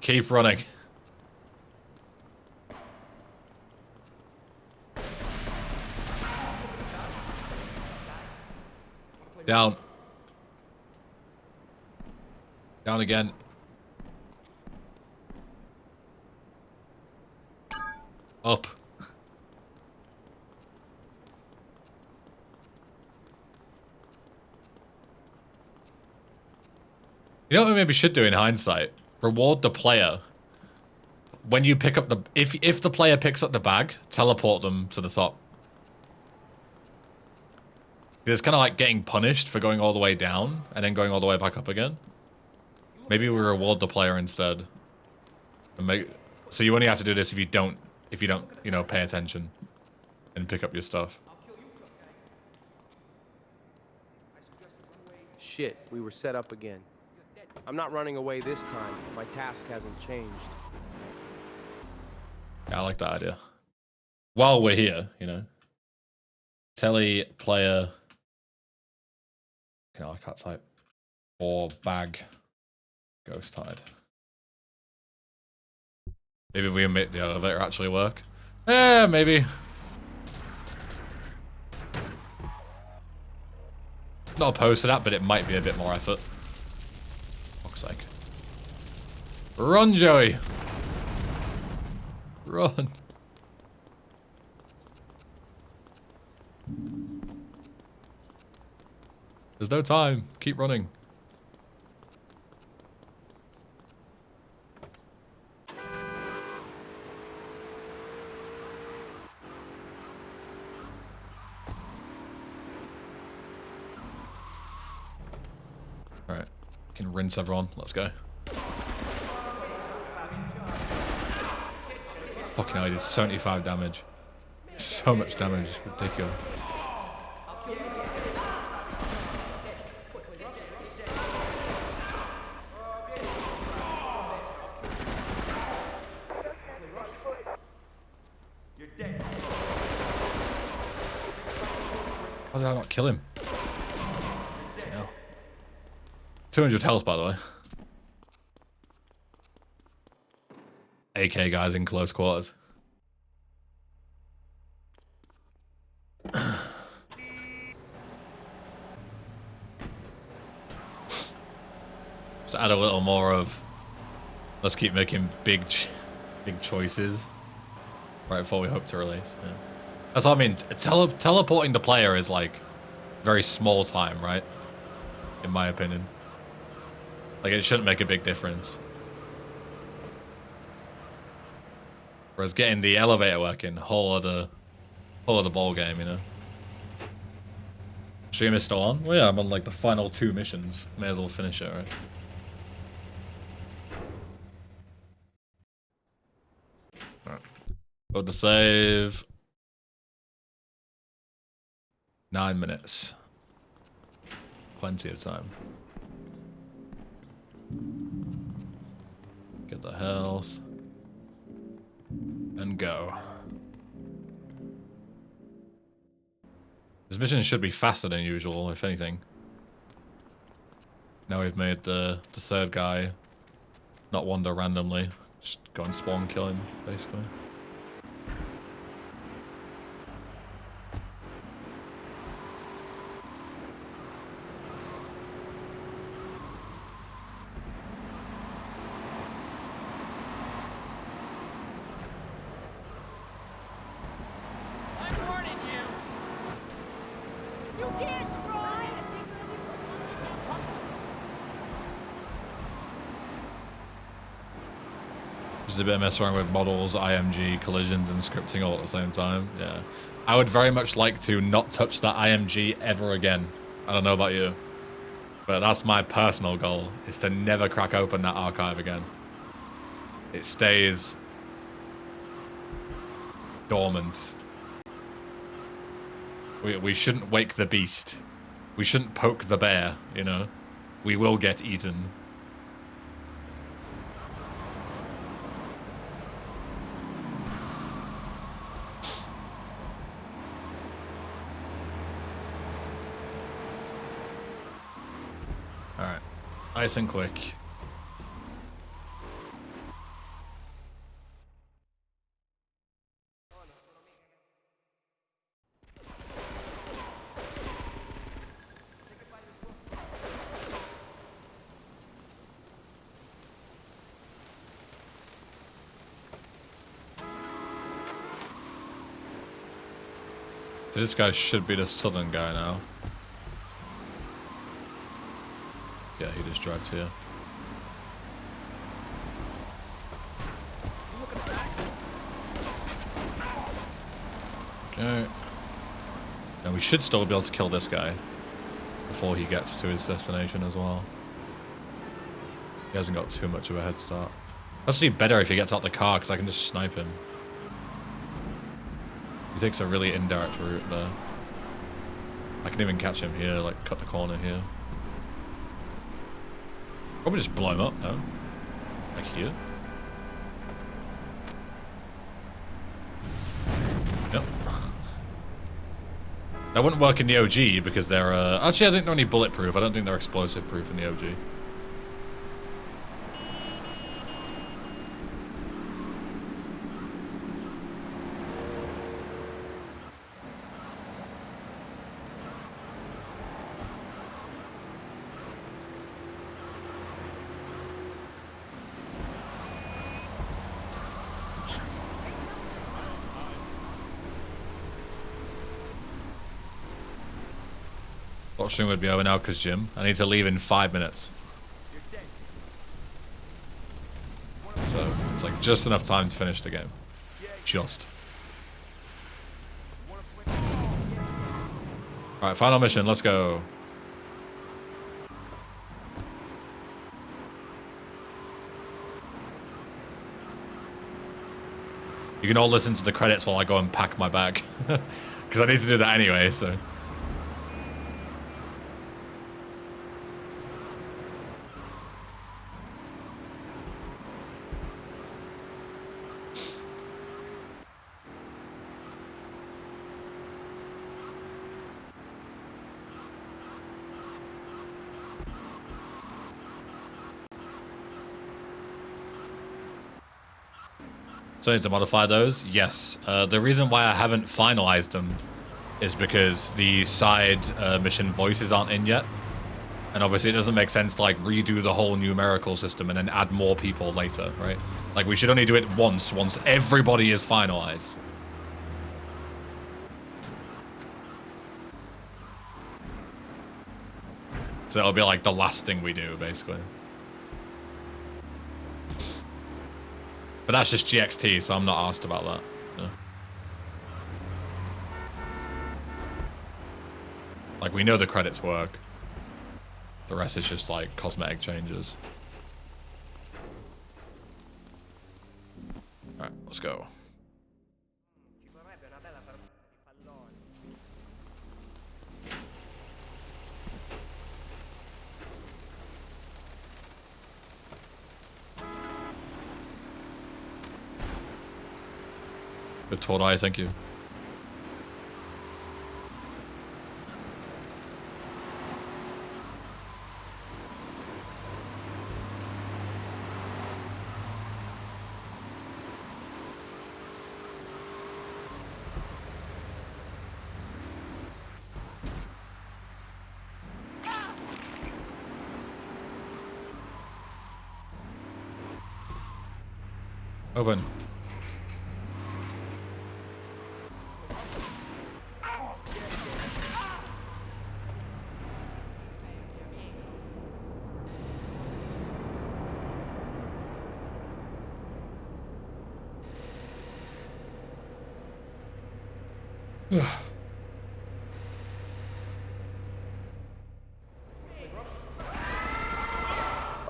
Keep running. Down. Down again. Up. You know what we maybe should do in hindsight? Reward the player. When you pick up the... If the player picks up the bag, teleport them to the top. It's kind of like getting punished for going all the way down and then going all the way back up again. Maybe we reward the player instead. And make, so you only have to do this if you don't, you know, pay attention and pick up your stuff. Shit, we were set up again. I'm not running away this time. My task hasn't changed. Yeah, I like that idea. While we're here, you know. Telly player. Okay, I can't type. Or bag. Ghost hide. Maybe we make the elevator actually work. Yeah, maybe. Not opposed to that, but it might be a bit more effort. Fuck's sake. Run, Joey! Run! There's no time. Keep running. Alright. Can rinse everyone. Let's go. Fucking hell, he did 75 damage. So much damage. Ridiculous. How did I not kill him? No. 200 health, by the way. AK guys in close quarters. Just add a little more of... Let's keep making big choices right before we hope to release. Yeah. That's what I mean. Teleporting the player is like very small time, right? In my opinion. Like it shouldn't make a big difference. Whereas getting the elevator working, whole other ball game, you know. Stream is still on? Well, yeah, I'm on like the final 2 missions. May as well finish it, right? Alright. Go to save. 9 minutes. Plenty of time. Get the health. And go. This mission should be faster than usual, if anything. Now we've made the third guy not wander randomly. Just go and spawn kill him, basically. Just a bit of mess around with models, IMG, collisions, and scripting all at the same time. Yeah. I would very much like to not touch that IMG ever again. I don't know about you. But that's my personal goal, is to never crack open that archive again. It stays dormant. We shouldn't wake the beast. We shouldn't poke the bear, you know? We will get eaten. Alright. Nice and quick. So this guy should be the southern guy now. Yeah, he just drives here. Okay. Now we should still be able to kill this guy before he gets to his destination as well. He hasn't got too much of a head start. Actually better if he gets out the car because I can just snipe him. He takes a really indirect route there. I can even catch him here, like cut the corner here. Probably just blow him up, no? Like here? Yep. That wouldn't work in the OG because they're, actually I think they're only bulletproof. I don't think they're explosive proof in the OG. Watching would be over now because Jim, I need to leave in 5 minutes. So it's like just enough time to finish the game. Just. Alright, final mission, let's go. You can all listen to the credits while I go and pack my bag. Because I need to do that anyway, so. So I need to modify those? Yes. The reason why I haven't finalized them is because the side mission voices aren't in yet. And obviously it doesn't make sense to like redo the whole numerical system and then add more people later, right? Like we should only do it once everybody is finalized. So it'll be like the last thing we do, basically. But that's just GXT, so I'm not asked about that. No. Like, we know the credits work. The rest is just, like, cosmetic changes. Alright, let's go. Good tour, thank you. Open.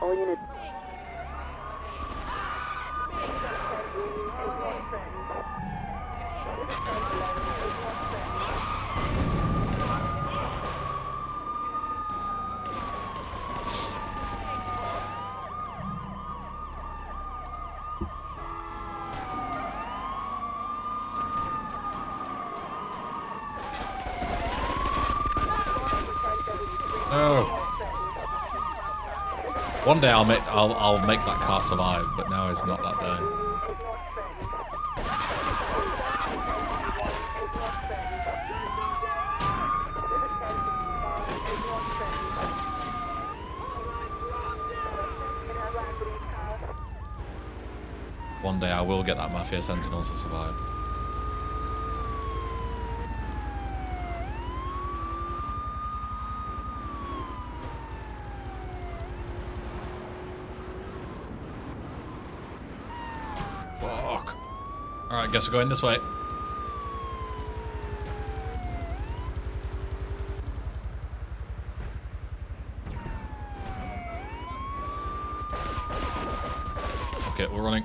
All units. No. One day I'll make that car survive, but now is not that day. One day I will get that Mafia Sentinels to survive. Fuck. Alright, guess we're going this way. Okay, we're running.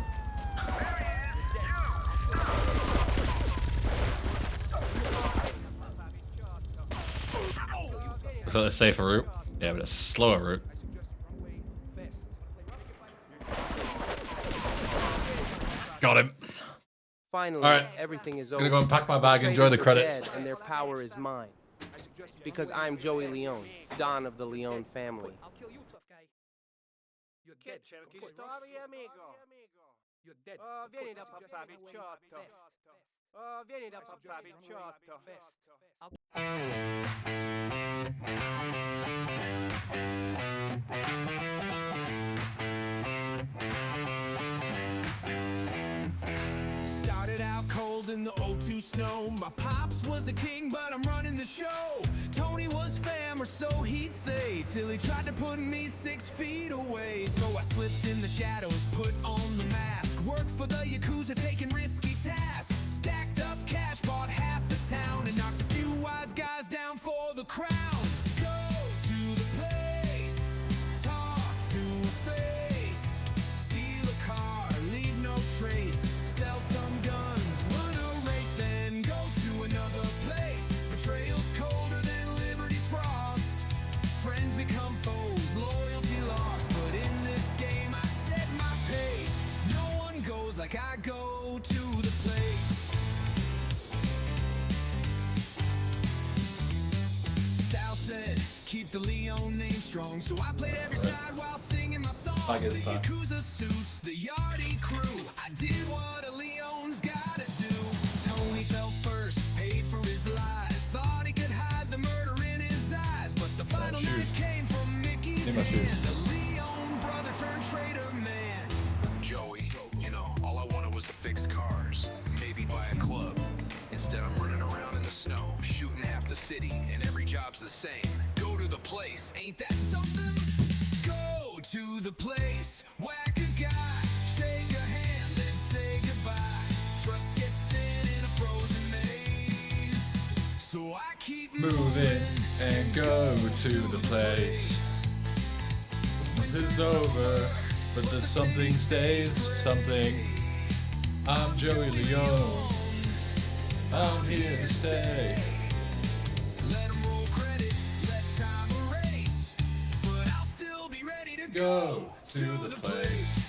Is that a safer route? Yeah, but it's a slower route. Got him. Finally, All right. everything is I'm over. gonna go and pack my bag, The enjoy the traitors are credits. dead, and their power is mine. Because I'm Joey Leone, Don of the Leone family. I'll kill you, tough guy. You're dead, Cherokee. Story, amigo. You're dead. Oh, vieni da papà bicciotto. Oh, vieni da papà bicciotto. Started out cold in the 02 snow. My pops was a king, but I'm running the show. Tony was fam, or so he'd say, till he tried to put me 6 feet away. So I slipped in the shadows, put on the mask, worked for the Yakuza, taking risky tasks. Stacked up cash, bought half the town, and knocked a few wise guys down for the crown. Go to the place, talk to a face, steal a car, leave no trace, sell some guns, run a race, then go to another place. Betrayal's colder than liberty's frost. Friends become foes, loyalty lost. But in this game I set my pace. No one goes like I go to the place. Sal said, keep the Leone name strong, so I played every side while singing my song. The Yakuza suits, the Yardie crew. I did what a Leone's gotta do. Tony fell first, paid for his lies. Thought he could hide the murder in his eyes, but the final knife came from Mickey's hand. The Leone brother turned traitor man. Joey, you know, all I wanted was to fix cars, maybe buy a club. Instead I'm running around in the snow, shooting half the city, and every job's the same. Go to the place, Ain't that something? Go to the place, whack a guy, shake a hand, then say goodbye. Trust gets thin in a frozen maze, so I keep Moving and go to the place. Once it's over, but there's something stays, something. I'm Joey Leone. I'm here to stay. Let 'em roll credits, let time erase, but I'll still be ready to Go to the place.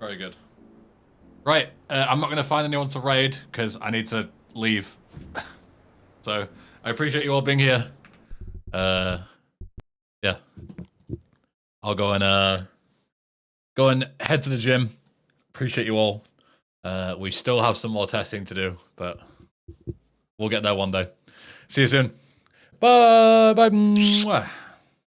Very good. Right, I'm not going to find anyone to raid because I need to leave. So, I appreciate you all being here. Yeah. I'll go and head to the gym. Appreciate you all. We still have some more testing to do, but we'll get there one day. See you soon. Bye. Bye. Mwah.